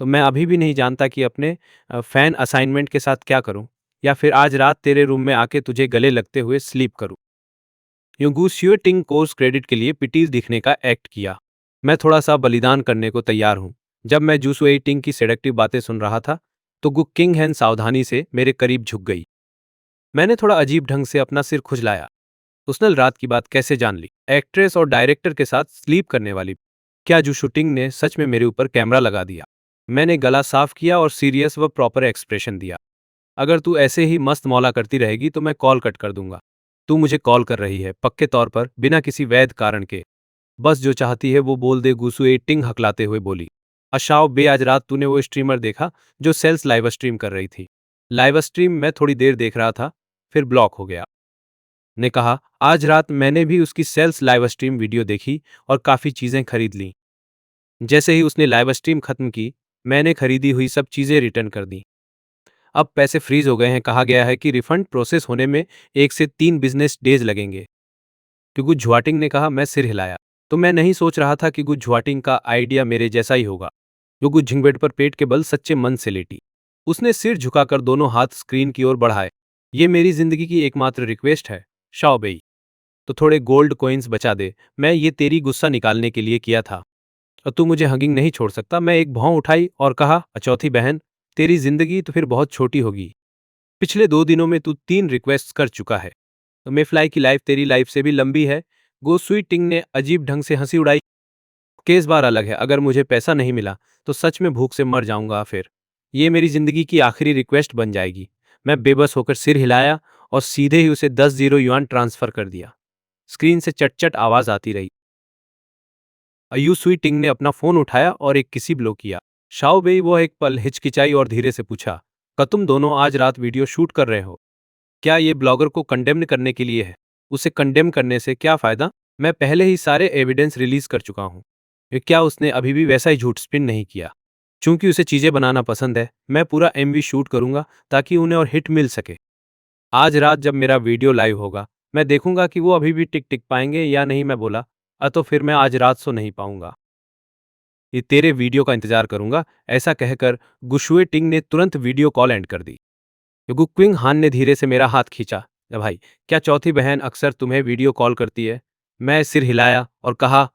तो मैं अभी भी नहीं जानता कि अपने फैन असाइनमेंट के साथ क्या करूं, या फिर आज रात तेरे रूम में आके तुझे गले लगते हुए स्लीप करूं। युगू टिंग कोर्स क्रेडिट के लिए पिटीज दिखने का एक्ट किया। मैं थोड़ा सा बलिदान करने को तैयार हूं। जब मैं जूसुएई टिंग की सेडक्टिव बातें सुन रहा था तो गु किंग हैन सावधानी से मेरे करीब झुक गई। मैंने थोड़ा अजीब ढंग से अपना सिर खुजलाया। उसने रात की बात कैसे जान ली? एक्ट्रेस और डायरेक्टर के साथ स्लीप करने वाली। क्या जो शूटिंग ने सच में मेरे ऊपर कैमरा लगा दिया? मैंने गला साफ किया और सीरियस व प्रॉपर एक्सप्रेशन दिया। अगर तू ऐसे ही मस्त मौला करती रहेगी तो मैं कॉल कट कर दूंगा। तू मुझे कॉल कर रही है पक्के तौर पर, बिना किसी वैध कारण के। बस जो चाहती है वो बोल दे, गुसुए टिंग हकलाते हुए बोली। अशाओ बे, आज रात तूने वो स्ट्रीमर देखा जो सेल्स लाइव स्ट्रीम कर रही थी? लाइव स्ट्रीम मैं थोड़ी देर देख रहा था, फिर ब्लॉक हो गया। ने कहा, आज रात मैंने भी उसकी सेल्स लाइव स्ट्रीम वीडियो देखी और काफ़ी चीज़ें खरीद लीं। जैसे ही उसने लाइव स्ट्रीम खत्म की, मैंने खरीदी हुई सब चीज़ें रिटर्न कर दी। अब पैसे फ्रीज हो गए हैं। कहा गया है कि रिफंड प्रोसेस होने में 1 से 3 बिजनेस डेज लगेंगे। क्योंकि झुआटिंग ने कहा। मैं सिर हिलाया। तो मैं नहीं सोच रहा था कि गुज झुआटिंग का आइडिया मेरे जैसा ही होगा। युगु झिंगबेड पर पेट के बल सच्चे मन से लेटी। उसने सिर झुकाकर दोनों हाथ स्क्रीन की ओर बढ़ाए। ये मेरी जिंदगी की एकमात्र रिक्वेस्ट है, शाओबेई। तो थोड़े गोल्ड कॉइन्स बचा दे। मैं ये तेरी गुस्सा निकालने के लिए किया था और तू मुझे हगिंग नहीं छोड़ सकता। मैं एक भौं उठाई और कहा, चौथी बहन, तेरी जिंदगी तो फिर बहुत छोटी होगी। पिछले 2 दिनों में तू 3 रिक्वेस्ट कर चुका है। तो मेफ्लाई की लाइफ तेरी लाइफ से भी लंबी है। गो स्वीट टिंग ने अजीब ढंग से हंसी उड़ाई। केस बार अलग है। अगर मुझे पैसा नहीं मिला तो सच में भूख से मर जाऊंगा। फिर ये मेरी जिंदगी की आखिरी रिक्वेस्ट बन जाएगी। मैं बेबस होकर सिर हिलाया और सीधे ही उसे 10 युआन ट्रांसफर कर दिया। स्क्रीन से चट-चट आवाज आती रही। अयू स्वी टिंग ने अपना फोन उठाया और एक किसी ब्लो किया। शाओ बेई वो एक पल हिचकिचाई और धीरे से पूछा, क्या तुम दोनों आज रात वीडियो शूट कर रहे हो? क्या ये ब्लॉगर को कंडेम्न करने के लिए है? उसे कंडेम करने से क्या फायदा? मैं पहले ही सारे एविडेंस रिलीज कर चुका हूं। क्या उसने अभी भी वैसा ही झूठ स्पिन नहीं किया? चूंकि उसे चीजें बनाना पसंद है, मैं पूरा एमवी शूट करूंगा ताकि उन्हें और हिट मिल सके। आज रात जब मेरा वीडियो लाइव होगा, मैं देखूंगा कि वो अभी भी टिक टिक पाएंगे या नहीं। मैं बोला, तो फिर मैं आज रात सो नहीं पाऊंगा। ये तेरे वीडियो का इंतजार करूंगा। ऐसा कहकर गुशुए टिंग ने तुरंत वीडियो कॉल एंड कर दी। क्विंग हान ने धीरे से मेरा हाथ खींचा। भाई, क्या चौथी बहन अक्सर तुम्हें वीडियो कॉल करती है? मैं सिर हिलाया और कहा,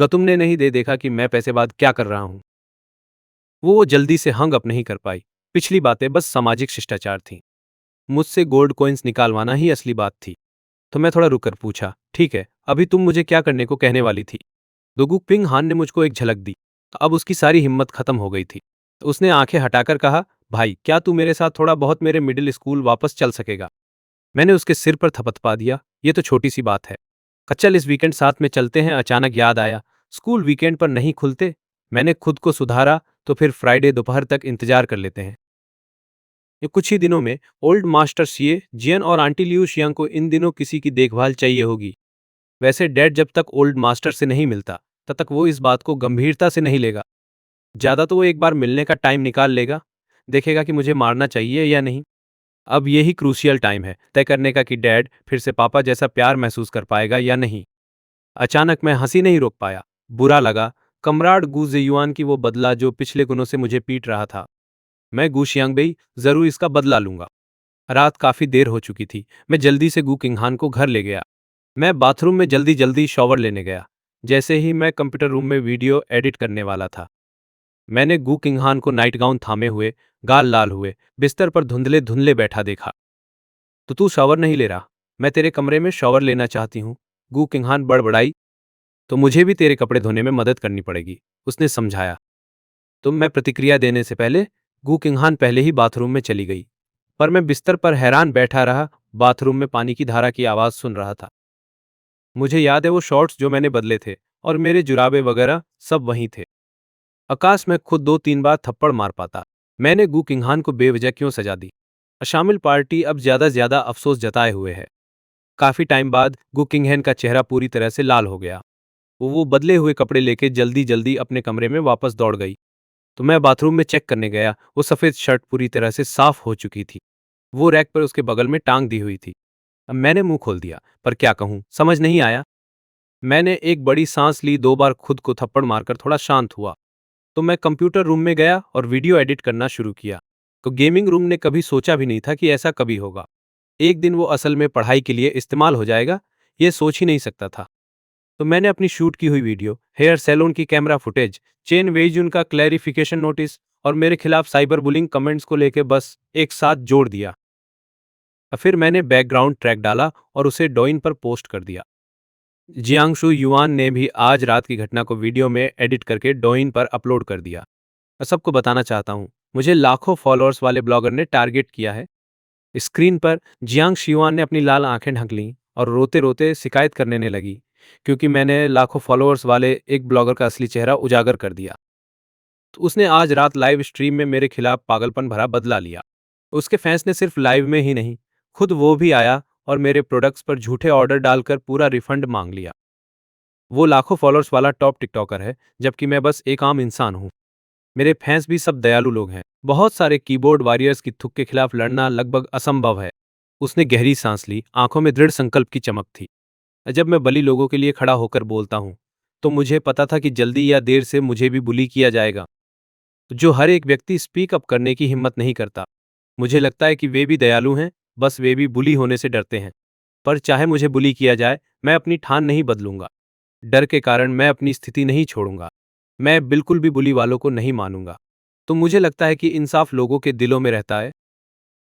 तुमने नहीं दे देखा कि मैं पैसे बाद क्या कर रहा हूं? वो जल्दी से हंग अप नहीं कर पाई। पिछली बातें बस सामाजिक शिष्टाचार थीं। मुझसे गोल्ड कॉइन्स निकालवाना ही असली बात थी। तो मैं थोड़ा रुककर पूछा, ठीक है, अभी तुम मुझे क्या करने को कहने वाली थी? दोगुक पिंग हान ने मुझको एक झलक दी। तो अब उसकी सारी हिम्मत खत्म हो गई थी। तो उसने आंखें हटाकर कहा, भाई, क्या तू मेरे साथ थोड़ा बहुत मेरे मिडिल स्कूल वापस चल सकेगा? मैंने उसके सिर पर थपथपा दिया। ये तो छोटी सी बात है। चल इस वीकेंड साथ में चलते हैं। अचानक याद आया, स्कूल वीकेंड पर नहीं खुलते। मैंने खुद को सुधारा, तो फिर फ्राइडे दोपहर तक इंतजार कर लेते हैं। ये कुछ ही दिनों में ओल्ड मास्टर सीए जियन और आंटी लियू शियांग को इन दिनों किसी की देखभाल चाहिए होगी। वैसे डैड जब तक ओल्ड मास्टर से नहीं मिलता तब तक वो इस बात को गंभीरता से नहीं लेगा। ज्यादा तो वो एक बार मिलने का टाइम निकाल लेगा, देखेगा कि मुझे मारना चाहिए या नहीं। अब यही क्रूशियल टाइम है तय करने का कि डैड फिर से पापा जैसा प्यार महसूस कर पाएगा या नहीं। अचानक मैं हंसी नहीं रोक पाया। बुरा लगा। कमराड गू जेयुआन की वो बदला जो पिछले गुनों से मुझे पीट रहा था। मैं गू शियांगबेई जरूर इसका बदला लूंगा। रात काफी देर हो चुकी थी। मैं जल्दी से गू किंगहान को घर ले गया। मैं बाथरूम में जल्दी जल्दी शॉवर लेने गया। जैसे ही मैं कंप्यूटर रूम में वीडियो एडिट करने वाला था, मैंने गू किंगहान को नाइट गाउन थामे हुए, गाल लाल हुए, बिस्तर पर धुंधले धुंधले बैठा देखा। तो तू शॉवर नहीं ले रहा? मैं तेरे कमरे में शॉवर लेना चाहती हूँ, गू किंगहान बड़बड़ाई। तो मुझे भी तेरे कपड़े धोने में मदद करनी पड़ेगी, उसने समझाया। तो मैं प्रतिक्रिया देने से पहले गू किंगहान पहले ही बाथरूम में चली गई। पर मैं बिस्तर पर हैरान बैठा रहा, बाथरूम में पानी की धारा की आवाज सुन रहा था। मुझे याद है वो शॉर्ट्स जो मैंने बदले थे और मेरे जुराबे वगैरह सब वहीं थे। आकाश में खुद 2-3 बार थप्पड़ मार पाता। मैंने गू किंगहान को बेवजह क्यों सजा दी? शामिल पार्टी अब ज्यादा अफसोस जताए हुए है। काफी टाइम बाद गू किंगहान का चेहरा पूरी तरह से लाल हो गया। वो बदले हुए कपड़े लेके जल्दी जल्दी अपने कमरे में वापस दौड़ गई। तो मैं बाथरूम में चेक करने गया। वो सफेद शर्ट पूरी तरह से साफ हो चुकी थी। वो रैक पर उसके बगल में टांग दी हुई थी। अब मैंने मुंह खोल दिया, पर क्या कहूं समझ नहीं आया। मैंने एक बड़ी सांस ली, 2 बार खुद को थप्पड़ मारकर थोड़ा शांत हुआ। तो मैं कंप्यूटर रूम में गया और वीडियो एडिट करना शुरू किया। तो गेमिंग रूम ने कभी सोचा भी नहीं था कि ऐसा कभी होगा। एक दिन वो असल में पढ़ाई के लिए इस्तेमाल हो जाएगा, ये सोच ही नहीं सकता था। तो मैंने अपनी शूट की हुई वीडियो, हेयर सैलून की कैमरा फुटेज, चेन वेइजुन का क्लैरिफिकेशन नोटिस और मेरे खिलाफ साइबर बुलिंग कमेंट्स को लेकर बस एक साथ जोड़ दिया। और फिर मैंने बैकग्राउंड ट्रैक डाला और उसे डोइन पर पोस्ट कर दिया। जियांगशु युआन ने भी आज रात की घटना को वीडियो में एडिट करके डोइन पर अपलोड कर दिया। मैं सबको बताना चाहता हूँ, मुझे लाखों फॉलोअर्स वाले ब्लॉगर ने टारगेट किया है। स्क्रीन पर जियांग शियुआन ने अपनी लाल आंखें ढक लीं और रोते रोते शिकायत करने लगी, क्योंकि मैंने लाखों फॉलोअर्स वाले एक ब्लॉगर का असली चेहरा उजागर कर दिया। तो उसने आज रात लाइव स्ट्रीम में मेरे खिलाफ पागलपन भरा बदला लिया। उसके फैंस ने सिर्फ लाइव में ही नहीं, खुद वो भी आया और मेरे प्रोडक्ट्स पर झूठे ऑर्डर डालकर पूरा रिफंड मांग लिया। वो लाखों फॉलोअर्स वाला टॉप टिकटॉकर है, जबकि मैं बस एक आम इंसान हूँ। मेरे फैंस भी सब दयालु लोग हैं। बहुत सारे कीबोर्ड वॉरियर्स की थुक के खिलाफ लड़ना लगभग असंभव है। उसने गहरी सांस ली, आंखों में दृढ़ संकल्प की चमक थी। जब मैं बली लोगों के लिए खड़ा होकर बोलता हूँ, तो मुझे पता था कि जल्दी या देर से मुझे भी बुली किया जाएगा। जो हर एक व्यक्ति स्पीक अप करने की हिम्मत नहीं करता। मुझे लगता है कि वे भी दयालु हैं, बस वे भी बुली होने से डरते हैं। पर चाहे मुझे बुली किया जाए, मैं अपनी ठान नहीं बदलूंगा। डर के कारण मैं अपनी स्थिति नहीं छोड़ूंगा। मैं बिल्कुल भी बुली वालों को नहीं मानूंगा। तो मुझे लगता है कि इंसाफ लोगों के दिलों में रहता है।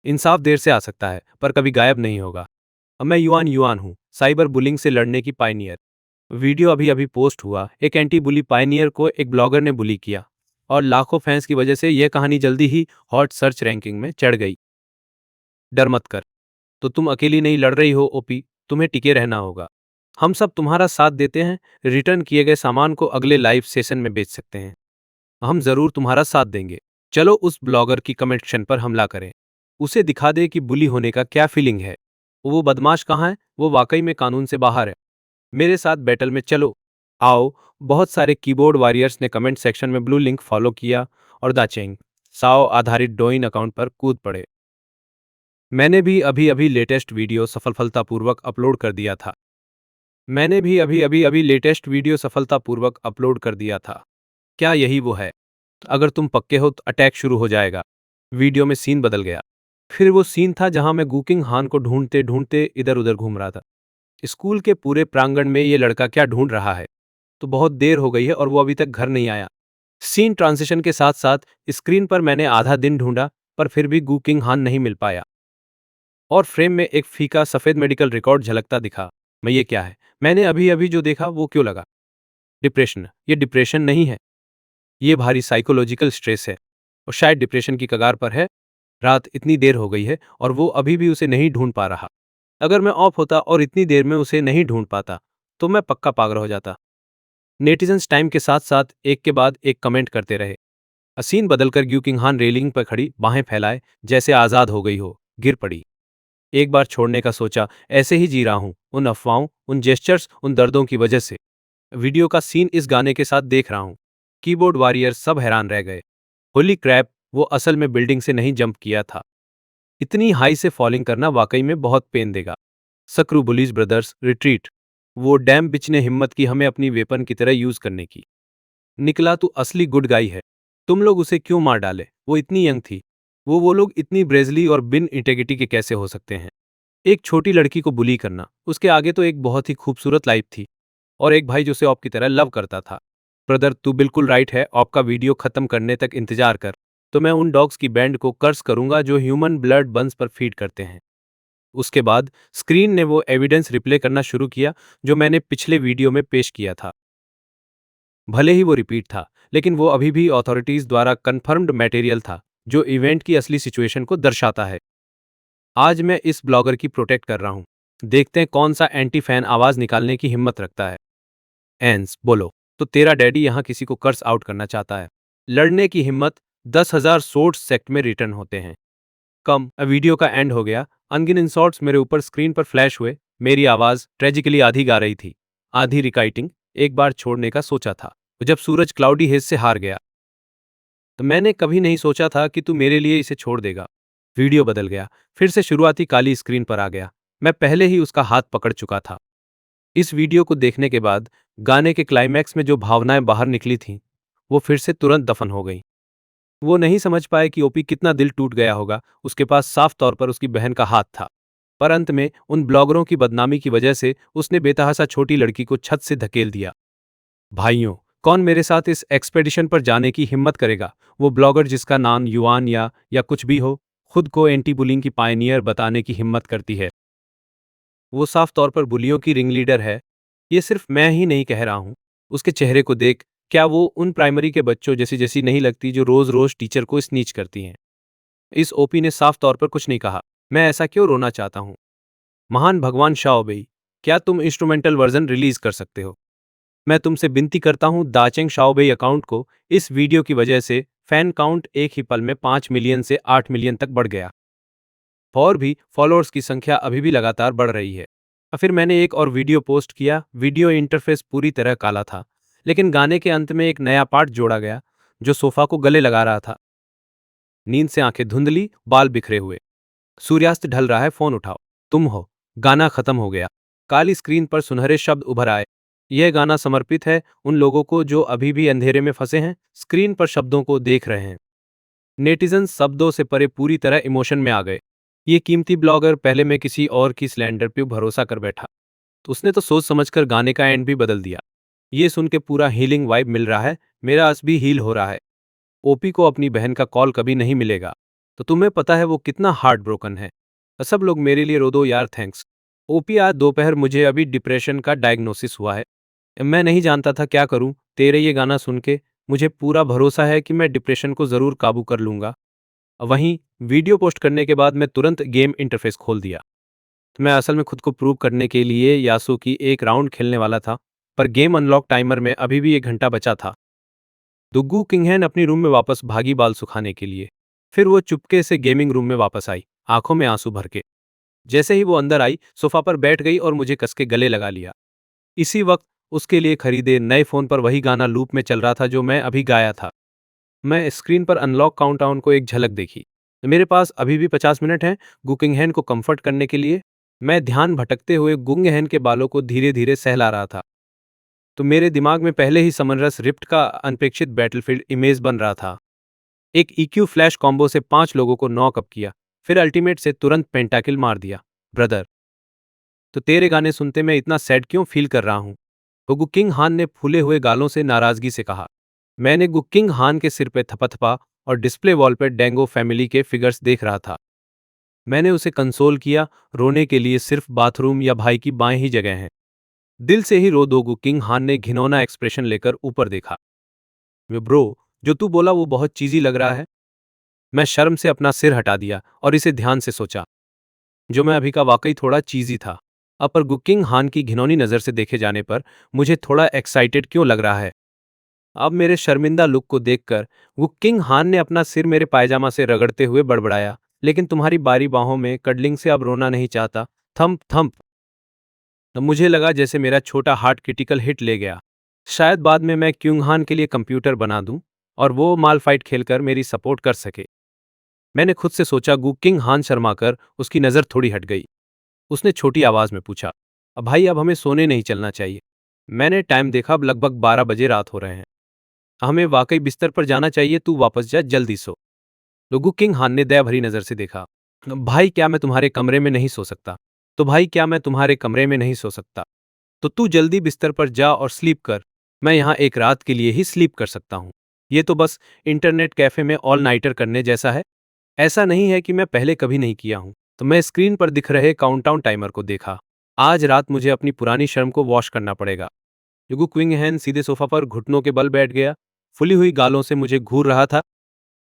इंसाफ देर से आ सकता है, पर कभी गायब नहीं होगा। अब मैं युआन युआन हूँ, साइबर बुलिंग से लड़ने की पायनियर। वीडियो अभी अभी पोस्ट हुआ, एक एंटी बुली पायनियर को एक ब्लॉगर ने बुली किया और लाखों फैंस की वजह से यह कहानी जल्दी ही हॉट सर्च रैंकिंग में चढ़ गई। डर मत कर, तो तुम अकेली नहीं लड़ रही हो ओपी, तुम्हें टिके रहना होगा। हम सब तुम्हारा साथ देते हैं। रिटर्न किए गए सामान को अगले लाइव सेशन में बेच सकते हैं। हम जरूर तुम्हारा साथ देंगे। चलो उस ब्लॉगर की कमेंट सेक्शन पर हमला करें। उसे दिखा दे कि बुली होने का क्या फीलिंग है। वो बदमाश कहाँ है, वो वाकई में कानून से बाहर है। मेरे साथ बैटल में चलो, आओ। बहुत सारे कीबोर्ड वॉरियर्स ने कमेंट सेक्शन में ब्लू लिंक फॉलो किया और दाचेंग साओ आधारित डोइन अकाउंट पर कूद पड़े। मैंने भी अभी अभी लेटेस्ट वीडियो सफलतापूर्वक अपलोड कर दिया था। मैंने भी अभी लेटेस्ट वीडियो सफलतापूर्वक अपलोड कर दिया था। क्या यही वो है? अगर तुम पक्के हो तो अटैक शुरू हो जाएगा। वीडियो में सीन बदल गया। फिर वो सीन था जहां मैं गूकिंग हान को ढूंढते ढूंढते इधर उधर घूम रहा था। स्कूल के पूरे प्रांगण में ये लड़का क्या ढूंढ रहा है। तो बहुत देर हो गई है और वो अभी तक घर नहीं आया। सीन ट्रांजिशन के साथ साथ स्क्रीन पर मैंने आधा दिन ढूंढा, पर फिर भी गूकिंग हान नहीं मिल पाया। और फ्रेम में एक फीका सफेद मेडिकल रिकॉर्ड झलकता दिखा। मैं ये क्या है, मैंने अभी अभी जो देखा वो क्यों लगा डिप्रेशन? ये डिप्रेशन नहीं है, ये भारी साइकोलॉजिकल स्ट्रेस है। और शायद डिप्रेशन की कगार पर है। रात इतनी देर हो गई है और वो अभी भी उसे नहीं ढूंढ पा रहा। अगर मैं ऑफ होता और इतनी देर में उसे नहीं ढूंढ पाता, तो मैं पक्का पागल हो जाता। नेटिजन्स टाइम के साथ साथ एक के बाद एक कमेंट करते रहे। सीन बदलकर ग्यूकिंग हान रेलिंग पर खड़ी बाहें फैलाए जैसे आजाद हो गई हो, गिर पड़ी। एक बार छोड़ने का सोचा, ऐसे ही जी रहा हूं, उन अफवाहों, उन जेस्चर्स, उन दर्दों की वजह से। वीडियो का सीन इस गाने के साथ देख रहा हूं। कीबोर्ड वॉरियर सब हैरान रह गए। होली क्रैप, वो असल में बिल्डिंग से नहीं जंप किया था। इतनी हाई से फॉलिंग करना वाकई में बहुत पेन देगा। सक्रू बुलीज ब्रदर्स रिट्रीट। वो डैम बिच ने हिम्मत की हमें अपनी वेपन की तरह यूज करने की। निकला तू असली गुड गाई है। तुम लोग उसे क्यों मार डाले? वो इतनी यंग थी। वो लोग इतनी ब्रेजली और बिन इंटेग्रिटी के कैसे हो सकते हैं? एक छोटी लड़की को बुली करना, उसके आगे तो एक बहुत ही खूबसूरत लाइफ थी। और एक भाई जो उसे ऑप की तरह लव करता था। ब्रदर, तू बिल्कुल राइट है। ऑप का वीडियो खत्म करने तक इंतजार कर, तो मैं उन डॉग्स की बैंड को कर्स करूंगा जो ह्यूमन ब्लड बंस पर फीड करते हैं। उसके बाद स्क्रीन ने वो एविडेंस रिप्ले करना शुरू किया जो मैंने पिछले वीडियो में पेश किया था। भले ही वो रिपीट था, लेकिन वो अभी भी अथॉरिटीज द्वारा कंफर्म्ड मटेरियल था, जो इवेंट की असली सिचुएशन को दर्शाता है। आज मैं इस ब्लॉगर की प्रोटेक्ट कर रहा हूं। देखते हैं कौन सा एंटी फैन आवाज निकालने की हिम्मत रखता है। एंस, बोलो। तो तेरा डैडी यहां किसी को कर्स आउट करना चाहता है। लड़ने की हिम्मत 10,000 सोर्स सेक्ट में रिटर्न होते हैं। कम। वीडियो का एंड हो गया। अनगिन इंसॉर्ट्स मेरे ऊपर स्क्रीन पर फ्लैश हुए। मेरी आवाज ट्रेजिकली आधी गा रही थी, आधी रिकाइटिंग। एक बार छोड़ने का सोचा था, जब सूरज क्लाउडी हेज से हार गया। तो मैंने कभी नहीं सोचा था कि तू मेरे लिए इसे छोड़ देगा। वीडियो बदल गया, फिर से शुरुआती काली स्क्रीन पर आ गया। मैं पहले ही उसका हाथ पकड़ चुका था। इस वीडियो को देखने के बाद गाने के क्लाइमैक्स में जो भावनाएं बाहर निकली थीं, वो फिर से तुरंत दफन हो गई। वो नहीं समझ पाए कि ओपी कितना दिल टूट गया होगा। उसके पास साफ तौर पर उसकी बहन का हाथ था, पर अंत में उन ब्लॉगरों की बदनामी की वजह से उसने बेतहासा छोटी लड़की को छत से धकेल दिया। भाइयों, कौन मेरे साथ इस एक्सपेडिशन पर जाने की हिम्मत करेगा? वो ब्लॉगर जिसका नाम युआन या कुछ भी हो, खुद को एंटी बुलिंग की पायनियर बताने की हिम्मत करती है। वो साफ तौर पर बुलियों की रिंग लीडर है। ये सिर्फ मैं ही नहीं कह रहा हूँ। उसके चेहरे को देख, क्या वो उन प्राइमरी के बच्चों जैसी जैसी नहीं लगती जो रोज रोज टीचर को स्नीच करती हैं? इस ओपी ने साफ तौर पर कुछ नहीं कहा। मैं ऐसा क्यों रोना चाहता हूँ? महान भगवान शाओबेई, क्या तुम इंस्ट्रूमेंटल वर्जन रिलीज कर सकते हो? मैं तुमसे विनती करता हूँ। दाचेंग शाओबेई अकाउंट को इस वीडियो की वजह से फैन काउंट एक ही पल में 5 मिलियन से 8 मिलियन तक बढ़ गया। और भी फॉलोअर्स की संख्या अभी भी लगातार बढ़ रही है। फिर मैंने एक और वीडियो पोस्ट किया। वीडियो इंटरफेस पूरी तरह काला था, लेकिन गाने के अंत में एक नया पार्ट जोड़ा गया जो सोफा को गले लगा रहा था। नींद से आंखें धुंधली, बाल बिखरे हुए। सूर्यास्त ढल रहा है, फोन उठाओ, तुम हो। गाना खत्म हो गया। काली स्क्रीन पर सुनहरे शब्द उभर आए। यह गाना समर्पित है उन लोगों को जो अभी भी अंधेरे में फंसे हैं, स्क्रीन पर शब्दों को देख रहे हैं। नेटिजन शब्दों से परे पूरी तरह इमोशन में आ गए। ये कीमती ब्लॉगर, पहले मैं किसी और की स्लैंडर पे भरोसा कर बैठा, तो उसने तो सोच समझकर गाने का एंड भी बदल दिया। ये सुन के पूरा हीलिंग वाइब मिल रहा है। मेरा अस भी हील हो रहा है। ओपी को अपनी बहन का कॉल कभी नहीं मिलेगा, तो तुम्हें पता है वो कितना हार्ट ब्रोकन है। सब लोग मेरे लिए रो दो यार, थैंक्स। ओपी, आज दोपहर मुझे अभी डिप्रेशन का डायग्नोसिस हुआ है। मैं नहीं जानता था क्या करूं। तेरे ये गाना सुन के मुझे पूरा भरोसा है कि मैं डिप्रेशन को जरूर काबू कर लूंगा। वहीं वीडियो पोस्ट करने के बाद मैं तुरंत गेम इंटरफेस खोल दिया। तो मैं असल में खुद को प्रूव करने के लिए यासु की एक राउंड खेलने वाला था, पर गेम अनलॉक टाइमर में अभी भी 1 घंटा बचा था। दुग्गू किंगहैन अपनी रूम में वापस भागी बाल सुखाने के लिए। फिर वो चुपके से गेमिंग रूम में वापस आई, आंखों में आंसू भर के। जैसे ही वो अंदर आई, सोफा पर बैठ गई और मुझे कस के गले लगा लिया। इसी वक्त उसके लिए खरीदे नए फोन पर वही गाना लूप में चल रहा था जो मैं अभी गाया था। मैं स्क्रीन पर अनलॉक काउंटडाउन को एक झलक देखी। मेरे पास अभी भी 50 मिनट हैं गुकिंगहैन को कंफर्ट करने के लिए। मैं ध्यान भटकते हुए गुंगहैन के बालों को धीरे धीरे सहला रहा था, तो मेरे दिमाग में पहले ही समरस रिप्ट का अनपेक्षित बैटलफील्ड इमेज बन रहा था। एक ईक्यू फ्लैश कॉम्बो से 5 लोगों को नॉकअप किया, फिर अल्टीमेट से तुरंत पेंटाकिल मार दिया। ब्रदर, तो तेरे गाने सुनते मैं इतना सैड क्यों फील कर रहा हूँ? गुकिंग हान ने फूले हुए गालों से नाराजगी से कहा। मैंने गुकिंग हान के सिर पे थपथपा और डिस्प्ले वॉल पर डेंगो फैमिली के फिगर्स देख रहा था। मैंने उसे कंसोल किया, रोने के लिए सिर्फ बाथरूम या भाई की बाएं ही जगह हैं। दिल से ही रो दो। गुकिंग हान ने घिनौना एक्सप्रेशन लेकर ऊपर देखा। वे ब्रो, जो तू बोला वो बहुत चीजी लग रहा है। मैं शर्म से अपना सिर हटा दिया और इसे ध्यान से सोचा। जो मैं अभी का वाकई थोड़ा चीजी था। अब पर गुकिंग हान की घिनौनी नजर से देखे जाने पर मुझे थोड़ा एक्साइटेड क्यों लग रहा है? अब मेरे शर्मिंदा लुक को देखकर गुकिंग हान ने अपना सिर मेरे पायजामा से रगड़ते हुए बड़बड़ाया, लेकिन तुम्हारी बारी बाहों में कडलिंग से अब रोना नहीं चाहता। Thump thump. तब मुझे लगा जैसे मेरा छोटा हार्ट क्रिटिकल हिट ले गया। शायद बाद में मैं क्यूंगहान के लिए कंप्यूटर बना दूं और वो माल फाइट खेलकर मेरी सपोर्ट कर सके। मैंने खुद से सोचा। गुकिंग हान शर्मा कर उसकी नज़र थोड़ी हट गई। उसने छोटी आवाज में पूछा, अब भाई, अब हमें सोने नहीं चलना चाहिए? मैंने टाइम देखा, अब लगभग 12 बजे रात हो रहे हैं। हमें वाकई बिस्तर पर जाना चाहिए। तू वापस जा, जल्दी सो। गुकिंग हान ने दया भरी नजर से देखा। भाई, क्या मैं तुम्हारे कमरे में नहीं सो सकता? तो भाई, क्या मैं तुम्हारे कमरे में नहीं सो सकता? तो तू जल्दी बिस्तर पर जा और स्लीप कर। मैं यहाँ एक रात के लिए ही स्लीप कर सकता हूँ। ये तो बस इंटरनेट कैफे में ऑल नाइटर करने जैसा है। ऐसा नहीं है कि मैं पहले कभी नहीं किया हूँ। तो मैं स्क्रीन पर दिख रहे काउंटडाउन टाइमर को देखा। आज रात मुझे अपनी पुरानी शर्म को वॉश करना पड़ेगा। युगु क्विंगहैन सीधे सोफा पर घुटनों के बल बैठ गया। फुली हुई गालों से मुझे घूर रहा था।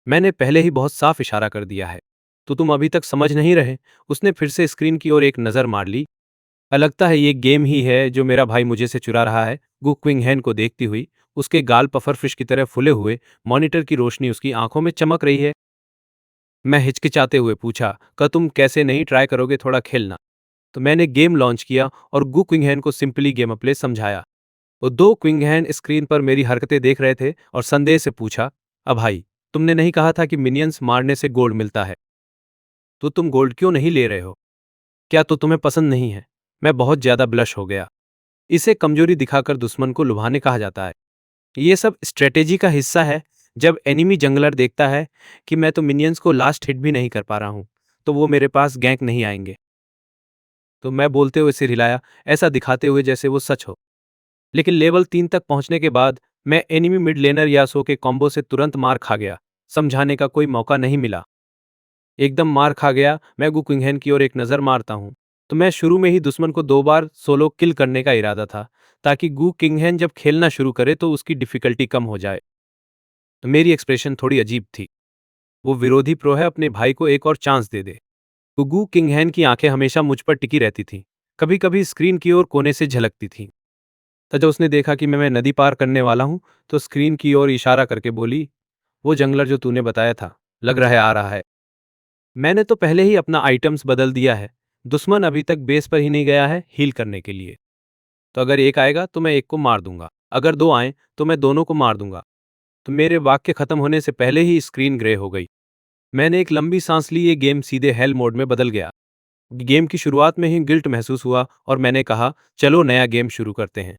मैंने पहले ही बहुत साफ इशारा कर दिया है, तो तुम अभी तक समझ नहीं रहे? उसने फिर से स्क्रीन की ओर एक नज़र मार ली। लगता है ये गेम ही है जो मेरा भाई मुझे से चुरा रहा है। गु क्विंगहैन को देखती हुई उसके गाल पफरफिश की तरह फुले हुए, मॉनिटर की रोशनी उसकी आंखों में चमक रही है। मैं हिचकिचाते हुए पूछा, क्या तुम कैसे नहीं ट्राई करोगे थोड़ा खेलना? तो मैंने गेम लॉन्च किया और गु क्विंगहैन को सिंपली गेम प्ले समझाया। वो दो क्विंगहैन स्क्रीन पर मेरी हरकतें देख रहे थे और संदेह से पूछा, अब भाई, तुमने नहीं कहा था कि मिनियंस मारने से गोल्ड मिलता है? तो तुम गोल्ड क्यों नहीं ले रहे हो? क्या तो तुम्हें पसंद नहीं है? मैं बहुत ज्यादा ब्लश हो गया। इसे कमजोरी दिखाकर दुश्मन को लुभाने कहा जाता है। ये सब स्ट्रेटेजी का हिस्सा है। जब एनिमी जंगलर देखता है कि मैं तो मिनियंस को लास्ट हिट भी नहीं कर पा रहा हूँ, तो वो मेरे पास गैंक नहीं आएंगे। तो मैं बोलते हुए सिर हिलाया, ऐसा दिखाते हुए जैसे वो सच हो। लेकिन लेवल 3 तक पहुंचने के बाद मैं एनिमी मिड लेनर यासो के कॉम्बो से तुरंत मार खा गया। समझाने का कोई मौका नहीं मिला। एकदम मार खा गया। मैं गु किंगहेन की ओर एक नज़र मारता हूँ तो मैं शुरू में ही दुश्मन को 2 बार सोलो किल करने का इरादा था, ताकि गु किंगहेन जब खेलना शुरू करे तो उसकी डिफिकल्टी कम हो जाए। तो मेरी एक्सप्रेशन थोड़ी अजीब थी। वो विरोधी प्रो है, अपने भाई को एक और चांस दे दे। गुगू किंगहैन की आंखें हमेशा मुझ पर टिकी रहती थीं, कभी कभी स्क्रीन की ओर कोने से झलकती थीं। तो जब उसने देखा कि मैं नदी पार करने वाला हूं, तो स्क्रीन की ओर इशारा करके बोली, वो जंगलर जो तूने बताया था, लग रहा है आ रहा है। मैंने तो पहले ही अपना आइटम्स बदल दिया है। दुश्मन अभी तक बेस पर ही नहीं गया है हील करने के लिए। तो अगर एक आएगा तो मैं एक को मार दूंगा, अगर 2 आए तो मैं दोनों को मार दूंगा। तो मेरे वाक्य खत्म होने से पहले ही स्क्रीन ग्रे हो गई। मैंने एक लंबी सांस ली। ये गेम सीधे हेल मोड में बदल गया। गेम की शुरुआत में ही गिल्ट महसूस हुआ और मैंने कहा, चलो नया गेम शुरू करते हैं।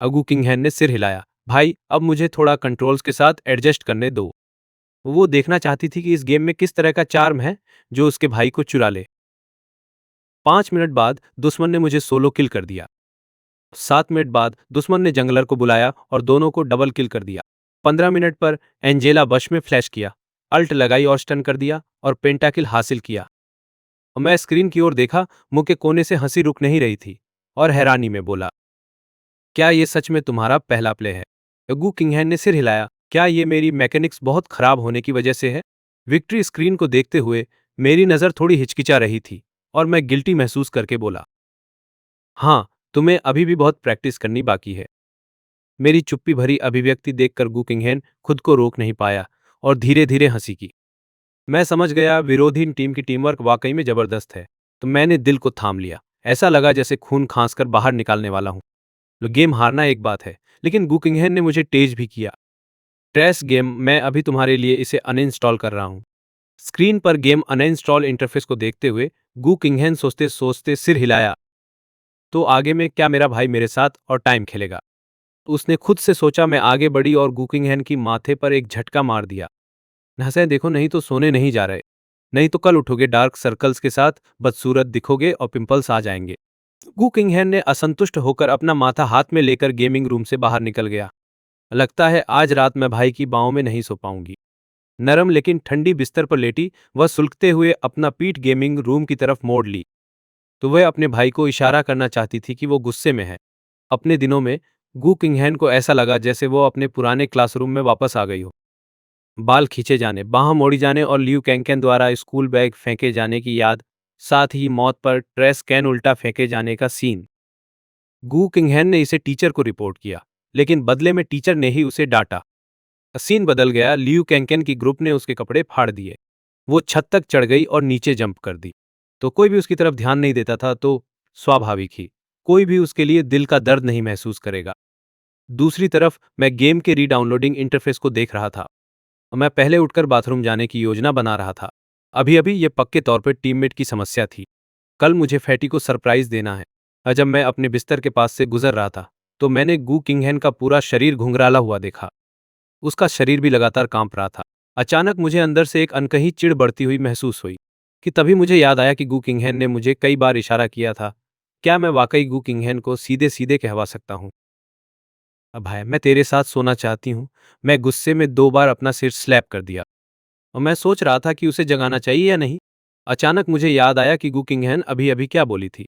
अगू किंगहैन ने सिर हिलाया। भाई, अब मुझे थोड़ा कंट्रोल्स के साथ एडजस्ट करने दो। वो देखना चाहती थी कि इस गेम में किस तरह का चार्म है जो उसके भाई को चुरा ले। 5 मिनट बाद दुश्मन ने मुझे सोलो किल कर दिया। 7 मिनट बाद दुश्मन ने जंगलर को बुलाया और दोनों को डबल किल कर दिया। 15 मिनट पर एंजेला बश में फ्लैश किया, अल्ट लगाई और स्टन कर दिया और पेंटाकिल हासिल किया। मैं स्क्रीन की ओर देखा, मुंह के कोने से हंसी रुक नहीं रही थी और हैरानी में बोला, क्या ये सच में तुम्हारा पहला प्ले है? गु किंगहैन ने सिर हिलाया। क्या ये मेरी मैकेनिक्स बहुत खराब होने की वजह से है? विक्ट्री स्क्रीन को देखते हुए मेरी नज़र थोड़ी हिचकिचा रही थी और मैं गिल्टी महसूस करके बोला, हाँ, तुम्हें अभी भी बहुत प्रैक्टिस करनी बाकी है। मेरी चुप्पी भरी अभिव्यक्ति देखकर गु किंगहैन खुद को रोक नहीं पाया और धीरे धीरे हंसी की। मैं समझ गया विरोधी टीम की टीमवर्क वाकई में जबरदस्त है। तो मैंने दिल को थाम लिया। ऐसा लगा जैसे खून खांस कर बाहर निकालने वाला हूं। गेम हारना एक बात है, लेकिन गु किंगहेन ने मुझे तेज भी किया। ट्रेस गेम, मैं अभी तुम्हारे लिए इसे अनइंस्टॉल कर रहा हूं। स्क्रीन पर गेम अनइंस्टॉल इंटरफेस को देखते हुए गु किंगहेन सोचते सोचते सिर हिलाया। तो आगे में क्या मेरा भाई मेरे साथ और टाइम खेलेगा? उसने खुद से सोचा। मैं आगे बढ़ी और गु किंगहेन की माथे पर एक झटका मार दिया। हंसे देखो, नहीं तो सोने नहीं जा रहे। नहीं तो कल उठोगे डार्क सर्कल्स के साथ, बदसूरत दिखोगे और पिंपल्स आ जाएंगे। गु किंगहैन ने असंतुष्ट होकर अपना माथा हाथ में लेकर गेमिंग रूम से बाहर निकल गया। लगता है आज रात मैं भाई की बाहों में नहीं सो पाऊंगी। नरम लेकिन ठंडी बिस्तर पर लेटी वह सुलगते हुए अपना पीठ गेमिंग रूम की तरफ मोड़ ली। तो वह अपने भाई को इशारा करना चाहती थी कि वो गुस्से में है। अपने दिनों में गु किंगहैन को ऐसा लगा जैसे वो अपने पुराने क्लासरूम में वापस आ गई हो। बाल खींचे जाने, बाह मोड़ी जाने और लियू कैंकेन द्वारा स्कूल बैग फेंके जाने की याद, साथ ही मौत पर ट्रेस कैन उल्टा फेंके जाने का सीन। गु किंगहैन ने इसे टीचर को रिपोर्ट किया, लेकिन बदले में टीचर ने ही उसे डांटा। सीन बदल गया। लियू कैंकेन की ग्रुप ने उसके कपड़े फाड़ दिए। वो छत तक चढ़ गई और नीचे जंप कर दी। तो कोई भी उसकी तरफ ध्यान नहीं देता था, तो स्वाभाविक ही कोई भी उसके लिए दिल का दर्द नहीं महसूस करेगा। दूसरी तरफ मैं गेम के रीडाउनलोडिंग इंटरफेस को देख रहा था। मैं पहले उठकर बाथरूम जाने की योजना बना रहा था। अभी अभी ये पक्के तौर पर टीममेट की समस्या थी। कल मुझे फैटी को सरप्राइज देना है। जब मैं अपने बिस्तर के पास से गुजर रहा था, तो मैंने गु किंगहैन का पूरा शरीर घुंघराला हुआ देखा। उसका शरीर भी लगातार कांप रहा था। अचानक मुझे अंदर से एक अनकही चिढ़ बढ़ती हुई महसूस हुई। कि तभी मुझे याद आया कि गु किंगहैन ने मुझे कई बार इशारा किया था। क्या मैं वाकई गु किंगहैन को सीधे सीधे कहवा सकता हूँ, अब भाई मैं तेरे साथ सोना चाहती हूँ। मैं गुस्से में 2 बार अपना सिर स्लैप कर दिया और मैं सोच रहा था कि उसे जगाना चाहिए या नहीं। अचानक मुझे याद आया कि गु किंगहैन अभी अभी क्या बोली थी।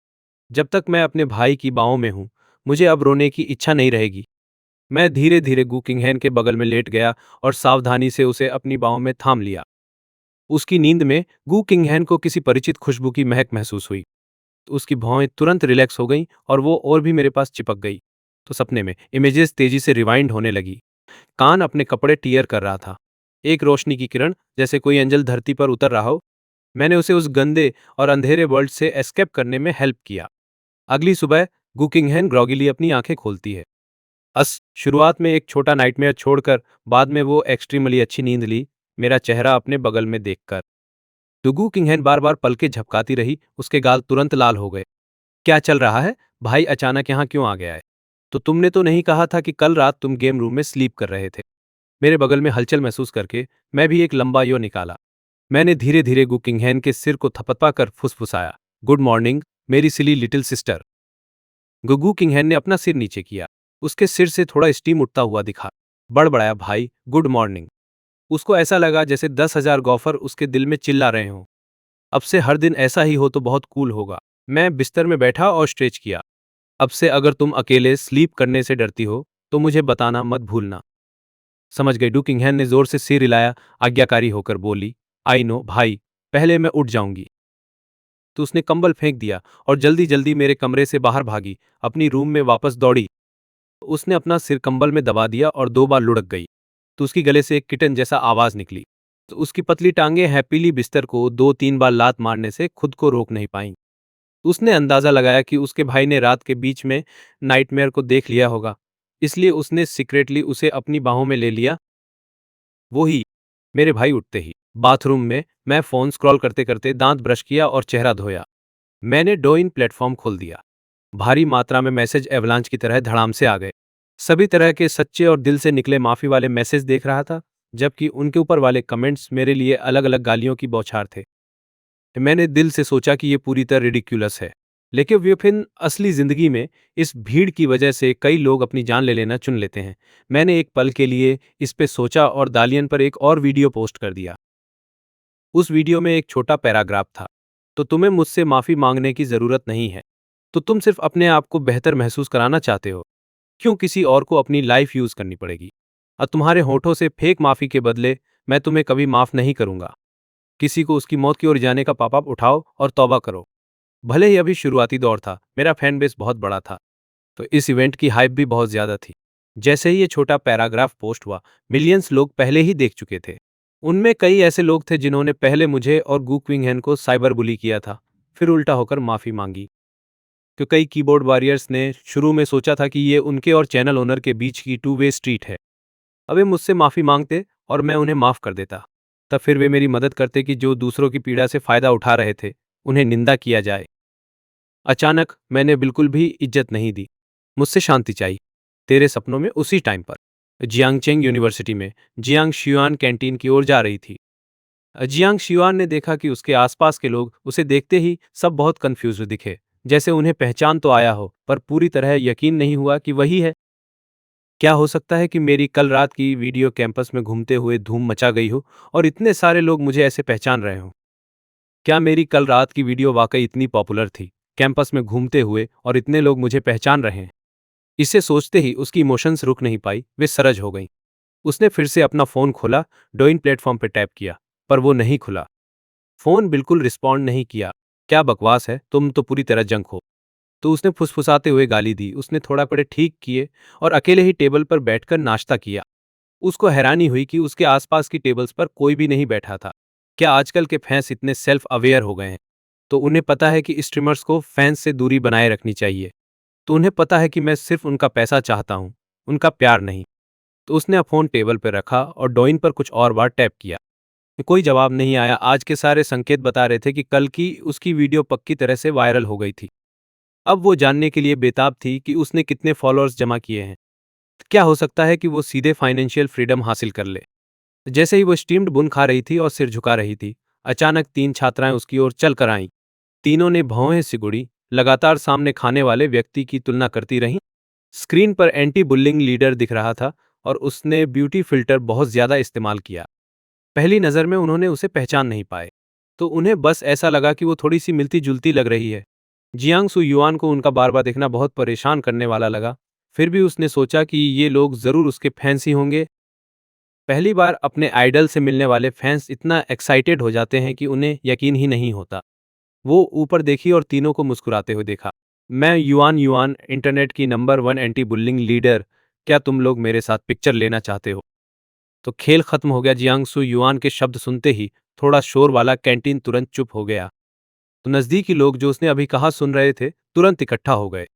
जब तक मैं अपने भाई की बाहों में हूं, मुझे अब रोने की इच्छा नहीं रहेगी। मैं धीरे धीरे गु किंगहैन के बगल में लेट गया और सावधानी से उसे अपनी बाहों में थाम लिया। उसकी नींद में गु किंगहैन को किसी परिचित खुशबू की महक महसूस हुई। तो उसकी भौहें तुरंत रिलैक्स हो गईं और वो और भी मेरे पास चिपक गई। तो सपने में इमेजेस तेजी से रिवाइंड होने लगी। कान अपने कपड़े टीयर कर रहा था। एक रोशनी की किरण, जैसे कोई एंजल धरती पर उतर रहा हो। मैंने उसे उस गंदे और अंधेरे वर्ल्ड से एस्केप करने में हेल्प किया। अगली सुबह गु किंगहैन ग्रॉगिली अपनी आंखें खोलती है। शुरुआत में एक छोटा नाइटमेयर छोड़कर बाद में वो एक्सट्रीमली अच्छी नींद ली, मेरा चेहरा अपने बगल में देखकर। तो गु किंगहैन बार बार पलकें झपकाती रही। उसके गाल तुरंत लाल हो गए। क्या चल रहा है? भाई अचानक यहाँ क्यों आ गया है? तो तुमने तो नहीं कहा था कि कल रात तुम गेम रूम में स्लीप कर रहे थे। मेरे बगल में हलचल महसूस करके मैं भी एक लंबा यो निकाला। मैंने धीरे धीरे गुकिंगहैन के सिर को थपथपा कर फुसफुसाया, गुड मॉर्निंग मेरी सिली लिटिल सिस्टर। गुगू किंगहैन ने अपना सिर नीचे किया। उसके सिर से थोड़ा स्टीम उठता हुआ दिखा। बड़बड़ाया, भाई गुड मॉर्निंग। उसको ऐसा लगा जैसे 10,000 गॉफर उसके दिल में चिल्ला रहे हों। अब से हर दिन ऐसा ही हो तो बहुत कूल होगा। मैं बिस्तर में बैठा और स्ट्रेच किया। अब से अगर तुम अकेले स्लीप करने से डरती हो तो मुझे बताना मत भूलना। समझ गई, डू किंगहैन ने जोर से सिर हिलाया, आज्ञाकारी होकर बोली, आई नो भाई, पहले मैं उठ जाऊंगी। तो उसने कंबल फेंक दिया और जल्दी जल्दी मेरे कमरे से बाहर भागी, अपनी रूम में वापस दौड़ी। उसने अपना सिर कंबल में दबा दिया और 2 बार लुढ़क गई। तो उसकी गले से एक किटन जैसा आवाज निकली। तो उसकी पतली टांगें हैप्पीली बिस्तर को 2-3 बार लात मारने से खुद को रोक नहीं पाईं। उसने अंदाजा लगाया कि उसके भाई ने रात के बीच में नाइटमेयर को देख लिया होगा, इसलिए उसने सीक्रेटली उसे अपनी बाहों में ले लिया। वो ही मेरे भाई उठते ही बाथरूम में मैं फोन स्क्रॉल करते करते दांत ब्रश किया और चेहरा धोया। मैंने डोइन प्लेटफॉर्म खोल दिया। भारी मात्रा में मैसेज एवलांच की तरह धड़ाम से आ गए। सभी तरह के सच्चे और दिल से निकले माफी वाले मैसेज देख रहा था, जबकि उनके ऊपर वाले कमेंट्स मेरे लिए अलग अलग गालियों की बौछार थे। मैंने दिल से सोचा कि ये पूरी तरह रिडिक्यूलस है, लेकिन वे फिर असली जिंदगी में इस भीड़ की वजह से कई लोग अपनी जान ले लेना चुन लेते हैं। मैंने एक पल के लिए इस पे सोचा और दालियन पर एक और वीडियो पोस्ट कर दिया। उस वीडियो में एक छोटा पैराग्राफ था, तो तुम्हें मुझसे माफी मांगने की जरूरत नहीं है। तो तुम सिर्फ अपने आप को बेहतर महसूस कराना चाहते हो। क्यों किसी और को अपनी लाइफ यूज करनी पड़ेगी? और तुम्हारे होठों से फेक माफी के बदले मैं तुम्हें कभी माफ नहीं करूंगा। किसी को उसकी मौत की ओर जाने का पाप उठाओ और तौबा करो। भले ही अभी शुरुआती दौर था, मेरा फैन बेस बहुत बड़ा था, तो इस इवेंट की हाइप भी बहुत ज्यादा थी। जैसे ही ये छोटा पैराग्राफ पोस्ट हुआ, मिलियंस लोग पहले ही देख चुके थे। उनमें कई ऐसे लोग थे जिन्होंने पहले मुझे और गू क्विंगहैन को साइबर बुली किया था, फिर उल्टा होकर माफी मांगी। तो कई कीबोर्ड वॉरियर्स ने शुरू में सोचा था कि ये उनके और चैनल ओनर के बीच की टू वे स्ट्रीट है। अब वे मुझसे माफी मांगते और मैं उन्हें माफ कर देता। तब फिर वे मेरी मदद करते कि जो दूसरों की पीड़ा से फायदा उठा रहे थे उन्हें निंदा किया जाए। अचानक मैंने बिल्कुल भी इज्जत नहीं दी। मुझसे शांति चाहिए। तेरे सपनों में उसी टाइम पर जियांगचेंग यूनिवर्सिटी में जियांग शियुआन कैंटीन की ओर जा रही थी। जियांग शियुआन ने देखा कि उसके आसपास के लोग उसे देखते ही सब बहुत कंफ्यूज्ड दिखे, जैसे उन्हें पहचान तो आया हो पर पूरी तरह यकीन नहीं हुआ कि वही है। क्या हो सकता है कि मेरी कल रात की वीडियो कैंपस में घूमते हुए धूम मचा गई हो और इतने सारे लोग मुझे ऐसे पहचान रहे हों? क्या मेरी कल रात की वीडियो वाकई इतनी पॉपुलर थी, कैंपस में घूमते हुए और इतने लोग मुझे पहचान रहे हैं? इसे सोचते ही उसकी इमोशंस रुक नहीं पाई, वे सरज हो गईं। उसने फिर से अपना फोन खोला, डोइन प्लेटफॉर्म पर टैप किया, पर वो नहीं खुला। फोन बिल्कुल रिस्पॉन्ड नहीं किया। क्या बकवास है, तुम तो पूरी तरह जंक हो। तो उसने फुसफुसाते हुए गाली दी। उसने थोड़ा कपड़े ठीक किए और अकेले ही टेबल पर बैठकर नाश्ता किया। उसको हैरानी हुई कि उसके आसपास की टेबल्स पर कोई भी नहीं बैठा था। क्या आजकल के फैंस इतने सेल्फ अवेयर हो गए हैं? तो उन्हें पता है कि स्ट्रीमर्स को फैंस से दूरी बनाए रखनी चाहिए। तो उन्हें पता है कि मैं सिर्फ उनका पैसा चाहता हूं, उनका प्यार नहीं। तो उसने फोन टेबल पर रखा और डॉइन पर कुछ और बार टैप किया। कोई जवाब नहीं आया। आज के सारे संकेत बता रहे थे कि कल की उसकी वीडियो पक्की तरह से वायरल हो गई थी। अब वो जानने के लिए बेताब थी कि उसने कितने फॉलोअर्स जमा किए हैं। क्या हो सकता है कि वो सीधे फाइनेंशियल फ्रीडम हासिल कर ले? जैसे ही वो स्टीम्ड बुन खा रही थी और सिर झुका रही थी, अचानक 3 छात्राएं उसकी ओर चल कर आईं। तीनों ने भौहें सिकुड़ी, लगातार सामने खाने वाले व्यक्ति की तुलना करती रहीं। स्क्रीन पर एंटी बुलिंग लीडर दिख रहा था और उसने ब्यूटी फिल्टर बहुत ज्यादा इस्तेमाल किया। पहली नज़र में उन्होंने उसे पहचान नहीं पाए, तो उन्हें बस ऐसा लगा कि वो थोड़ी सी मिलती जुलती लग रही है। जियांग सु युआन को उनका बार बार देखना बहुत परेशान करने वाला लगा। फिर भी उसने सोचा कि ये लोग जरूर उसके फैंस ही होंगे। पहली बार अपने आइडल से मिलने वाले फैंस इतना एक्साइटेड हो जाते हैं कि उन्हें यकीन ही नहीं होता। वो ऊपर देखी और तीनों को मुस्कुराते हुए देखा। मैं युआन युआन, इंटरनेट की नंबर 1 एंटी बुलिंग लीडर। क्या तुम लोग मेरे साथ पिक्चर लेना चाहते हो? तो खेल खत्म हो गया। जियांग सु युआन के शब्द सुनते ही थोड़ा शोर वाला कैंटीन तुरंत चुप हो गया। तो नजदीकी लोग जो उसने अभी कहा सुन रहे थे, तुरंत इकट्ठा हो गए।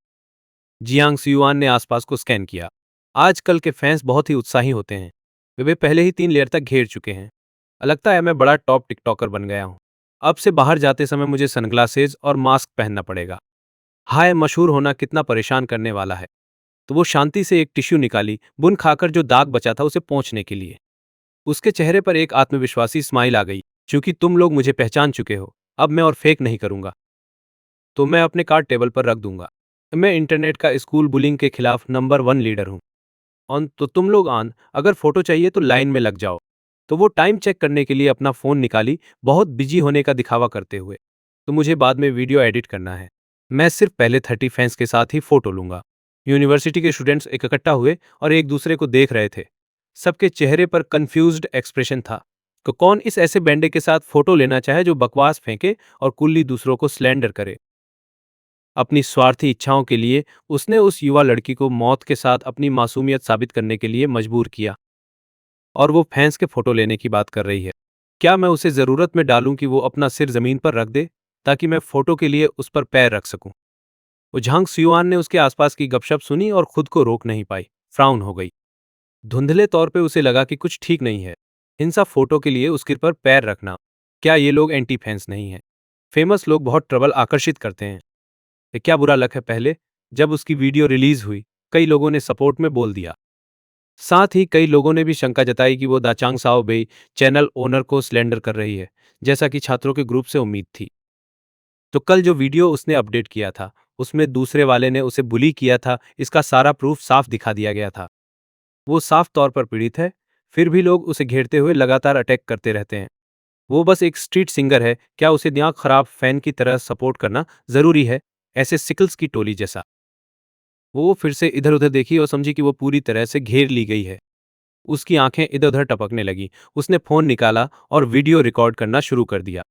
जियांग सियुआन ने आसपास को स्कैन किया। आजकल के फैंस बहुत ही उत्साही होते हैं। वे पहले ही 3 लेयर तक घेर चुके हैं। लगता है मैं बड़ा टॉप टिकटॉकर बन गया हूँ। अब से बाहर जाते समय मुझे सनग्लासेज और मास्क पहनना पड़ेगा। हाय, मशहूर होना कितना परेशान करने वाला है। तो वो शांति से एक टिश्यू निकाली, बुन खाकर जो दाग बचा था उसे पोंछने के लिए। उसके चेहरे पर एक आत्मविश्वासी स्माइल आ गई। क्योंकि तुम लोग मुझे पहचान चुके हो, अब मैं और फेक नहीं करूंगा, तो मैं अपने कार्ड टेबल पर रख दूंगा। मैं इंटरनेट का स्कूल बुलिंग के खिलाफ नंबर 1 लीडर हूँ। ऑन तो तुम लोग ऑन, अगर फोटो चाहिए तो लाइन में लग जाओ। तो वो टाइम चेक करने के लिए अपना फोन निकाली, बहुत बिजी होने का दिखावा करते हुए। तो मुझे बाद में वीडियो एडिट करना है, मैं सिर्फ पहले 30 फैंस के साथ ही फोटो लूंगा। यूनिवर्सिटी के स्टूडेंट्स इकट्ठा हुए और एक दूसरे को देख रहे थे। सबके चेहरे पर कंफ्यूज्ड एक्सप्रेशन था। तो कौन इस ऐसे बैंडे के साथ फोटो लेना चाहे जो बकवास फेंके और कुल्ली दूसरों को स्लैंडर करे। अपनी स्वार्थी इच्छाओं के लिए उसने उस युवा लड़की को मौत के साथ अपनी मासूमियत साबित करने के लिए मजबूर किया। और वो फैंस के फोटो लेने की बात कर रही है। क्या मैं उसे जरूरत में डालूं कि वो अपना सिर जमीन पर रख दे, ताकि मैं फोटो के लिए उस पर पैर रख सकूं। वो झांग सियुआन ने उसके आसपास की गपशप सुनी और खुद को रोक नहीं पाई, फ्राउन हो गई। धुंधले तौर पे उसे लगा कि कुछ ठीक नहीं है। हिंसा फोटो के लिए उसके पर पैर रखना, क्या ये लोग एंटी फैंस नहीं हैं? फेमस लोग बहुत ट्रबल आकर्षित करते हैं। ये क्या बुरा लक है। पहले जब उसकी वीडियो रिलीज हुई, कई लोगों ने सपोर्ट में बोल दिया। साथ ही कई लोगों ने भी शंका जताई कि वो दाचांग साओ बेई चैनल ओनर को स्लेंडर कर रही है, जैसा कि छात्रों के ग्रुप से उम्मीद थी। तो कल जो वीडियो उसने अपडेट किया था, उसमें दूसरे वाले ने उसे बुली किया था, इसका सारा प्रूफ साफ दिखा दिया गया था। वो साफ तौर पर पीड़ित है, फिर भी लोग उसे घेरते हुए लगातार अटैक करते रहते हैं। वो बस एक स्ट्रीट सिंगर है, क्या उसे दिमाग खराब फैन की तरह सपोर्ट करना जरूरी है? ऐसे सिकल्स की टोली जैसा। वो फिर से इधर उधर देखी और समझी कि वो पूरी तरह से घेर ली गई है। उसकी आंखें इधर उधर टपकने लगी। उसने फोन निकाला और वीडियो रिकॉर्ड करना शुरू कर दिया।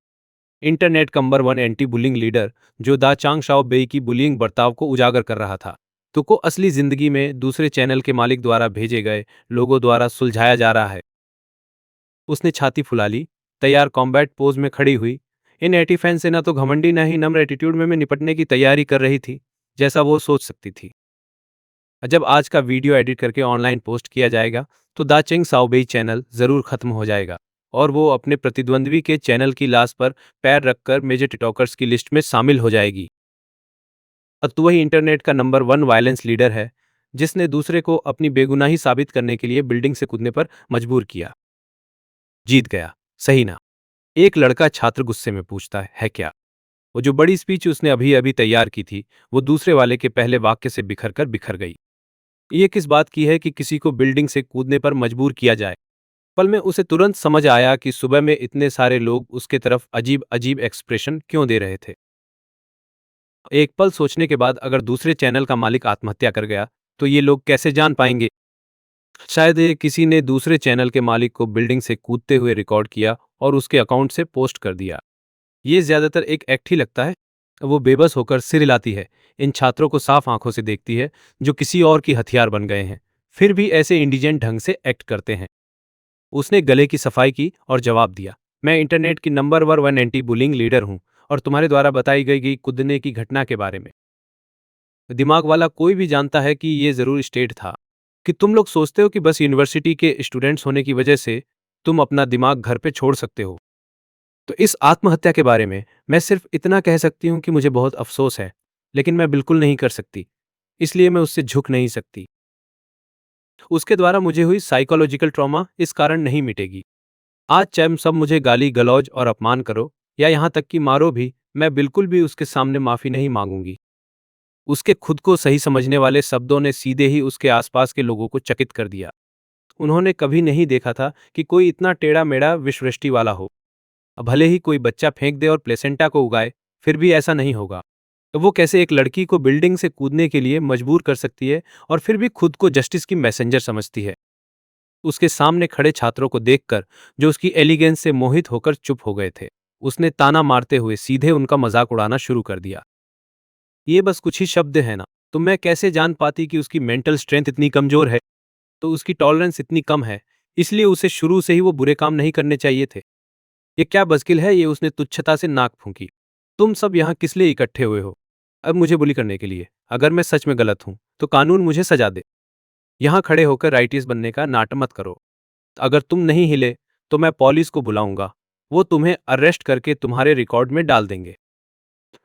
इंटरनेट का नंबर 1 एंटी बुलिंग लीडर, जो दा चांग शाओ बेई की बुलिंग बर्ताव को उजागर कर रहा था, तो को असली जिंदगी में दूसरे चैनल के मालिक द्वारा भेजे गए लोगों द्वारा सुलझाया जा रहा है। उसने छाती फुला ली, तैयार कॉम्बैट पोज में खड़ी हुई। इन एटी फैन से न तो घमंडी न ही नम्र एटीट्यूड में निपटने की तैयारी कर रही थी, जैसा वो सोच सकती थी। जब आज का वीडियो एडिट करके ऑनलाइन पोस्ट किया जाएगा, तो दा चिंग साओबेई चैनल जरूर खत्म हो जाएगा और वो अपने प्रतिद्वंद्वी के चैनल की लाश पर पैर रखकर मेजर टिकटॉकर्स की लिस्ट में शामिल हो जाएगी। और तो वही इंटरनेट का नंबर 1 वायलेंस लीडर है, जिसने दूसरे को अपनी बेगुनाही साबित करने के लिए बिल्डिंग से कूदने पर मजबूर किया। जीत गया, सही ना? एक लड़का छात्र गुस्से में पूछता है क्या? वो जो बड़ी स्पीच उसने अभी अभी तैयार की थी, वो दूसरे वाले के पहले वाक्य से बिखर गई। ये किस बात की है कि किसी को बिल्डिंग से कूदने पर मजबूर किया जाए? पल में उसे तुरंत समझ आया कि सुबह में इतने सारे लोग उसके तरफ अजीब अजीब एक्सप्रेशन क्यों दे रहे थे। एक पल सोचने के बाद अगर दूसरे चैनल का मालिक आत्महत्या कर गया, तो ये लोग कैसे जान पाएंगे? शायद ये किसी ने दूसरे चैनल के मालिक को बिल्डिंग से कूदते हुए रिकॉर्ड किया और उसके अकाउंट से पोस्ट कर दिया। ये ज्यादातर एक एक्ट ही लगता है। वो बेबस होकर सिर हिलाती है, इन छात्रों को साफ आंखों से देखती है जो किसी और की हथियार बन गए हैं, फिर भी ऐसे इंडिजेंट ढंग से एक्ट करते हैं। उसने गले की सफाई की और जवाब दिया, मैं इंटरनेट की नंबर 1 एंटी बुलिंग लीडर हूं और तुम्हारे द्वारा बताई गई कूदने की घटना के बारे में दिमाग वाला कोई भी जानता है कि ये जरूर स्टेट था। कि तुम लोग सोचते हो कि बस यूनिवर्सिटी के स्टूडेंट्स होने की वजह से तुम अपना दिमाग घर पे छोड़ सकते हो। तो इस आत्महत्या के बारे में मैं सिर्फ इतना कह सकती हूँ कि मुझे बहुत अफसोस है, लेकिन मैं बिल्कुल नहीं कर सकती, इसलिए मैं उससे झुक नहीं सकती। उसके द्वारा मुझे हुई साइकोलॉजिकल ट्रॉमा इस कारण नहीं मिटेगी। आज चाहे सब मुझे गाली गलौज और अपमान करो या यहाँ तक कि मारो भी, मैं बिल्कुल भी उसके सामने माफी नहीं मांगूंगी। उसके खुद को सही समझने वाले शब्दों ने सीधे ही उसके आसपास के लोगों को चकित कर दिया। उन्होंने कभी नहीं देखा था कि कोई इतना टेढ़ा मेढ़ा विश्वृष्टि वाला हो। भले ही कोई बच्चा फेंक दे और प्लेसेंटा को उगाए, फिर भी ऐसा नहीं होगा। वो कैसे एक लड़की को बिल्डिंग से कूदने के लिए मजबूर कर सकती है और फिर भी खुद को जस्टिस की मैसेंजर समझती है? उसके सामने खड़े छात्रों को देखकर, जो उसकी एलिगेंस से मोहित होकर चुप हो गए थे, उसने ताना मारते हुए सीधे उनका मजाक उड़ाना शुरू कर दिया। ये बस कुछ ही शब्द है ना, तो मैं कैसे जान पाती कि उसकी मेंटल स्ट्रेंथ इतनी कमजोर है, तो उसकी टॉलरेंस इतनी कम है, इसलिए उसे शुरू से ही वो बुरे काम नहीं करने चाहिए थे। ये क्या बस्किल है, ये उसने तुच्छता से नाक फूंकी। तुम सब यहाँ किस लिए इकट्ठे हुए हो? अब मुझे बुली करने के लिए? अगर मैं सच में गलत हूं तो कानून मुझे सजा दे। यहाँ खड़े होकर राइटिस बनने का नाटक मत करो। अगर तुम नहीं हिले तो मैं पुलिस को बुलाऊंगा, वो तुम्हें अरेस्ट करके तुम्हारे रिकॉर्ड में डाल देंगे।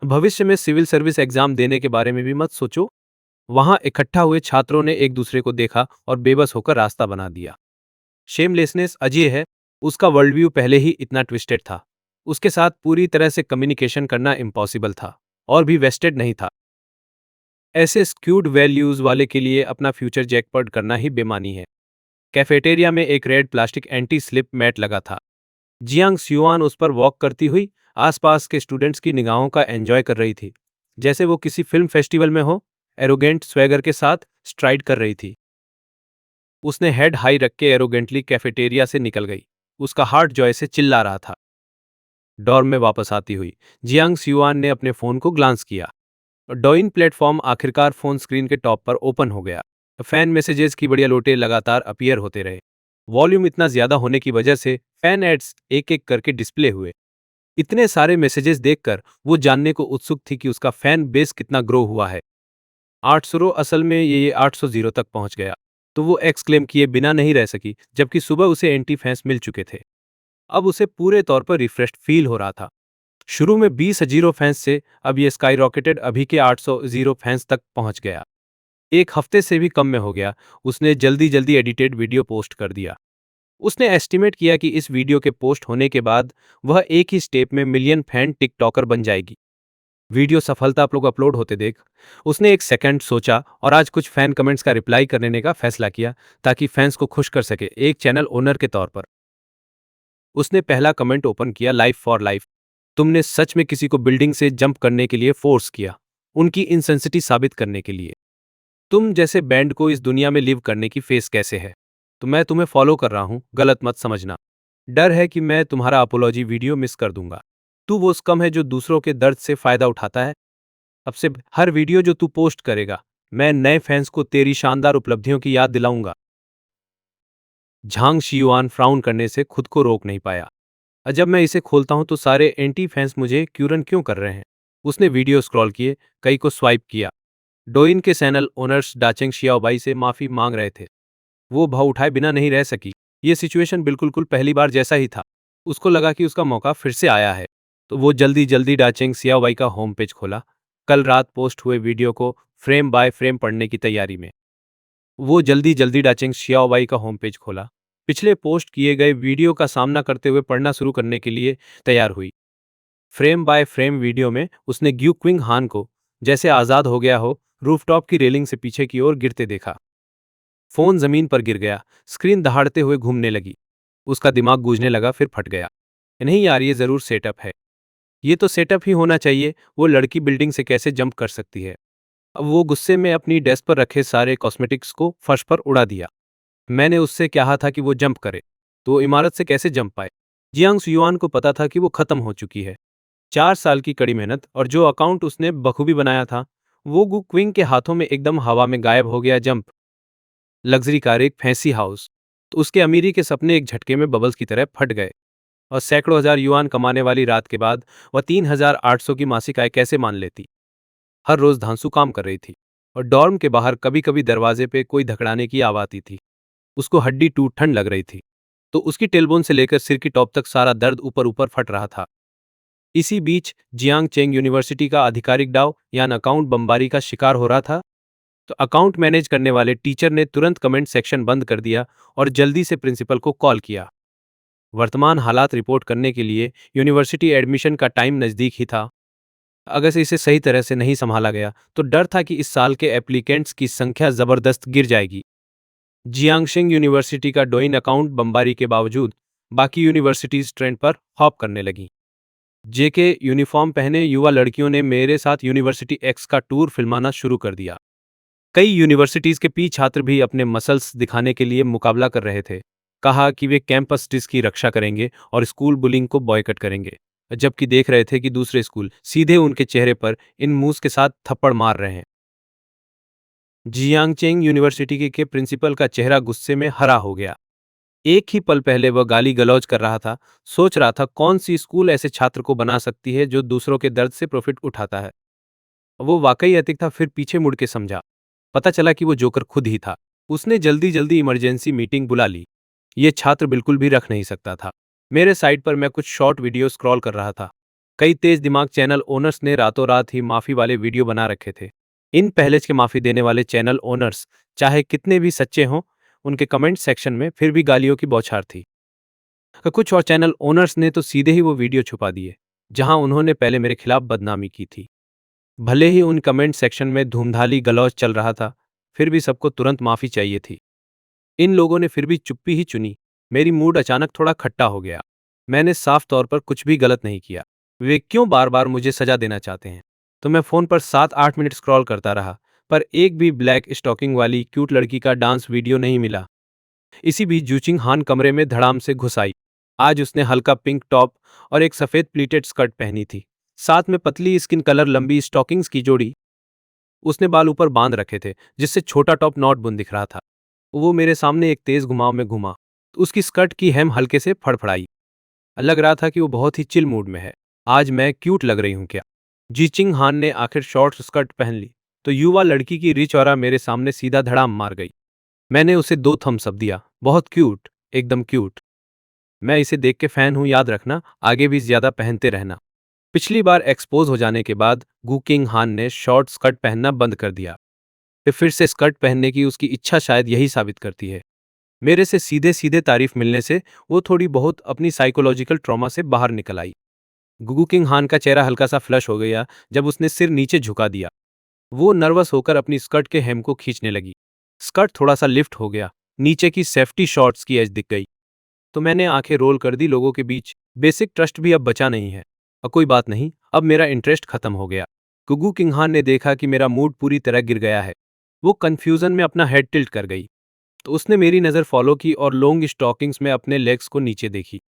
भविष्य में सिविल सर्विस एग्जाम देने के बारे में भी मत सोचो। वहां इकट्ठा हुए छात्रों ने एक दूसरे को देखा और बेबस होकर रास्ता बना दिया। शेमलेसनेस अजय है, उसका वर्ल्ड व्यू पहले ही इतना ट्विस्टेड था। उसके साथ पूरी तरह से कम्युनिकेशन करना इम्पॉसिबल था और भी वेस्टेड नहीं था। ऐसे स्क्यूड वैल्यूज वाले के लिए अपना फ्यूचर जैकपॉट करना ही बेमानी है। कैफेटेरिया में एक red plastic anti slip mat लगा था। जियांग सियुआन उस पर वॉक करती हुई आसपास के स्टूडेंट्स की निगाहों का एंजॉय कर रही थी, जैसे वो किसी फिल्म फेस्टिवल में हो। एरोगेंट स्वैगर के साथ स्ट्राइड कर रही थी। उसने हेड हाई रख के एरोगेंटली कैफेटेरिया से निकल गई। उसका हार्ट जॉय से चिल्ला रहा था। डॉर्म में वापस आती हुई जियांग सियुआन ने अपने फोन को ग्लांस किया। डॉइन प्लेटफॉर्म आखिरकार फोन स्क्रीन के टॉप पर ओपन हो गया। फैन मैसेजेस की बढ़िया लोटे लगातार अपीयर होते रहे। वॉल्यूम इतना ज्यादा होने की वजह से फैन एड्स एक एक करके डिस्प्ले हुए। इतने सारे मैसेजेस देखकर वो जानने को उत्सुक थी कि उसका फैन बेस कितना ग्रो हुआ है। 800 असल में ये 800 तक पहुंच गया। तो वो एक्सक्लेम किए बिना नहीं रह सकी, जबकि सुबह उसे एंटी फैंस मिल चुके थे। अब उसे पूरे तौर पर रिफ्रेश्ड फील हो रहा था। शुरू में 20 जीरो फैंस से अब ये स्काई रॉकेटेड अभी के 800 जीरो फैंस तक पहुंच गया। एक हफ्ते से भी कम में हो गया। उसने जल्दी जल्दी एडिटेड वीडियो पोस्ट कर दिया। उसने एस्टिमेट किया कि इस वीडियो के पोस्ट होने के बाद वह एक ही स्टेप में मिलियन फैन टिकटॉकर बन जाएगी। वीडियो सफलतापूर्वक अपलोड होते देख उसने एक सेकंड सोचा और आज कुछ फैन कमेंट्स का रिप्लाई करने का फैसला किया, ताकि फैंस को खुश कर सके। एक चैनल ओनर के तौर पर उसने पहला कमेंट ओपन किया, लाइफ फॉर लाइफ। तुमने सच में किसी को बिल्डिंग से जंप करने के लिए फोर्स किया, उनकी इंसेंसिटी साबित करने के लिए। तुम जैसे बैंड को इस दुनिया में लिव करने की फेस कैसे है? तो मैं तुम्हें फॉलो कर रहा हूं, गलत मत समझना। डर है कि मैं तुम्हारा अपोलॉजी वीडियो मिस कर दूंगा। तू वो स्कम है जो दूसरों के दर्द से फायदा उठाता है। अब से हर वीडियो जो तू पोस्ट करेगा, मैं नए फैंस को तेरी शानदार उपलब्धियों की याद दिलाऊंगा। झांग शियुआन फ्राउन करने से खुद को रोक नहीं पाया। जब मैं इसे खोलता हूं तो सारे एंटी फैंस मुझे क्यूरन क्यों कर रहे हैं? उसने वीडियो स्क्रॉल किए, कई को स्वाइप किया। डोइन के चैनल ओनर्स डाचेंग शियाओबाई से माफी मांग रहे थे। वो भाव उठाए बिना नहीं रह सकी। ये सिचुएशन बिल्कुल पहली बार जैसा ही था। उसको लगा कि उसका मौका फिर से आया है। तो वो जल्दी जल्दी डाचेंग सियाओबाई का होम पेज खोला। कल रात पोस्ट हुए वीडियो को फ्रेम बाय फ्रेम पढ़ने की तैयारी में वो जल्दी जल्दी डाचेंग शियाओबाई का होम पेज खोला। पिछले पोस्ट किए गए वीडियो का सामना करते हुए पढ़ना शुरू करने के लिए तैयार हुई। फ्रेम बाय फ्रेम वीडियो में उसने ग्यू क्विंग हान को जैसे आजाद हो गया हो, रूफटॉप की रेलिंग से पीछे की ओर गिरते देखा। फोन जमीन पर गिर गया, स्क्रीन दहाड़ते हुए घूमने लगी। उसका दिमाग गूंजने लगा, फिर फट गया। नहीं यार, ये जरूर सेटअप है। ये तो सेटअप ही होना चाहिए। वो लड़की बिल्डिंग से कैसे जंप कर सकती है? अब वो गुस्से में अपनी डेस्क पर रखे सारे कॉस्मेटिक्स को फर्श पर उड़ा दिया। मैंने उससे कहा था कि वो जंप करे, तो वो इमारत से कैसे जंप पाए? जियांग सुयुआन को पता था कि वो खत्म हो चुकी है। 4 साल की कड़ी मेहनत और जो अकाउंट उसने बखूबी बनाया था, वो गु क्विंग के हाथों में एकदम हवा में गायब हो गया। जंप, लग्जरी कार, एक फैंसी हाउस, तो उसके अमीरी के सपने एक झटके में बबल्स की तरह फट गए। और सैकड़ों हजार युआन कमाने वाली रात के बाद वह 3,800 की मासिक आय कैसे मान लेती? हर रोज धांसू काम कर रही थी और डॉर्म के बाहर कभी कभी दरवाजे पे कोई धकड़ाने की आवाज आती थी। उसको हड्डी टूट ठंड लग रही थी, तो उसकी टेलबोन से लेकर सिर की टॉप तक सारा दर्द ऊपर ऊपर फट रहा था। इसी बीच जियांग चेंग यूनिवर्सिटी का आधिकारिक डाव यान अकाउंट बमबारी का शिकार हो रहा था। तो अकाउंट मैनेज करने वाले टीचर ने तुरंत कमेंट सेक्शन बंद कर दिया और जल्दी से प्रिंसिपल को कॉल किया। वर्तमान हालात रिपोर्ट करने के लिए यूनिवर्सिटी एडमिशन का टाइम नज़दीक ही था। अगर से इसे सही तरह से नहीं संभाला गया तो डर था कि इस साल के एप्लीकेंट्स की संख्या जबरदस्त गिर जाएगी। जियांगशिंग यूनिवर्सिटी का डोइन अकाउंट बमबारी के बावजूद बाकी यूनिवर्सिटीज ट्रेंड पर हॉप करने लगी। जेके यूनिफॉर्म पहने युवा लड़कियों ने मेरे साथ यूनिवर्सिटी एक्स का टूर फिल्माना शुरू कर दिया। कई यूनिवर्सिटीज के पी छात्र भी अपने मसल्स दिखाने के लिए मुकाबला कर रहे थे। कहा कि वे कैंपस डिस की रक्षा करेंगे और स्कूल बुलिंग को बॉयकट करेंगे, जबकि देख रहे थे कि दूसरे स्कूल सीधे उनके चेहरे पर इन मूस के साथ थप्पड़ मार रहे हैं। जियांगचेंग यूनिवर्सिटी के प्रिंसिपल का चेहरा गुस्से में हरा हो गया। एक ही पल पहले वह गाली गलौज कर रहा था, सोच रहा था कौन सी स्कूल ऐसे छात्र को बना सकती है जो दूसरों के दर्द से प्रॉफिट उठाता है। वो वाकई एथिक था, फिर पीछे मुड़ के समझा। पता चला कि वो जोकर खुद ही था। उसने जल्दी जल्दी इमरजेंसी मीटिंग बुला ली। ये छात्र बिल्कुल भी रख नहीं सकता था। मेरे साइट पर मैं कुछ शॉर्ट वीडियो स्क्रॉल कर रहा था। कई तेज दिमाग चैनल ओनर्स ने रातों रात ही माफी वाले वीडियो बना रखे थे। इन पहले के माफी देने वाले चैनल ओनर्स चाहे कितने भी सच्चे हों, उनके कमेंट सेक्शन में फिर भी गालियों की बौछार थी। कुछ और चैनल ओनर्स ने तो सीधे ही वो वीडियो छुपा दिए जहां उन्होंने पहले मेरे खिलाफ बदनामी की थी। भले ही उन कमेंट सेक्शन में धूमधाली गलौज चल रहा था, फिर भी सबको तुरंत माफी चाहिए थी। इन लोगों ने फिर भी चुप्पी ही चुनी। मेरी मूड अचानक थोड़ा खट्टा हो गया। मैंने साफ तौर पर कुछ भी गलत नहीं किया। वे क्यों बार बार मुझे सजा देना चाहते हैं? तो मैं फोन पर 7-8 मिनट स्क्रॉल करता रहा, पर एक भी ब्लैक स्टॉकिंग वाली क्यूट लड़की का डांस वीडियो नहीं मिला। इसी बीच जूचिंग हान कमरे में धड़ाम से घुस आई। आज उसने हल्का पिंक टॉप और एक सफेद प्लीटेड स्कर्ट पहनी थी, साथ में पतली स्किन कलर लंबी स्टॉकिंग्स की जोड़ी। उसने बाल ऊपर बांध रखे थे, जिससे छोटा टॉप नॉट बुन दिख रहा था। वो मेरे सामने एक तेज घुमाव में घुमा। उसकी स्कर्ट की हेम हल्के से फड़फड़ाई। लग रहा था कि वो बहुत ही चिल मूड में है। आज मैं क्यूट लग रही हूं क्या? जीचिंग हान ने आखिर शॉर्ट स्कर्ट पहन ली तो युवा लड़की की रिच ऑरा मेरे सामने सीधा धड़ाम मार गई। मैंने उसे 2 थम्स अप दिया। बहुत क्यूट, एकदम क्यूट। मैं इसे देख के फैन हूं, याद रखना, आगे भी ज्यादा पहनते रहना। पिछली बार एक्सपोज हो जाने के बाद गू किंग हान ने शॉर्ट स्कर्ट पहनना बंद कर दिया। फिर से स्कर्ट पहनने की उसकी इच्छा शायद यही साबित करती है। मेरे से सीधे सीधे तारीफ मिलने से वो थोड़ी बहुत अपनी साइकोलॉजिकल ट्रॉमा से बाहर निकल आई। गुगू किंग हान का चेहरा हल्का सा फ्लश हो गया जब उसने सिर नीचे झुका दिया। वो नर्वस होकर अपनी स्कर्ट के हेम को खींचने लगी। स्कर्ट थोड़ा सा लिफ्ट हो गया, नीचे की सेफ्टी शॉर्ट्स की एज दिख गई। तो मैंने आंखें रोल कर दी। लोगों के बीच बेसिक ट्रस्ट भी अब बचा नहीं है। कोई बात नहीं, अब मेरा इंटरेस्ट खत्म हो गया। गुगू किंगहान ने देखा कि मेरा मूड पूरी तरह गिर गया है। वो कंफ्यूजन में अपना हेड टिल्ट कर गई। तो उसने मेरी नज़र फॉलो की और लॉन्ग स्टॉकिंग्स में अपने लेग्स को नीचे देखी।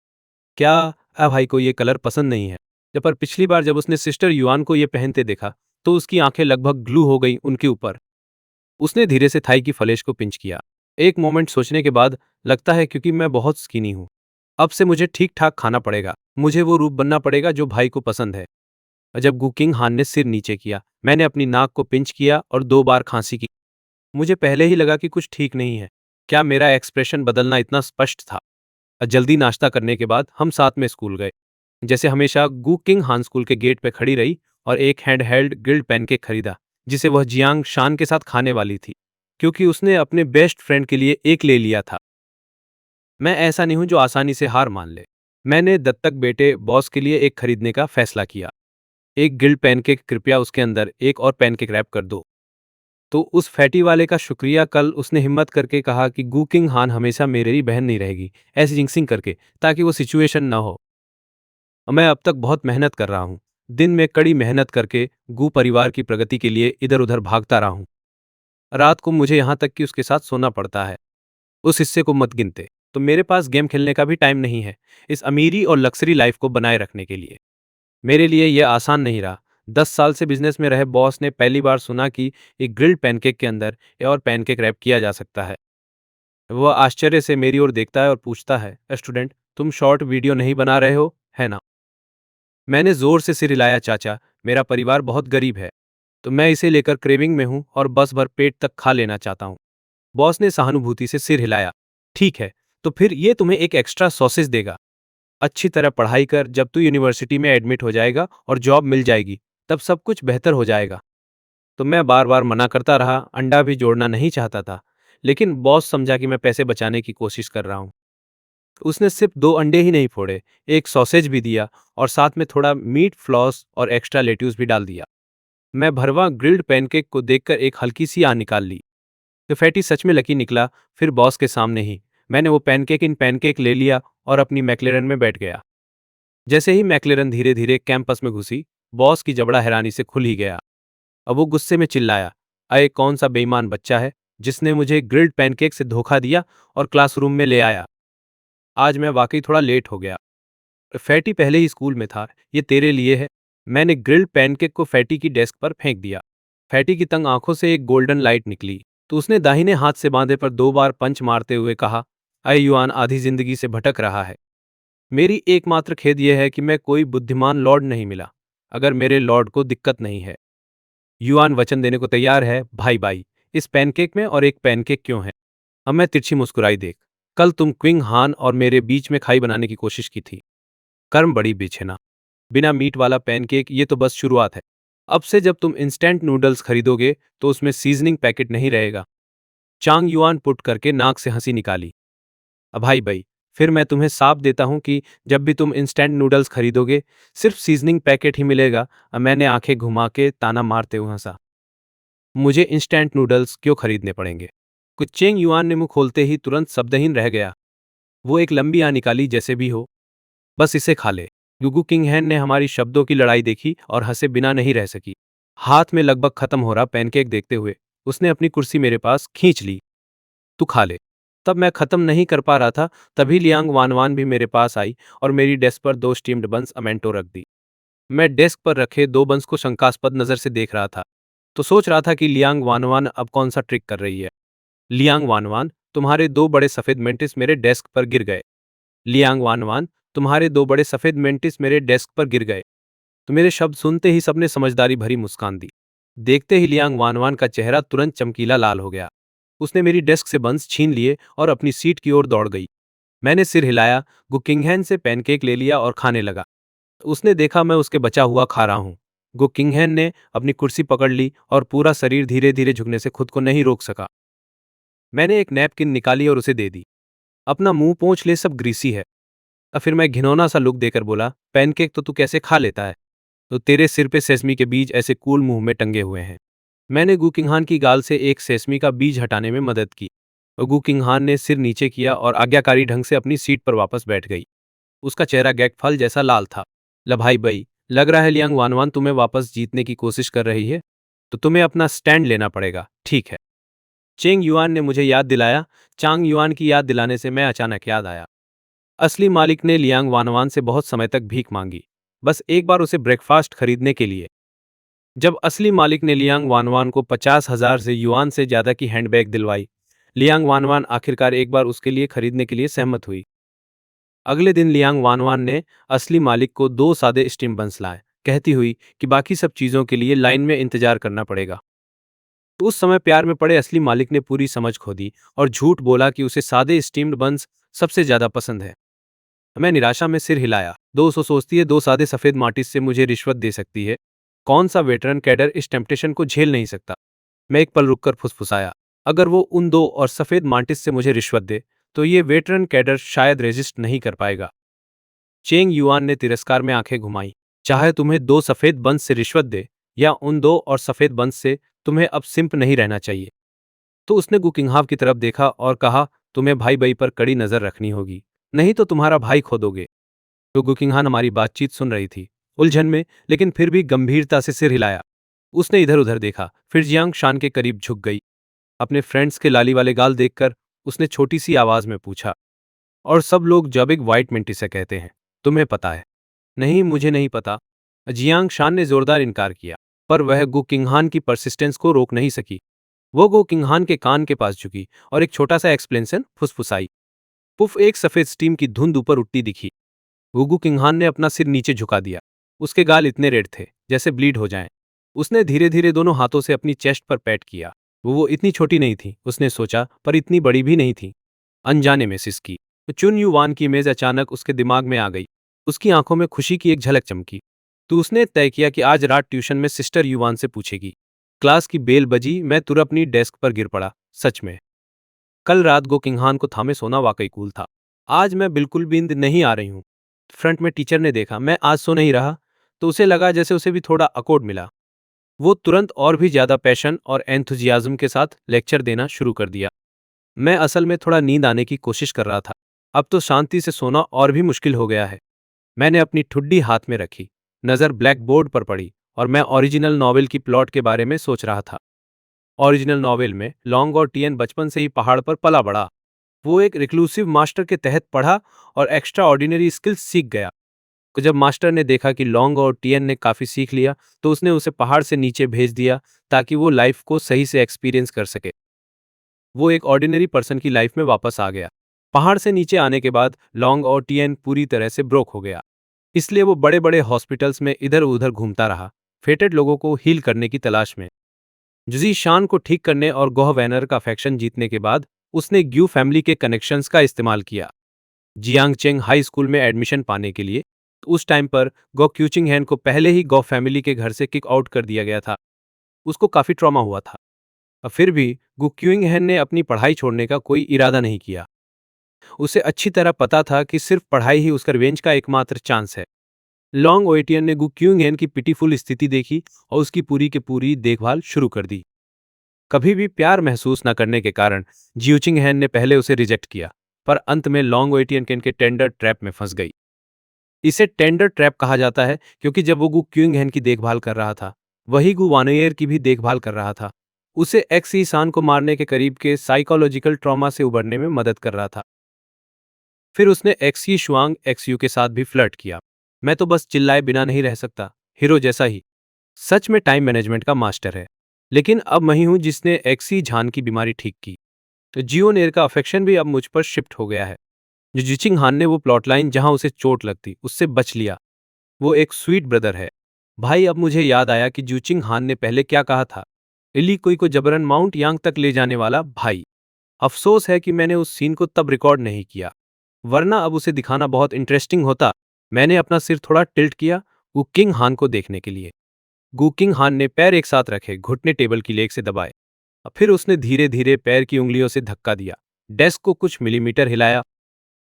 क्या भाई को ये कलर पसंद नहीं है? जब पर पिछली बार जब उसने सिस्टर युआन को ये पहनते देखा तो उसकी आंखें लगभग ग्लू हो गई उनके ऊपर। उसने धीरे से थाई की फलेश को पिंच किया। एक मोमेंट सोचने के बाद, लगता है क्योंकि मैं बहुत स्किनी हूं, अब से मुझे ठीक ठाक खाना पड़ेगा, मुझे वो रूप बनना पड़ेगा जो भाई को पसंद है। जब गुकिंग हान ने सिर नीचे किया, मैंने अपनी नाक को पिंच किया और 2 बार खांसी की। मुझे पहले ही लगा कि कुछ ठीक नहीं है। क्या मेरा एक्सप्रेशन बदलना इतना स्पष्ट था? जल्दी नाश्ता करने के बाद हम साथ में स्कूल गए। जैसे हमेशा गु किंग हान स्कूल के गेट पे खड़ी रही और एक हैंड हेल्ड ग्रिल्ड पैनकेक खरीदा, जिसे वह जियांग शान के साथ खाने वाली थी, क्योंकि उसने अपने बेस्ट फ्रेंड के लिए एक ले लिया था। मैं ऐसा नहीं हूं जो आसानी से हार मान ले। मैंने दत्तक बेटे बॉस के लिए एक खरीदने का फैसला किया। एक गिल्ड पैनकेक, कृपया उसके अंदर एक और पैनकेक रैप कर दो। तो उस फैटी वाले का शुक्रिया। कल उसने हिम्मत करके कहा कि गु किंग हान हमेशा मेरी बहन नहीं रहेगी, ऐसी जिंक्सिंग करके, ताकि वो सिचुएशन ना हो। मैं अब तक बहुत मेहनत कर रहा हूं, दिन में कड़ी मेहनत करके गु परिवार की प्रगति के लिए इधर उधर भागता रहा हूं। रात को मुझे यहां तक कि उसके साथ सोना पड़ता है। उस हिस्से को मत गिनते। तो मेरे पास गेम खेलने का भी टाइम नहीं है इस अमीरी और लक्सरी लाइफ को बनाए रखने के लिए। मेरे लिए यह आसान नहीं रहा। 10 साल से बिजनेस में रहे बॉस ने पहली बार सुना कि एक ग्रिल्ड पैनकेक के अंदर एक और पैनकेक रैप किया जा सकता है। वह आश्चर्य से मेरी ओर देखता है और पूछता है, स्टूडेंट, तुम शॉर्ट वीडियो नहीं बना रहे हो, है ना? मैंने जोर से सिर हिलाया। चाचा, मेरा परिवार बहुत गरीब है, तो मैं इसे लेकर क्रेविंग में हूं और बस भर पेट तक खा लेना चाहता हूं। बॉस ने सहानुभूति से सिर हिलाया। ठीक है, तो फिर ये तुम्हें एक एक्स्ट्रा सॉसेज देगा। अच्छी तरह पढ़ाई कर, जब तू यूनिवर्सिटी में एडमिट हो जाएगा और जॉब मिल जाएगी, तब सब कुछ बेहतर हो जाएगा। तो मैं बार बार मना करता रहा, अंडा भी जोड़ना नहीं चाहता था, लेकिन बॉस समझा कि मैं पैसे बचाने की कोशिश कर रहा हूँ। उसने सिर्फ 2 अंडे ही नहीं फोड़े, एक सॉसेज भी दिया और साथ में थोड़ा मीट फ्लॉस और एक्स्ट्रा लेट्यूस भी डाल दिया। मैं भरवा ग्रिल्ड पैनकेक को देखकर एक हल्की सी आह निकाल ली। तो फैटी सच में लकी निकला। फिर बॉस के सामने ही मैंने वो पैनकेक इन पैनकेक ले लिया और अपनी मैक्लेरन में बैठ गया। जैसे ही मैक्लेरन धीरे धीरे कैंपस में घुसी, बॉस की जबड़ा हैरानी से खुल ही गया। अब वो गुस्से में चिल्लाया, अरे कौन सा बेईमान बच्चा है जिसने मुझे ग्रिल्ड पैनकेक से धोखा दिया और क्लासरूम में ले आया। आज मैं वाकई थोड़ा लेट हो गया। फैटी पहले ही स्कूल में था, ये तेरे लिए है। मैंने ग्रिल्ड पैनकेक को फैटी की डेस्क पर फेंक दिया। फैटी की तंग आंखों से एक गोल्डन लाइट निकली, तो उसने दाहिने हाथ से बांधे पर 2 बार पंच मारते हुए कहा, अय युआन आधी जिंदगी से भटक रहा है। मेरी एकमात्र खेद यह है कि मैं कोई बुद्धिमान लॉर्ड नहीं मिला। अगर मेरे लॉर्ड को दिक्कत नहीं है। युआन वचन देने को तैयार है, भाई भाई, इस पैनकेक में और एक पैनकेक क्यों है? अब मैं तिरछी मुस्कुराई। देख, कल तुम क्विंग हान और मेरे बीच में खाई बनाने की कोशिश की थी। कर्म बड़ी बिछ है ना। बिना मीट वाला पैनकेक, ये तो बस शुरुआत है। अब से जब तुम इंस्टेंट नूडल्स खरीदोगे तो उसमें सीजनिंग पैकेट नहीं रहेगा। चांग युआन पुट करके नाक से हंसी निकाली। अब भाई भाई, फिर मैं तुम्हें साफ देता हूं कि जब भी तुम इंस्टेंट नूडल्स खरीदोगे सिर्फ सीजनिंग पैकेट ही मिलेगा। अब मैंने आंखें घुमा के ताना मारते हुए हंसा। मुझे इंस्टेंट नूडल्स क्यों खरीदने पड़ेंगे? कुछ चेंग युआन ने मुंह खोलते ही तुरंत शब्दहीन रह गया। वो एक लंबी आ निकाली जैसे भी हो, बस इसे खा ले। गुगु किंग हैन ने हमारी शब्दों की लड़ाई देखी और हंसे बिना नहीं रह सकी। हाथ में लगभग खत्म हो रहा पैनकेक देखते हुए उसने अपनी कुर्सी मेरे पास खींच ली। तू खा ले। तब मैं खत्म नहीं कर पा रहा था, तभी लियांग वानवान भी मेरे पास आई और मेरी डेस्क पर 2 स्टीम्ड बंस अमेंटो रख दी। मैं डेस्क पर रखे 2 बंस को शंकास्पद नजर से देख रहा था, तो सोच रहा था कि लियांग वानवान अब कौन सा ट्रिक कर रही है। लियांग वानवान, तुम्हारे 2 बड़े सफेद मेंटिस मेरे डेस्क पर गिर गए। लियांग वानवान, तुम्हारे 2 बड़े सफेद मेंटिस मेरे डेस्क पर गिर गए। तो मेरे शब्द सुनते ही सबने समझदारी भरी मुस्कान दी। देखते ही लियांग वानवान का चेहरा तुरंत चमकीला लाल हो गया। उसने मेरी डेस्क से बंस छीन लिए और अपनी सीट की ओर दौड़ गई। मैंने सिर हिलाया, गुकिंगहैन से पैनकेक ले लिया और खाने लगा। उसने देखा मैं उसके बचा हुआ खा रहा हूं। गुकिंगहैन ने अपनी कुर्सी पकड़ ली और पूरा शरीर धीरे धीरे झुकने से खुद को नहीं रोक सका। मैंने एक नैपकिन निकाली और उसे दे दी। अपना मुंह पोंछ ले, सब ग्रीसी है। और फिर मैं घिनौना सा लुक देकर बोला, पैनकेक तो तू कैसे खा लेता है? तो तेरे सिर पे सेसमी के बीज ऐसे कूल मुंह में टंगे हुए हैं। मैंने गुकिंगहान की गाल से एक सेसमी का बीज हटाने में मदद की। गुकिंगहान ने सिर नीचे किया और आज्ञाकारी ढंग से अपनी सीट पर वापस बैठ गई। उसका चेहरा गैक फल जैसा लाल था। ल भाई बई, लग रहा है लियांग वानवान तुम्हें वापस जीतने की कोशिश कर रही है, तो तुम्हें अपना स्टैंड लेना पड़ेगा, ठीक है? चेंग युआन ने मुझे याद दिलाया। चांग युआन की याद दिलाने से मैं अचानक याद आया। असली मालिक ने लियांग वानवान से बहुत समय तक भीख मांगी, बस एक बार उसे ब्रेकफास्ट खरीदने के लिए। जब असली मालिक ने लियांग वानवान को 50,000 से युआन से ज्यादा की हैंडबैग दिलवाई, लियांग वानवान आखिरकार एक बार उसके लिए खरीदने के लिए सहमत हुई। अगले दिन लियांग वानवान ने असली मालिक को 2 सादे स्टीम बंस लाए, कहती हुई कि बाकी सब चीजों के लिए लाइन में इंतजार करना पड़ेगा। तो उस समय प्यार में पड़े असली मालिक ने पूरी समझ खो दी और झूठ बोला कि उसे सादे स्टीम्ड बंस सबसे ज्यादा पसंद है। मैं निराशा में सिर हिलाया। 200 सोचती है 2 सादे सफेद मार्टिस से मुझे रिश्वत दे सकती है? कौन सा वेटरन कैडर इस टेम्पटेशन को झेल नहीं सकता? मैं एक पल रुककर फुसफुसाया, अगर वो उन 2 और सफेद मार्टिस से मुझे रिश्वत दे तो ये वेटरन कैडर शायद रेजिस्ट नहीं कर पाएगा। चेंग युआन ने तिरस्कार में आंखें घुमाई। चाहे तुम्हें 2 सफेद बंस से रिश्वत दे या उन 2 और सफेद बंस से, तुम्हें अब सिंप नहीं रहना चाहिए। तो उसने गुकिंगहाव की तरफ देखा और कहा, तुम्हें भाई बई पर कड़ी नजर रखनी होगी, नहीं तो तुम्हारा भाई खो दोगे। तो गुकिंगहान हमारी बातचीत सुन रही थी, उलझन में, लेकिन फिर भी गंभीरता से सिर हिलाया। उसने इधर उधर देखा, फिर जियांग शान के करीब झुक गई। अपने फ्रेंड्स के लाली वाले गाल देखकर उसने छोटी सी आवाज में पूछा, और सब लोग जब एक व्हाइट मिंटी से कहते हैं, तुम्हें पता है? नहीं, मुझे नहीं पता। जियांग शान ने जोरदार इनकार किया, पर वह गु किंगहान की परसिस्टेंस को रोक नहीं सकी। वो गो किंगहान के कान के पास झुकी और एक छोटा सा एक्सप्लेनेशन फुसफुसाई। पुफ, एक सफेद स्टीम की धुंध ऊपर उठती दिखी। गुगू किंगहान ने अपना सिर नीचे झुका दिया। उसके गाल इतने रेड थे जैसे ब्लीड हो जाएं। उसने धीरे धीरे दोनों हाथों से अपनी चेस्ट पर पैट किया। वो इतनी छोटी नहीं थी, उसने सोचा, पर इतनी बड़ी भी नहीं थी। अनजाने में सिसकी। चुन युवान की इमेज अचानक उसके दिमाग में आ गई। उसकी आंखों में खुशी की एक झलक चमकी। तो उसने तय किया कि आज रात ट्यूशन में सिस्टर युवान से पूछेगी। क्लास की बेल बजी, मैं तुरंत अपनी डेस्क पर गिर पड़ा। सच में कल रात गो किंगहान को थामे सोना वाकई कूल था। आज मैं बिल्कुल भी नींद नहीं आ रही हूँ। फ्रंट में टीचर ने देखा मैं आज सो नहीं रहा, तो उसे लगा जैसे उसे भी थोड़ा अकॉर्ड मिला। वो तुरंत और भी ज्यादा पैशन और एंथुजियाज्म के साथ लेक्चर देना शुरू कर दिया। मैं असल में थोड़ा नींद आने की कोशिश कर रहा था। अब तो शांति से सोना और भी मुश्किल हो गया है। मैंने अपनी ठुड्डी हाथ में रखी, नज़र ब्लैक बोर्ड पर पड़ी और मैं ओरिजिनल नॉवेल की प्लॉट के बारे में सोच रहा था। ओरिजिनल नॉवेल में लॉन्ग और टियन बचपन से ही पहाड़ पर पला बड़ा। वो एक रिक्लूसिव मास्टर के तहत पढ़ा और एक्स्ट्रा ऑर्डिनरी स्किल्स सीख गया। जब मास्टर ने देखा कि लॉन्ग और टियन ने काफ़ी सीख लिया, तो उसने उसे पहाड़ से नीचे भेज दिया ताकि वो लाइफ को सही से एक्सपीरियंस कर सके। वो एक ऑर्डिनरी पर्सन की लाइफ में वापस आ गया। पहाड़ से नीचे आने के बाद लॉन्ग और टियन पूरी तरह से ब्रोक हो गया। इसलिए वो बड़े बड़े हॉस्पिटल्स में इधर उधर घूमता रहा, फेटेड लोगों को हील करने की तलाश में। जुजी शान को ठीक करने और गोह वैनर का अफेक्शन जीतने के बाद उसने ग्यू फैमिली के कनेक्शंस का इस्तेमाल किया। जियांग चेंग हाई स्कूल में एडमिशन पाने के लिए तो उस टाइम पर गो क्यूचिंग हैन को पहले ही गो फैमिली के घर से किक आउट कर दिया गया था। उसको काफ़ी ट्रॉमा हुआ था। फिर भी गु क्यूइंग हैन ने अपनी पढ़ाई छोड़ने का कोई इरादा नहीं किया। उसे अच्छी तरह पता था कि सिर्फ पढ़ाई ही उसका रिवेंज का एकमात्र चांस है। लॉन्ग ओएटियन ने गु क्यूइंग हैन की पिटीफुल स्थिति देखी और उसकी पूरी की पूरी देखभाल शुरू कर दी। कभी भी प्यार महसूस न करने के कारण जियोचिंग हैन ने पहले उसे रिजेक्ट किया, पर अंत में लॉन्ग ओएटियन के टेंडर ट्रैप में फंस गई। इसे टेंडर ट्रैप कहा जाता है क्योंकि जब वो गु क्यूइंग हैन की देखभाल कर रहा था, वही गु वानोयर की भी देखभाल कर रहा था। उसे एक्स ई सान को मारने के करीब के साइकोलॉजिकल ट्रॉमा से उबरने में मदद कर रहा था। फिर उसने एक्स ई शुआंग एक्स यू के साथ भी फ्लर्ट किया। मैं तो बस चिल्लाए बिना नहीं रह सकता, हीरो जैसा ही। सच में टाइम मैनेजमेंट का मास्टर है। लेकिन अब मैं ही हूं जिसने एक्स ई झान की बीमारी ठीक की। तो जियो नेर का अफेक्शन भी अब मुझ पर शिफ्ट हो गया है। जो जिचिंग हान ने वो प्लॉट लाइन जहां उसे चोट लगती उससे बच लिया। वो एक स्वीट ब्रदर है। भाई, अब मुझे याद आया कि जूचिंग हान ने पहले क्या कहा था। इली कोई को जबरन माउंट यांग तक ले जाने वाला भाई। अफसोस है कि मैंने उस सीन को तब रिकॉर्ड नहीं किया, वरना अब उसे दिखाना बहुत इंटरेस्टिंग होता। मैंने अपना सिर थोड़ा टिल्ट किया गु किंग हान को देखने के लिए। गु किंग हान ने पैर एक साथ रखे, घुटने टेबल की लेग से दबाए। फिर उसने धीरे धीरे पैर की उंगलियों से धक्का दिया, डेस्क को कुछ मिलीमीटर हिलाया।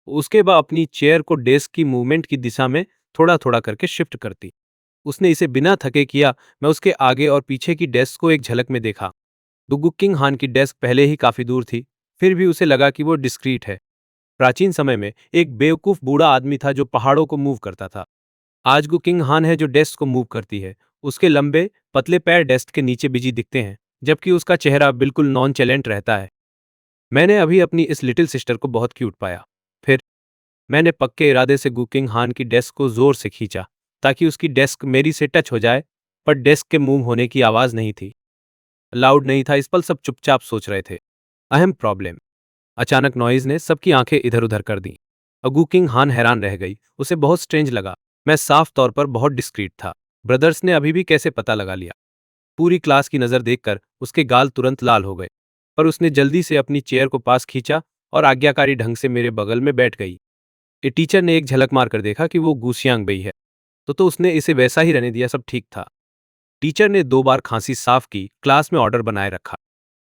उसके बाद अपनी चेयर को डेस्क की मूवमेंट की दिशा में थोड़ा थोड़ा करके शिफ्ट करती। उसने इसे बिना थके किया। मैं उसके आगे और पीछे की डेस्क को एक झलक में देखा। दुगु किंग हान की डेस्क पहले ही काफी दूर थी, फिर भी उसे लगा कि वो डिस्क्रीट है। प्राचीन समय में एक बेवकूफ बूढ़ा आदमी था जो पहाड़ों को मूव करता था। आज गु किंग हान है जो डेस्क को मूव करती है। उसके लंबे पतले पैर डेस्क के नीचे बिजी दिखते हैं, जबकि उसका चेहरा बिल्कुल नॉन चैलेंट रहता है। मैंने अभी अपनी इस लिटिल सिस्टर को बहुत क्यूट पाया। फिर मैंने पक्के इरादे से गु किंग हान की डेस्क को जोर से खींचा ताकि उसकी डेस्क मेरी से टच हो जाए, पर डेस्क के मूव होने की आवाज नहीं थी। लाउड नहीं था। इस पल सब चुपचाप सोच रहे थे। अहम प्रॉब्लम। अचानक नॉइज ने सबकी आंखें इधर उधर कर दी। अगू किंग हान हैरान रह गई। उसे बहुत स्ट्रेंज लगा। मैं साफ तौर पर बहुत डिस्क्रीट था। ब्रदर्स ने अभी भी कैसे पता लगा लिया? पूरी क्लास की नजर देखकर उसके गाल तुरंत लाल हो गए, पर उसने जल्दी से अपनी चेयर को पास खींचा और आज्ञाकारी ढंग से मेरे बगल में बैठ गई। ए टीचर ने एक झलक मारकर देखा कि वो गुसियांग बई है, तो उसने इसे वैसा ही रहने दिया। सब ठीक था। टीचर ने 2 बार खांसी साफ की, क्लास में ऑर्डर बनाए रखा।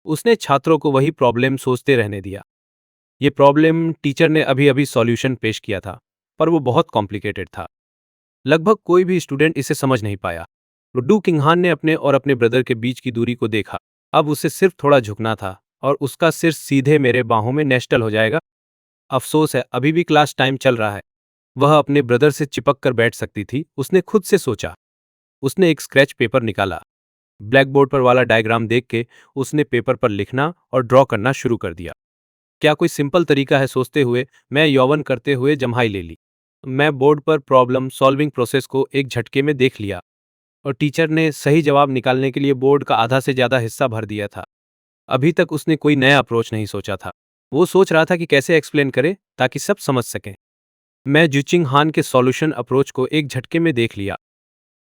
उसने छात्रों को वही प्रॉब्लम सोचते रहने दिया। ये प्रॉब्लम टीचर ने अभी अभी सॉल्यूशन पेश किया था, पर वो बहुत कॉम्प्लिकेटेड था। लगभग कोई भी स्टूडेंट इसे समझ नहीं पाया। लुड्डू किंगहान ने अपने और अपने ब्रदर के बीच की दूरी को देखा। अब उसे सिर्फ थोड़ा झुकना था और उसका सिर सीधे मेरे बाहों में नेस्टल हो जाएगा। अफसोस है, अभी भी क्लास टाइम चल रहा है। वह अपने ब्रदर से चिपक कर बैठ सकती थी, उसने खुद से सोचा। उसने एक स्क्रैच पेपर निकाला। ब्लैक बोर्ड पर वाला डायग्राम देख के उसने पेपर पर लिखना और ड्रॉ करना शुरू कर दिया। क्या कोई सिंपल तरीका है, सोचते हुए मैं यौवन करते हुए जम्हाई ले ली। मैं बोर्ड पर प्रॉब्लम सॉल्विंग प्रोसेस को एक झटके में देख लिया और टीचर ने सही जवाब निकालने के लिए बोर्ड का आधा से ज्यादा हिस्सा भर दिया था। अभी तक उसने कोई नया अप्रोच नहीं सोचा था। वो सोच रहा था कि कैसे एक्सप्लेन करे ताकि सब समझ सकें। मैं जुचिंग हान के सॉल्यूशन अप्रोच को एक झटके में देख लिया।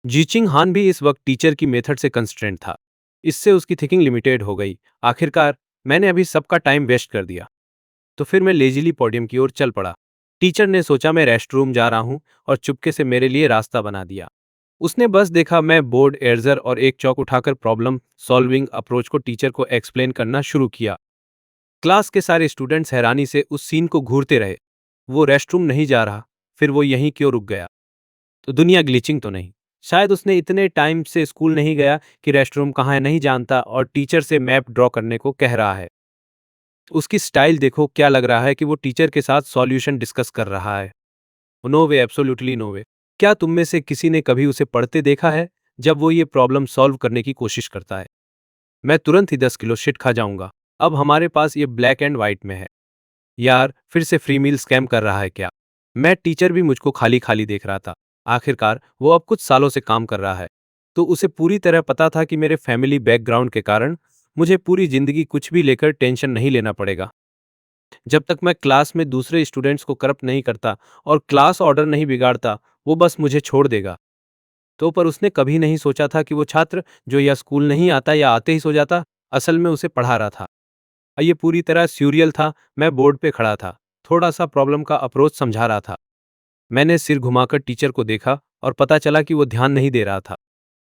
जीचिंग हान भी इस वक्त टीचर की मेथड से कंस्ट्रेंट था। इससे उसकी थिंकिंग लिमिटेड हो गई। आखिरकार मैंने अभी सबका टाइम वेस्ट कर दिया। तो फिर मैं लेजिली पोडियम की ओर चल पड़ा। टीचर ने सोचा मैं रेस्टरूम जा रहा हूं और चुपके से मेरे लिए रास्ता बना दिया। उसने बस देखा मैं बोर्ड एर्जर और एक चौक उठाकर प्रॉब्लम सॉल्विंग अप्रोच को टीचर को एक्सप्लेन करना शुरू किया। क्लास के सारे स्टूडेंट्स हैरानी से उस सीन को घूरते रहे। वो रेस्टरूम नहीं जा रहा, फिर वो यहीं क्यों रुक गया? तो दुनिया ग्लिचिंग तो नहीं? शायद उसने इतने टाइम से स्कूल नहीं गया कि रेस्टरूम कहाँ है नहीं जानता और टीचर से मैप ड्रॉ करने को कह रहा है। उसकी स्टाइल देखो, क्या लग रहा है कि वो टीचर के साथ सॉल्यूशन डिस्कस कर रहा है। नो वे, एब्सोल्युटली नो वे। क्या तुम में से किसी ने कभी उसे पढ़ते देखा है जब वो ये प्रॉब्लम सॉल्व करने की कोशिश करता है? मैं तुरंत ही 10 किलो शिट खा जाऊंगा। अब हमारे पास ये ब्लैक एंड व्हाइट में है। यार, फिर से फ्री मील स्कैम कर रहा है क्या? मैं टीचर भी मुझको खाली खाली देख रहा था। आखिरकार वो अब कुछ सालों से काम कर रहा है, तो उसे पूरी तरह पता था कि मेरे फैमिली बैकग्राउंड के कारण मुझे पूरी जिंदगी कुछ भी लेकर टेंशन नहीं लेना पड़ेगा। जब तक मैं क्लास में दूसरे स्टूडेंट्स को करप्ट नहीं करता और क्लास ऑर्डर नहीं बिगाड़ता, वो बस मुझे छोड़ देगा। तो पर उसने कभी नहीं सोचा था कि वो छात्र जो या स्कूल नहीं आता या आते ही सो जाता, असल में उसे पढ़ा रहा था। ये पूरी तरह स्यूरियल था। मैं बोर्ड पे खड़ा था, थोड़ा सा प्रॉब्लम का अप्रोच समझा रहा था। मैंने सिर घुमाकर टीचर को देखा और पता चला कि वो ध्यान नहीं दे रहा था।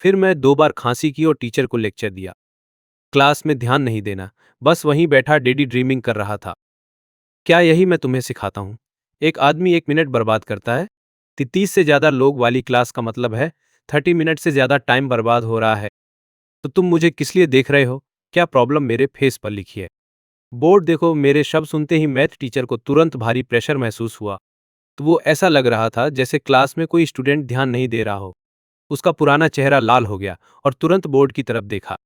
फिर मैं 2 बार खांसी की और टीचर को लेक्चर दिया। क्लास में ध्यान नहीं देना, बस वहीं बैठा डेडी ड्रीमिंग कर रहा था। क्या यही मैं तुम्हें सिखाता हूँ? एक आदमी 1 मिनट बर्बाद करता है, 30 से ज़्यादा लोग वाली क्लास का मतलब है 30 मिनट से ज़्यादा टाइम बर्बाद हो रहा है। तो तुम मुझे किस लिए देख रहे हो? क्या प्रॉब्लम मेरे फेस पर लिखी है? बोर्ड देखो। मेरे शब्द सुनते ही मैथ टीचर को तुरंत भारी प्रेशर महसूस हुआ। तो वो ऐसा लग रहा था जैसे क्लास में कोई स्टूडेंट ध्यान नहीं दे रहा हो। उसका पुराना चेहरा लाल हो गया और तुरंत बोर्ड की तरफ देखा।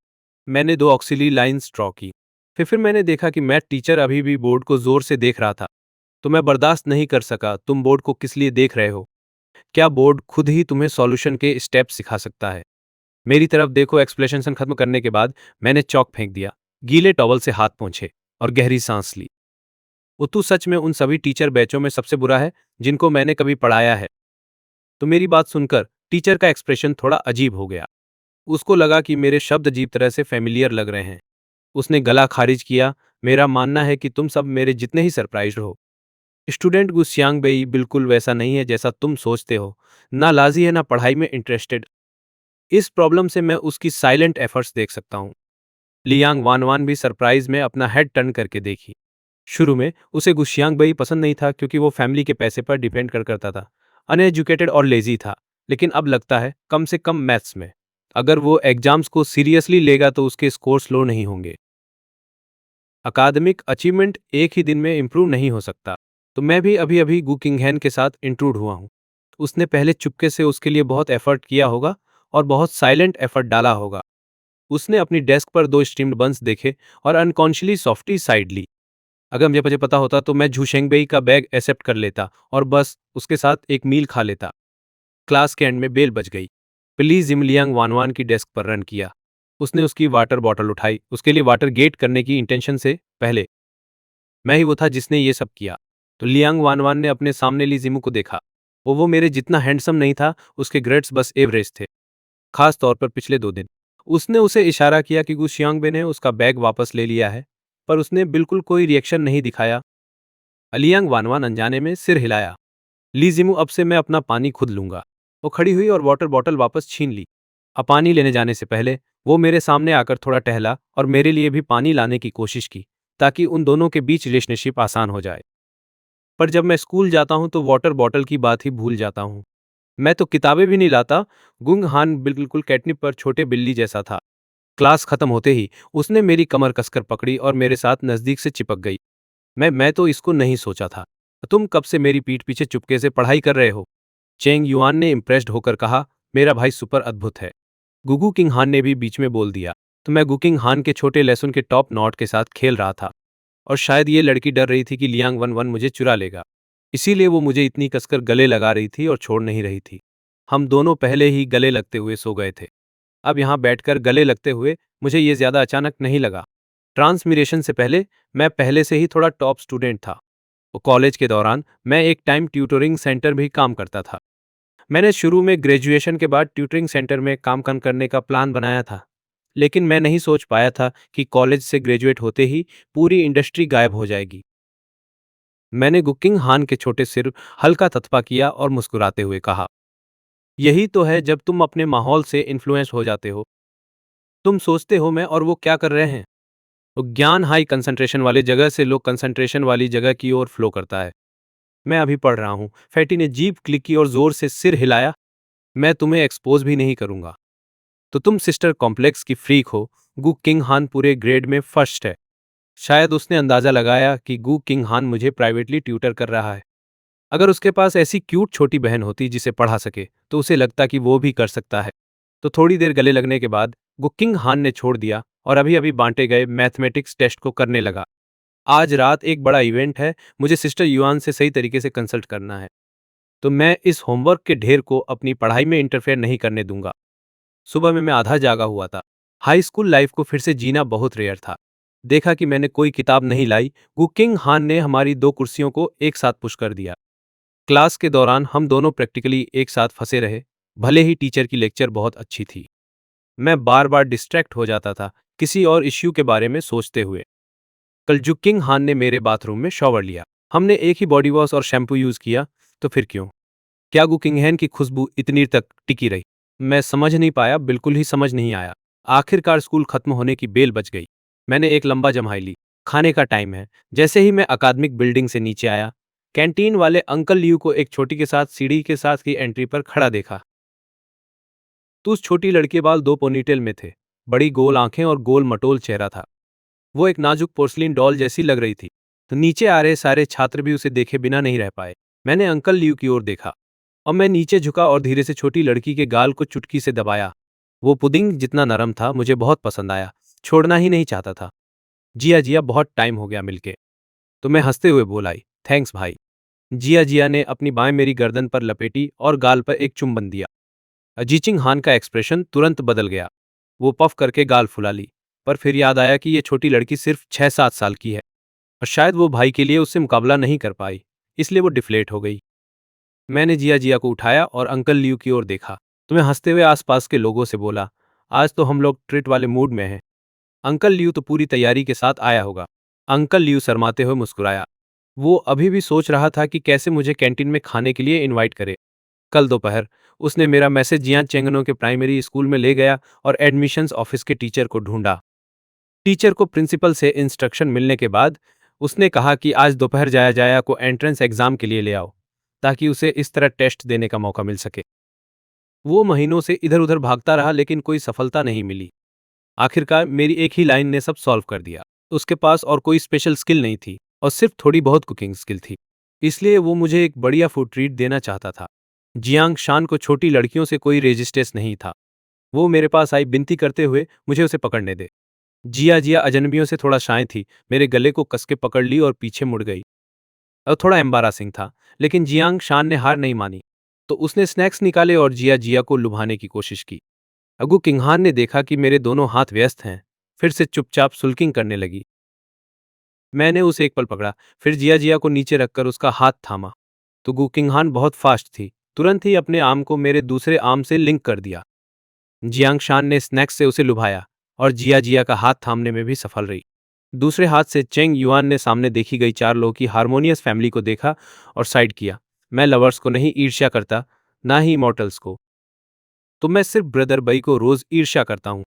मैंने 2 ऑक्सिलरी लाइंस ड्रॉ की। फिर मैंने देखा कि मैथ टीचर अभी भी बोर्ड को जोर से देख रहा था। तो मैं बर्दाश्त नहीं कर सका। तुम बोर्ड को किस लिए देख रहे हो? क्या बोर्ड खुद ही तुम्हें सॉल्यूशन के स्टेप सिखा सकता है? मेरी तरफ देखो। एक्सप्लेनेशन खत्म करने के बाद मैंने चौक फेंक दिया, गीले टॉवल से हाथ पोंछे और गहरी सांस ली। वो तू सच में उन सभी टीचर बैचों में सबसे बुरा है जिनको मैंने कभी पढ़ाया है। तो मेरी बात सुनकर टीचर का एक्सप्रेशन थोड़ा अजीब हो गया। उसको लगा कि मेरे शब्द अजीब तरह से फेमिलियर लग रहे हैं। उसने गला खारिज किया। मेरा मानना है कि तुम सब मेरे जितने ही सरप्राइज्ड हो। स्टूडेंट गुस्यांग बेई बिल्कुल वैसा नहीं है जैसा तुम सोचते हो। ना लाजी है, ना पढ़ाई में इंटरेस्टेड। इस प्रॉब्लम से मैं उसकी साइलेंट एफर्ट्स देख सकता हूँ। लियांग वानवान भी सरप्राइज में अपना हेड टर्न करके देखी। शुरू में उसे गुशियांग बई पसंद नहीं था क्योंकि वो फैमिली के पैसे पर डिपेंड करता था, अनएजुकेटेड और लेजी था। लेकिन अब लगता है कम से कम मैथ्स में अगर वो एग्जाम्स को सीरियसली लेगा तो उसके स्कोर स्लो नहीं होंगे। अकादमिक अचीवमेंट एक ही दिन में इम्प्रूव नहीं हो सकता। तो मैं भी अभी अभी गु किंगहैन के साथ इंट्रूड हुआ हूँ। उसने पहले चुपके से उसके लिए बहुत एफर्ट किया होगा और बहुत साइलेंट एफर्ट डाला होगा। उसने अपनी डेस्क पर 2 स्टीम्ड बंस देखे और अनकॉन्शियसली सॉफ्टी साइड ली। अगर मुझे पता होता तो मैं झू शेंगबेई का बैग एक्सेप्ट कर लेता और बस उसके साथ एक मील खा लेता। क्लास के एंड में बेल बज गई। प्लीज जिमलियांग वानवान की डेस्क पर रन किया। उसने उसकी वाटर बॉटल उठाई। उसके लिए वाटर गेट करने की इंटेंशन से पहले मैं ही वो था जिसने ये सब किया। तो लियांग वानवान ने अपने सामने ली जिमू को देखा। वो मेरे जितना हैंडसम नहीं था। उसके ग्रेड्स बस एवरेज थे, खास तौर पर पिछले 2 दिन। उसने उसे इशारा किया कि गु शियांगबे ने उसका बैग वापस ले लिया है, पर उसने बिल्कुल कोई रिएक्शन नहीं दिखाया। अलियांग वानवान अनजाने में सिर हिलाया। ली जिमू, अब से मैं अपना पानी खुद लूंगा। वो खड़ी हुई और वाटर बॉटल वापस छीन ली। अब पानी लेने जाने से पहले वो मेरे सामने आकर थोड़ा टहला और मेरे लिए भी पानी लाने की कोशिश की ताकि उन दोनों के बीच रिलेशनशिप आसान हो जाए। पर जब मैं स्कूल जाता हूं तो वाटर बॉटल की बात ही भूल जाता हूं। मैं तो किताबें भी नहीं लाता। गुंग हान बिल्कुल कैटनिप पर छोटे बिल्ली जैसा था। क्लास खत्म होते ही उसने मेरी कमर कसकर पकड़ी और मेरे साथ नजदीक से चिपक गई। मैं तो इसको नहीं सोचा था। तुम कब से मेरी पीठ पीछे चुपके से पढ़ाई कर रहे हो? चेंग युआन ने इम्प्रेस्ड होकर कहा। मेरा भाई सुपर अद्भुत है। गुगू किंग हान ने भी बीच में बोल दिया। तो मैं गुकिंग हान के छोटे लहसुन के टॉप नॉट के साथ खेल रहा था और शायद ये लड़की डर रही थी कि लियांग वन वन मुझे चुरा लेगा। इसीलिए वो मुझे इतनी कसकर गले लगा रही थी और छोड़ नहीं रही थी। हम दोनों पहले ही गले लगते हुए सो गए थे। अब यहाँ बैठकर गले लगते हुए मुझे ये ज्यादा अचानक नहीं लगा। ट्रांसमिग्रेशन से पहले मैं पहले से ही थोड़ा टॉप स्टूडेंट था। और कॉलेज के दौरान मैं एक टाइम ट्यूटरिंग सेंटर भी काम करता था। मैंने शुरू में ग्रेजुएशन के बाद ट्यूटरिंग सेंटर में काम करने का प्लान बनाया था, लेकिन मैं नहीं सोच पाया था कि कॉलेज से ग्रेजुएट होते ही पूरी इंडस्ट्री गायब हो जाएगी। मैंने गुकिंग हान के छोटे सिर हल्का तत्पा किया और मुस्कुराते हुए कहा, यही तो है जब तुम अपने माहौल से इन्फ्लुएंस हो जाते हो। तुम सोचते हो मैं और वो क्या कर रहे हैं। तो ज्ञान हाई कंसंट्रेशन वाली जगह से लो कंसंट्रेशन वाली जगह की ओर फ्लो करता है। मैं अभी पढ़ रहा हूँ। फैटी ने जीभ क्लिक की और जोर से सिर हिलाया। मैं तुम्हें एक्सपोज भी नहीं करूंगा। तो तुम सिस्टर कॉम्प्लेक्स की फ्रीक हो। गु किंग हान पूरे ग्रेड में फर्स्ट है। शायद उसने अंदाजा लगाया कि गु किंग हान मुझे प्राइवेटली ट्यूटर कर रहा है। अगर उसके पास ऐसी क्यूट छोटी बहन होती जिसे पढ़ा सके तो उसे लगता कि वो भी कर सकता है। तो थोड़ी देर गले लगने के बाद गुकिंग हान ने छोड़ दिया और अभी अभी बांटे गए मैथमेटिक्स टेस्ट को करने लगा। आज रात एक बड़ा इवेंट है। मुझे सिस्टर युआन से सही तरीके से कंसल्ट करना है। तो मैं इस होमवर्क के ढेर को अपनी पढ़ाई में इंटरफेयर नहीं करने दूंगा। सुबह में मैं आधा जागा हुआ था। हाई स्कूल लाइफ को फिर से जीना बहुत रेयर था। देखा कि मैंने कोई किताब नहीं लाई। गुकिंग हान ने हमारी 2 कुर्सियों को एक साथ पुश कर दिया। क्लास के दौरान हम दोनों प्रैक्टिकली एक साथ फंसे रहे। भले ही टीचर की लेक्चर बहुत अच्छी थी, मैं बार बार डिस्ट्रैक्ट हो जाता था किसी और इश्यू के बारे में सोचते हुए। कल जुकिंग हान ने मेरे बाथरूम में शॉवर लिया। हमने एक ही बॉडी वॉश और शैम्पू यूज किया। तो फिर क्यों क्या गुकिंगहैन की खुशबू इतनी तक टिकी रही? मैं समझ नहीं पाया, बिल्कुल ही समझ नहीं आया। आखिरकार स्कूल खत्म होने की बेल बज गई। मैंने एक लंबा जम्हाई ली। खाने का टाइम है। जैसे ही मैं अकादमिक बिल्डिंग से नीचे आया, कैंटीन वाले अंकल लियू को एक छोटी के साथ सीढ़ी के साथ की एंट्री पर खड़ा देखा। तो उस छोटी लड़की के बाल दो पोनीटेल में थे, बड़ी गोल आंखें और गोल मटोल चेहरा था। वो एक नाजुक पोर्सलिन डॉल जैसी लग रही थी। तो नीचे आ रहे सारे छात्र भी उसे देखे बिना नहीं रह पाए। मैंने अंकल लियू की ओर देखा और मैं नीचे झुका और धीरे से छोटी लड़की के गाल को चुटकी से दबाया। वो पुडिंग जितना नरम था, मुझे बहुत पसंद आया। छोड़ना ही नहीं चाहता था। जिया जिया, बहुत टाइम हो गया मिलके। तो मैं हंसते हुए बोल आई, थैंक्स भाई। जिया जिया ने अपनी बाएं मेरी गर्दन पर लपेटी और गाल पर एक चुंबन दिया। अजीचिंग हान का एक्सप्रेशन तुरंत बदल गया। वो पफ करके गाल फुला ली, पर फिर याद आया कि ये छोटी लड़की सिर्फ 6-7 साल की है और शायद वो भाई के लिए उससे मुकाबला नहीं कर पाई, इसलिए वो डिफ्लेट हो गई। मैंने जिया जिया को उठाया और अंकल लियू की ओर देखा। तो मैं हंसते हुए आसपास के लोगों से बोला, आज तो हम लोग ट्रीट वाले मूड में हैं। अंकल लियू तो पूरी तैयारी के साथ आया होगा। अंकल लियू शर्माते हुए मुस्कुराया। वो अभी भी सोच रहा था कि कैसे मुझे कैंटीन में खाने के लिए इनवाइट करे। कल दोपहर उसने मेरा मैसेज जियान चेंगनो के प्राइमरी स्कूल में ले गया और एडमिशन्स ऑफिस के टीचर को ढूंढा। टीचर को प्रिंसिपल से इंस्ट्रक्शन मिलने के बाद उसने कहा कि आज दोपहर जाया जाया को एंट्रेंस एग्जाम के लिए ले आओ, ताकि उसे इस तरह टेस्ट देने का मौका मिल सके। वो महीनों से इधर उधर भागता रहा, लेकिन कोई सफलता नहीं मिली। आखिरकार मेरी एक ही लाइन ने सब सॉल्व कर दिया। उसके पास और कोई स्पेशल स्किल नहीं थी और सिर्फ थोड़ी बहुत कुकिंग स्किल थी, इसलिए वो मुझे एक बढ़िया फूड ट्रीट देना चाहता था। जियांग शान को छोटी लड़कियों से कोई रेजिस्टेंस नहीं था। वो मेरे पास आई विनती करते हुए मुझे उसे पकड़ने दे। जिया जिया अजनबियों से थोड़ा शाय थी, मेरे गले को कस के पकड़ ली और पीछे मुड़ गई। और थोड़ा एम्बारासिंग था, लेकिन जियांग शान ने हार नहीं मानी। तो उसने स्नैक्स निकाले और जिया जिया को लुभाने की कोशिश की। अगू किंगहान ने देखा कि मेरे दोनों हाथ व्यस्त हैं, फिर से चुपचाप सुल्किंग करने लगी। मैंने उसे एक पल पकड़ा, फिर जिया जिया को नीचे रखकर उसका हाथ थामा। तो गु किंगहान बहुत फास्ट थी, तुरंत ही अपने आर्म को मेरे दूसरे आर्म से लिंक कर दिया। जियांग शान ने स्नैक्स से उसे लुभाया और जिया जिया का हाथ थामने में भी सफल रही। दूसरे हाथ से चेंग युआन ने सामने देखी गई 4 लोगों की हार्मोनियस फैमिली को देखा और साइड किया। मैं लवर्स को नहीं ईर्ष्या करता, ना ही इमॉर्टल्स को। तो मैं सिर्फ ब्रदर बई को रोज ईर्ष्या करता हूँ।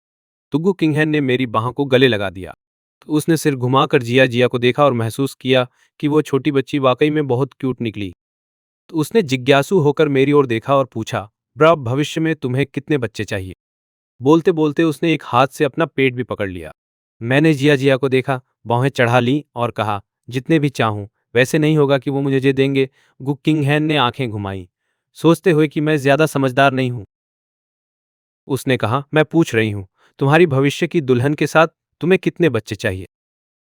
तुगु किंगहैन ने मेरी बाहों को गले लगा दिया। तो उसने सिर घुमाकर जिया जिया को देखा और महसूस किया कि वो छोटी बच्ची वाकई में बहुत क्यूट निकली। तो उसने जिज्ञासु होकर मेरी ओर देखा और पूछा, ब्रा, भविष्य में तुम्हें कितने बच्चे चाहिए? बोलते बोलते उसने एक हाथ से अपना पेट भी पकड़ लिया। मैंने जिया जिया को देखा, बाहें चढ़ा ली और कहा, जितने भी चाहूं। वैसे नहीं होगा कि वो मुझे देंगे। गु किंगहैन ने आंखें घुमाई, सोचते हुए कि मैं ज्यादा समझदार नहीं हूं। उसने कहा, मैं पूछ रही हूं, तुम्हारी भविष्य की दुल्हन के साथ तुम्हें कितने बच्चे चाहिए?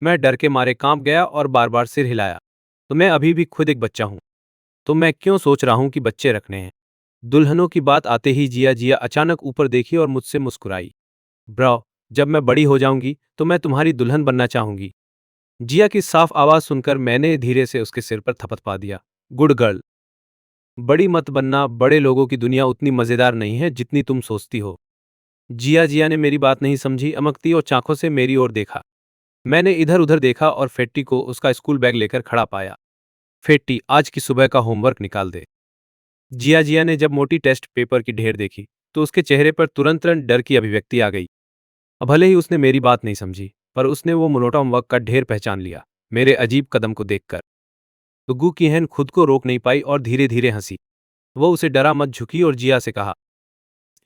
मैं डर के मारे कांप गया और बार बार सिर हिलाया। तो मैं अभी भी खुद एक बच्चा हूं, तो मैं क्यों सोच रहा हूं कि बच्चे रखने हैं? दुल्हनों की बात आते ही जिया जिया अचानक ऊपर देखी और मुझसे मुस्कुराई। ब्रो, जब मैं बड़ी हो जाऊंगी तो मैं तुम्हारी दुल्हन बनना चाहूंगी। जिया की साफ आवाज सुनकर मैंने धीरे से उसके सिर पर थपथ पा दिया। Good girl. बड़ी मत बनना, बड़े लोगों की दुनिया उतनी मजेदार नहीं है जितनी तुम सोचती हो। जिया जिया ने मेरी बात नहीं समझी, अमकती और चाकों से मेरी ओर देखा। मैंने इधर उधर देखा और फेट्टी को उसका स्कूल बैग लेकर खड़ा पाया। फेट्टी, आज की सुबह का होमवर्क निकाल दे। जिया जिया ने जब मोटी टेस्ट पेपर की ढेर देखी तो उसके चेहरे पर तुरंत डर की अभिव्यक्ति आ गई। भले ही उसने मेरी बात नहीं समझी, पर उसने वो मोनोटोन वर्क का ढेर पहचान लिया मेरे अजीब कदम को देखकर। तो गु किहन खुद को रोक नहीं पाई और धीरे धीरे हंसी। वो उसे डरा मत झुकी और जिया से कहा,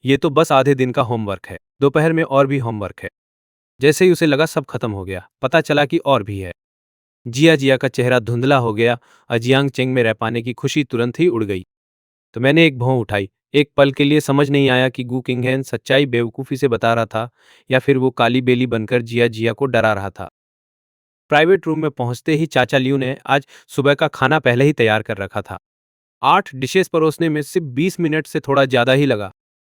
ये तो बस आधे दिन का होमवर्क है, दोपहर में और भी होमवर्क है। जैसे ही उसे लगा सब खत्म हो गया, पता चला कि और भी है। जिया जिया का चेहरा धुंधला हो गया। अजियांग चेंग में रह पाने की खुशी तुरंत ही उड़ गई। तो मैंने एक भौं उठाई। एक पल के लिए समझ नहीं आया कि गु किंगहैन सच्चाई बेवकूफ़ी से बता रहा था या फिर वो काली बेली बनकर जिया जिया को डरा रहा था। प्राइवेट रूम में पहुंचते ही चाचा लियू ने आज सुबह का खाना पहले ही तैयार कर रखा था। 8 डिशेस परोसने में सिर्फ 20 मिनट से थोड़ा ज़्यादा ही लगा।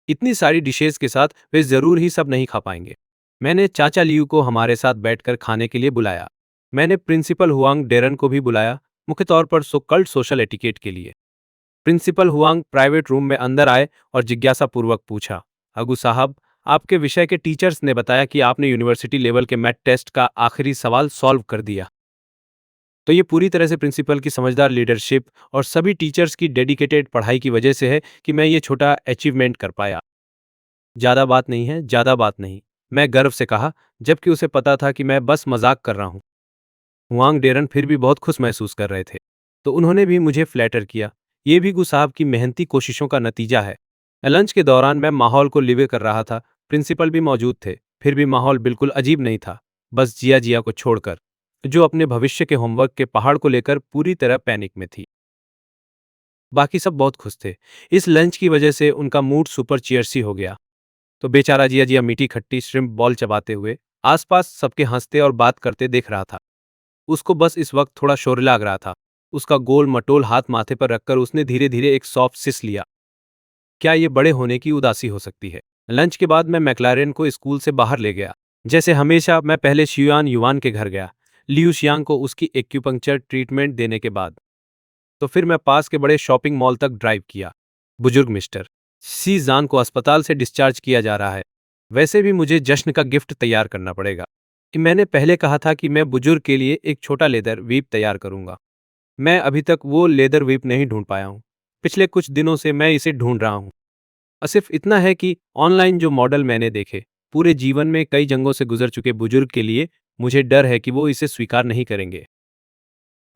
इतनी सारी डिशेस के साथ वे ज़रूर ही सब नहीं खा पाएंगे। मैंने चाचा लियू को हमारे साथ बैठकर खाने के लिए बुलाया। मैंने प्रिंसिपल हुआंग डेरन को भी बुलाया, मुख्य तौर पर कल्ट सोशल एटिकेट के लिए। प्रिंसिपल हुआंग प्राइवेट रूम में अंदर आए और जिज्ञासापूर्वक पूछा, अगू साहब, आपके विषय के टीचर्स ने बताया कि आपने यूनिवर्सिटी लेवल के मैथ टेस्ट का आखिरी सवाल सॉल्व कर दिया। तो ये पूरी तरह से प्रिंसिपल की समझदार लीडरशिप और सभी टीचर्स की डेडिकेटेड पढ़ाई की वजह से है कि मैं ये छोटा अचीवमेंट कर पाया। ज़्यादा बात नहीं है, ज़्यादा बात नहीं, मैं गर्व से कहा, जबकि उसे पता था कि मैं बस मजाक कर रहा हूँ। हुआंग डेरन फिर भी बहुत खुश महसूस कर रहे थे, तो उन्होंने भी मुझे फ्लैटर किया। ये भी गु साहब की मेहनती कोशिशों का नतीजा है। लंच के दौरान मैं माहौल को लिवे कर रहा था, प्रिंसिपल भी मौजूद थे, फिर भी माहौल बिल्कुल अजीब नहीं था, बस जिया जिया को छोड़कर, जो अपने भविष्य के होमवर्क के पहाड़ को लेकर पूरी तरह पैनिक में थी। बाकी सब बहुत खुश थे। इस लंच की वजह से उनका मूड सुपर चीयर्सी हो गया। तो बेचारा जिया जिया मीठी खट्टी श्रिम्प बॉल चबाते हुए आसपास सबके हंसते और बात करते देख रहा था। उसको बस इस वक्त थोड़ा शोर लग रहा था। उसका गोल मटोल हाथ माथे पर रखकर उसने धीरे धीरे एक सॉफ्ट सिस लिया। क्या ये बड़े होने की उदासी हो सकती है? लंच के बाद मैं मैक्लारेन को स्कूल से बाहर ले गया। जैसे हमेशा मैं पहले शियान युवान के घर गया, लियू शियांग को उसकी एक्यूपंक्चर ट्रीटमेंट देने के बाद। तो फिर मैं पास के बड़े शॉपिंग मॉल तक ड्राइव किया। बुजुर्ग मिस्टर सी जान को अस्पताल से डिस्चार्ज किया जा रहा है। वैसे भी मुझे जश्न का गिफ्ट तैयार करना पड़ेगा कि मैंने पहले कहा था कि मैं बुजुर्ग के लिए एक छोटा लेदर वीप तैयार करूंगा। मैं अभी तक वो लेदर वीप नहीं ढूंढ पाया हूं। पिछले कुछ दिनों से मैं इसे ढूंढ रहा हूं। और सिर्फ इतना है कि ऑनलाइन जो मॉडल मैंने देखे, पूरे जीवन में कई जंगों से गुजर चुके बुजुर्ग के लिए, मुझे डर है कि वो इसे स्वीकार नहीं करेंगे।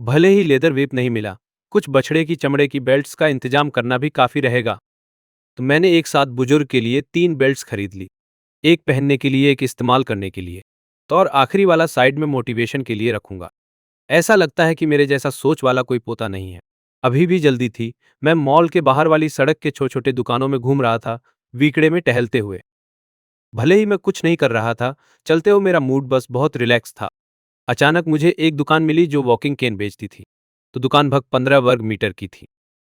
भले ही लेदर वेप नहीं मिला, कुछ बछड़े की चमड़े की बेल्ट्स का इंतजाम करना भी काफी रहेगा। तो मैंने एक साथ बुजुर्ग के लिए 3 बेल्ट्स खरीद ली, एक पहनने के लिए, एक इस्तेमाल करने के लिए, तो और आखिरी वाला साइड में मोटिवेशन के लिए रखूंगा। ऐसा लगता है कि मेरे जैसा सोच वाला कोई पोता नहीं है। अभी भी जल्दी थी। मैं मॉल के बाहर वाली सड़क के छोटे छोटे दुकानों में घूम रहा था, वीकड़े में टहलते हुए। भले ही मैं कुछ नहीं कर रहा था, चलते हुए मेरा मूड बस बहुत रिलैक्स था। अचानक मुझे एक दुकान मिली जो वॉकिंग केन बेचती थी। तो दुकान भग 15 वर्ग मीटर की थी।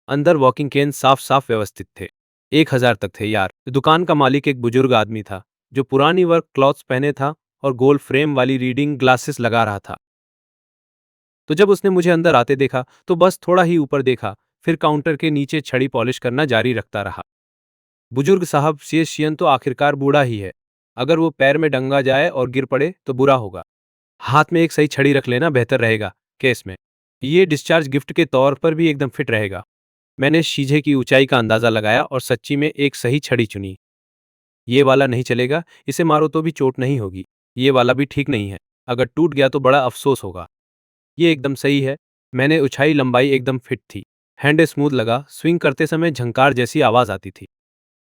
अंदर वॉकिंग केन साफ साफ व्यवस्थित थे। 1000 तक थे यार। दुकान का मालिक एक बुजुर्ग आदमी था, जो पुरानी वर्क क्लॉथ्स पहने था और गोल फ्रेम वाली रीडिंग ग्लासेस लगा रहा था। तो जब उसने मुझे अंदर आते देखा तो बस थोड़ा ही ऊपर देखा, फिर काउंटर के नीचे छड़ी पॉलिश करना जारी रखता रहा। बुजुर्ग साहब शेषियन तो आखिरकार बूढ़ा ही है। अगर वो पैर में डंगा जाए और गिर पड़े तो बुरा होगा। हाथ में एक सही छड़ी रख लेना बेहतर रहेगा केस में। ये डिस्चार्ज गिफ्ट के तौर पर भी एकदम फिट रहेगा। मैंने शीझे की ऊंचाई का अंदाजा लगाया और सच्ची में एक सही छड़ी चुनी। ये वाला नहीं चलेगा, इसे मारो तो भी चोट नहीं होगी। ये वाला भी ठीक नहीं है, अगर टूट गया तो बड़ा अफसोस होगा। ये एकदम सही है। मैंने ऊंचाई लंबाई एकदम फिट थी। हैंड स्मूथ लगा, स्विंग करते समय झंकार जैसी आवाज आती थी।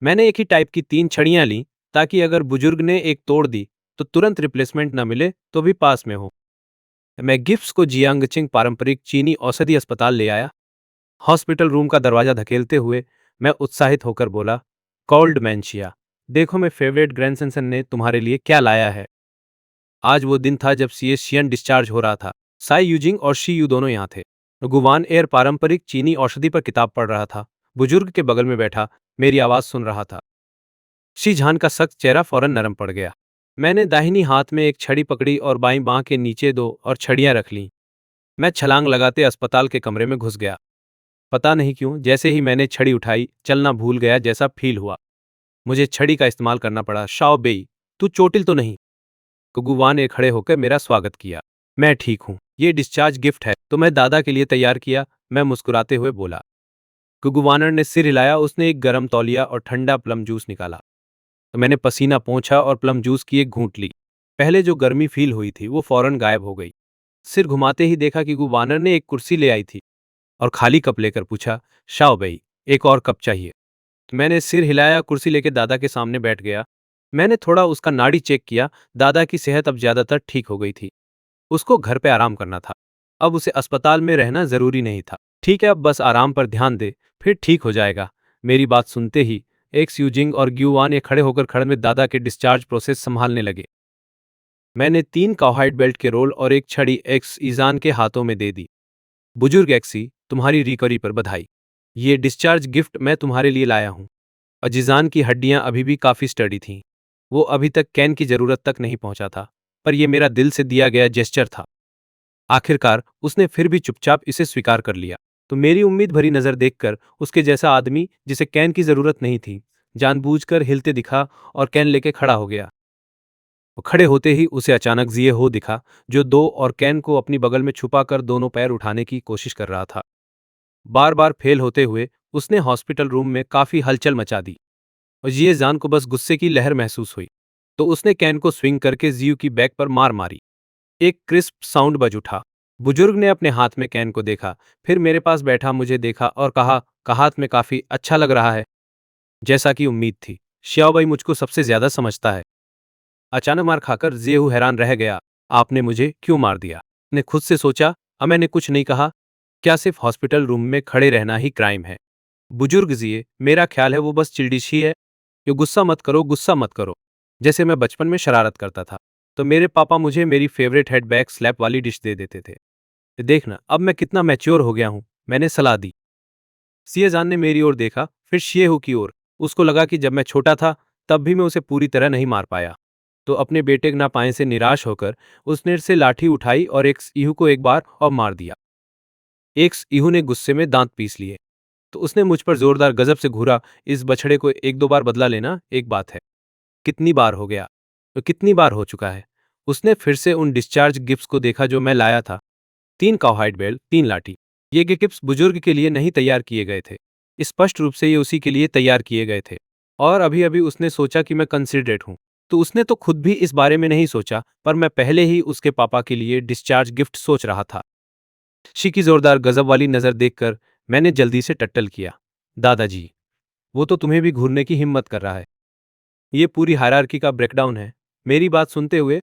मैंने एक ही टाइप की 3 छड़ियां लीं, ताकि अगर बुजुर्ग ने एक तोड़ दी तो तुरंत रिप्लेसमेंट न मिले तो भी पास में हो। मैं गिफ्ट्स को जियांगचिंग पारंपरिक चीनी औषधि अस्पताल ले आया। हॉस्पिटल रूम का दरवाजा धकेलते हुए मैं उत्साहित होकर बोला, कॉल्ड मैंशिया, देखो मैं फेवरेट ग्रैंडसन ने तुम्हारे लिए क्या लाया है। आज वो दिन था जब सीएशियन डिस्चार्ज हो रहा था। साई यूजिंग और शी यू दोनों यहाँ थे। गुवान एयर पारंपरिक चीनी औषधि पर किताब पढ़ रहा था। बुजुर्ग के बगल में बैठा मेरी आवाज सुन रहा था। शी झान का सख्त चेहरा फौरन नरम पड़ गया। मैंने दाहिनी हाथ में एक छड़ी पकड़ी और बाईं बांह के नीचे 2 और छड़ियां रख लीं। मैं छलांग लगाते अस्पताल के कमरे में घुस गया। पता नहीं क्यों, जैसे ही मैंने छड़ी उठाई, चलना भूल गया जैसा फील हुआ। मुझे छड़ी का इस्तेमाल करना पड़ा। शाओ बेई, तू चोटिल तो नहीं? कुगुवा ने खड़े होकर मेरा स्वागत किया। मैं ठीक हूँ, ये डिस्चार्ज गिफ्ट है तो मैं दादा के लिए तैयार किया, मैं मुस्कुराते हुए बोला। कुगुवानर ने सिर हिलाया। उसने एक गर्म तौलिया और ठंडा प्लम जूस निकाला। तो मैंने पसीना पोंछा और प्लम जूस की एक घूंट ली। पहले जो गर्मी फील हुई थी वो फौरन गायब हो गई। सिर घुमाते ही देखा कि गुवानर ने एक कुर्सी ले आई थी और खाली कप लेकर पूछा, शाओ बई, एक और कप चाहिए? तो मैंने सिर हिलाया, कुर्सी लेकर दादा के सामने बैठ गया। मैंने थोड़ा उसका नाड़ी चेक किया। दादा की सेहत अब ज्यादातर ठीक हो गई थी। उसको घर पे आराम करना था। अब उसे अस्पताल में रहना जरूरी नहीं था। ठीक है, अब बस आराम पर ध्यान दे, फिर ठीक हो जाएगा। मेरी बात सुनते ही एक्स यूजिंग और ग्यूवान ये खड़े होकर खड़े में दादा के डिस्चार्ज प्रोसेस संभालने लगे। मैंने 3 काउहाइड बेल्ट के रोल और एक छड़ी एक्स ईजान के हाथों में दे दी। बुजुर्ग एक्सी, तुम्हारी रिकवरी पर बधाई। ये डिस्चार्ज गिफ्ट मैं तुम्हारे लिए लाया हूँ। अजीजान की हड्डियां अभी भी काफी स्टडी थीं। वो अभी तक कैन की जरूरत तक नहीं पहुंचा था, पर यह मेरा दिल से दिया गया जेस्चर था। आखिरकार उसने फिर भी चुपचाप इसे स्वीकार कर लिया। तो मेरी उम्मीद भरी नजर देखकर उसके जैसा आदमी जिसे कैन की जरूरत नहीं थी, जानबूझकर हिलते दिखा और कैन लेके खड़ा हो गया। वो खड़े होते ही उसे अचानक जिये हो दिखा, जो दो और कैन को अपनी बगल में छुपाकर दोनों पैर उठाने की कोशिश कर रहा था। बार बार फेल होते हुए उसने हॉस्पिटल रूम में काफी हलचल मचा दी और जिये जान को बस गुस्से की लहर महसूस हुई। तो उसने कैन को स्विंग करके जियू की बैक पर मार मारी। एक क्रिस्प साउंड बज उठा। बुजुर्ग ने अपने हाथ में कैन को देखा, फिर मेरे पास बैठा मुझे देखा और कहा, का हाथ में काफी अच्छा लग रहा है। जैसा कि उम्मीद थी, श्याओबाई मुझको सबसे ज्यादा समझता है। अचानक मार खाकर जेहू हैरान रह गया। आपने मुझे क्यों मार दिया? ने खुद से सोचा। मैंने कुछ नहीं कहा। क्या सिर्फ हॉस्पिटल रूम में खड़े रहना ही क्राइम है? बुजुर्ग जिए, मेरा ख्याल है वो बस चिल्डिश ही है। यो गुस्सा मत करो, गुस्सा मत करो। जैसे मैं बचपन में शरारत करता था तो मेरे पापा मुझे मेरी फेवरेट हेड बैक स्लैप वाली डिश दे देते थे। देखना अब मैं कितना मैच्योर हो गया हूं, मैंने सलाह दी। सियाजान ने मेरी ओर देखा, फिर शिएहू की ओर। उसको लगा कि जब मैं छोटा था तब भी मैं उसे पूरी तरह नहीं मार पाया। तो अपने बेटे ना पाए से निराश होकर उसने से लाठी उठाई और एक इहू को एक बार और मार दिया। एक इहू ने गुस्से में दांत पीस लिए। तो उसने मुझ पर जोरदार गजब से घूरा। इस बछड़े को एक दो बार बदला लेना एक बात है, कितनी बार हो गया? तो कितनी बार हो चुका है? उसने फिर से उन डिस्चार्ज गिफ्ट्स को देखा जो मैं लाया था। 3 काउहाइड बेल्ट, 3 लाठी। ये गिफ्ट्स बुजुर्ग के लिए नहीं तैयार किए गए थे। स्पष्ट रूप से ये उसी के लिए तैयार किए गए थे। और अभी अभी उसने सोचा कि मैं कंसिडरेट हूं। तो उसने तो खुद भी इस बारे में नहीं सोचा, पर मैं पहले ही उसके पापा के लिए डिस्चार्ज गिफ्ट सोच रहा था। शी की जोरदार गजब वाली नजर देखकर मैंने जल्दी से टट्टल किया। दादाजी, वो तो तुम्हें भी घूरने की हिम्मत कर रहा है। ये पूरी हायरार्की का ब्रेकडाउन है। मेरी बात सुनते हुए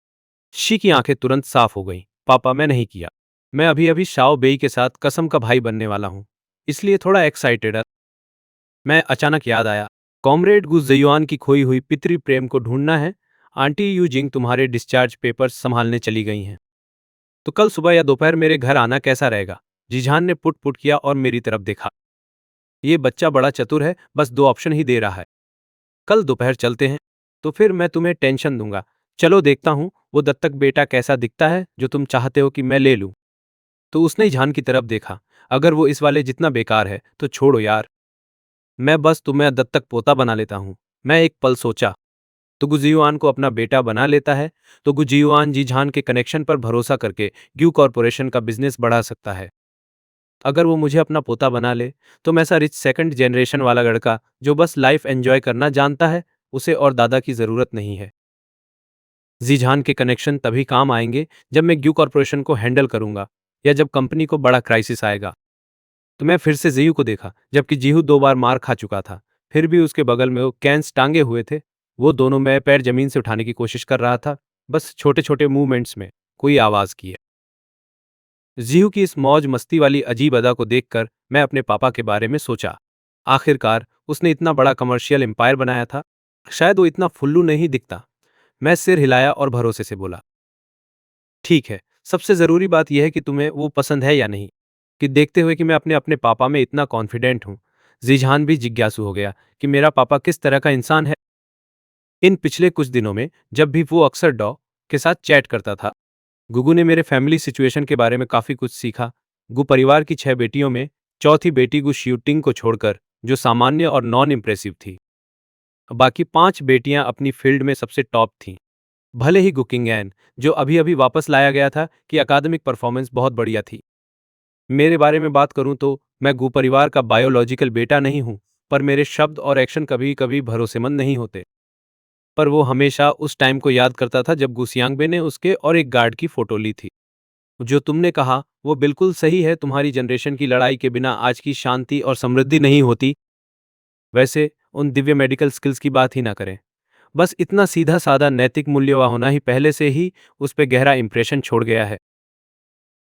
शी की आंखें तुरंत साफ हो गईं। पापा, मैं नहीं किया। मैं अभी अभी शाओ बेई के साथ कसम का भाई बनने वाला हूं, इसलिए थोड़ा एक्साइटेड। मैं अचानक याद आया, कॉमरेड गु ज़ेयुआन की खोई हुई पितृ प्रेम को ढूंढना है। आंटी यू जिंग तुम्हारे डिस्चार्ज पेपर्स संभालने चली गई हैं। तो कल सुबह या दोपहर मेरे घर आना कैसा रहेगा? जिझान ने पुट पुट किया और मेरी तरफ देखा। ये बच्चा बड़ा चतुर है, बस 2 ऑप्शन ही दे रहा है। कल दोपहर चलते हैं, तो फिर मैं तुम्हें टेंशन दूंगा। चलो देखता हूं वो दत्तक बेटा कैसा दिखता है जो तुम चाहते हो कि मैं ले लूं। तो उसने झान की तरफ देखा। अगर वो इस वाले जितना बेकार है तो छोड़ो यार, मैं बस तुम्हें दत्तक पोता बना लेता हूं। मैं एक पल सोचा, तो गुजियुआन को अपना बेटा बना लेता है तो गुजियुआन जी झान के कनेक्शन पर भरोसा करके ग्यू कॉरपोरेशन का बिजनेस बढ़ा सकता है। अगर वो मुझे अपना पोता बना ले तो मैं ऐसा रिच सेकंड जनरेशन वाला लड़का जो बस लाइफ एंजॉय करना जानता है, उसे और दादा की जरूरत नहीं है। जीझान के कनेक्शन तभी काम आएंगे जब मैं ग्यू कॉरपोरेशन को हैंडल करूंगा या जब कंपनी को बड़ा क्राइसिस आएगा। तो मैं फिर से जीहू को देखा, जबकि जीहू 2 बार मार खा चुका था, फिर भी उसके बगल में वो कैंस टांगे हुए थे। वो दोनों में पैर जमीन से उठाने की कोशिश कर रहा था, बस छोटे छोटे मूवमेंट्स में, कोई आवाज की है। जीहू की इस मौज मस्ती वाली अजीब अदा को देखकर मैं अपने पापा के बारे में सोचा। आखिरकार उसने इतना बड़ा कमर्शियल एम्पायर बनाया था, शायद वो इतना फुल्लू नहीं दिखता। मैं सिर हिलाया और भरोसे से बोला, ठीक है, सबसे जरूरी बात यह है कि तुम्हें वो पसंद है या नहीं। कि देखते हुए कि मैं अपने अपने पापा में इतना कॉन्फिडेंट हूं, जीझान भी जिज्ञासु हो गया कि मेरा पापा किस तरह का इंसान है। इन पिछले कुछ दिनों में जब भी वो अक्सर डॉ के साथ चैट करता था, गुगू ने मेरे फैमिली सिचुएशन के बारे में काफी कुछ सीखा। गु परिवार की 6 बेटियों में चौथी बेटी गु शूटिंग को छोड़कर जो सामान्य और नॉन इम्प्रेसिव थी, बाकी 5 बेटियां अपनी फील्ड में सबसे टॉप थीं। भले ही गुकिंगैन, जो अभी अभी वापस लाया गया था, कि अकादमिक परफॉर्मेंस बहुत बढ़िया थी। मेरे बारे में बात करूं तो मैं गु परिवार का बायोलॉजिकल बेटा नहीं हूं, पर मेरे शब्द और एक्शन कभी कभी भरोसेमंद नहीं होते। पर वो हमेशा उस टाइम को याद करता था जब गुसियांगबे ने उसके और एक गार्ड की फोटो ली थी। जो तुमने कहा वो बिल्कुल सही है, तुम्हारी जनरेशन की लड़ाई के बिना आज की शांति और समृद्धि नहीं होती। वैसे उन दिव्य मेडिकल स्किल्स की बात ही ना करें, बस इतना सीधा साधा नैतिक मूल्य होना ही पहले से ही उस पर गहरा इंप्रेशन छोड़ गया है।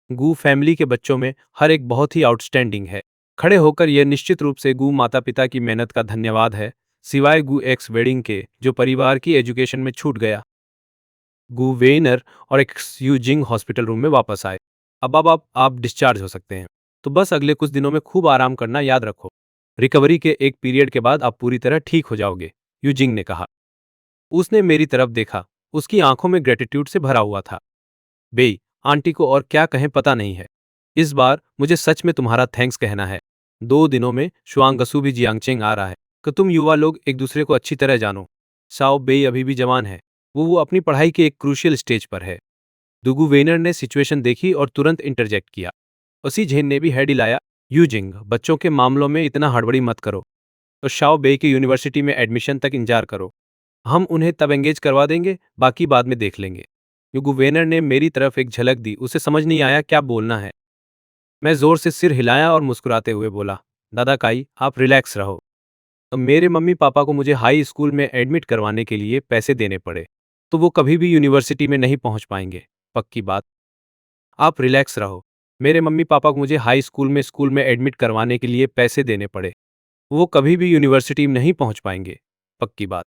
गू फैमिली के बच्चों में हर एक बहुत ही आउटस्टैंडिंग है। खड़े होकर यह निश्चित रूप से गू माता पिता की मेहनत का धन्यवाद है, सिवाय गू एक्स वेडिंग के जो परिवार की एजुकेशन में छूट गया। गू वेनर और एक्स यू जिंग हॉस्पिटल रूम में वापस आए। अब आप डिस्चार्ज हो सकते हैं, तो बस अगले कुछ दिनों में खूब आराम करना याद रखो। रिकवरी के एक पीरियड के बाद आप पूरी तरह ठीक हो जाओगे, यूजिंग ने कहा। उसने मेरी तरफ देखा, उसकी आंखों में ग्रेटिट्यूड से भरा हुआ था। बेई, आंटी को और क्या कहें पता नहीं है। इस बार मुझे सच में तुम्हारा थैंक्स कहना है। 2 दिनों में शुआंगसू भी जियांगचेंग आ रहा है, कि तुम युवा लोग एक दूसरे को अच्छी तरह जानो। साओ बेई अभी भी जवान है, वो अपनी पढ़ाई के एक क्रूशियल स्टेज पर है। दुगु वेनर ने सिचुएशन देखी और तुरंत इंटरजेक्ट किया। उसी झेन ने भी हेड हिलाया। यूजिंग, बच्चों के मामलों में इतना हड़बड़ी मत करो, तो शाओ बे की यूनिवर्सिटी में एडमिशन तक इंतजार करो। हम उन्हें तब एंगेज करवा देंगे, बाकी बाद में देख लेंगे। युगु वेनर ने मेरी तरफ एक झलक दी, उसे समझ नहीं आया क्या बोलना है। मैं जोर से सिर हिलाया और मुस्कुराते हुए बोला, दादा काई, आप रिलैक्स रहो। तो मेरे मम्मी पापा को मुझे हाई स्कूल में एडमिट करवाने के लिए पैसे देने पड़े, तो वो कभी भी यूनिवर्सिटी में नहीं पहुंच पाएंगे। पक्की बात। आप रिलैक्स रहो। मेरे मम्मी पापा को मुझे हाई स्कूल में एडमिट करवाने के लिए पैसे देने पड़े, वो कभी भी यूनिवर्सिटी में नहीं पहुंच पाएंगे। पक्की बात।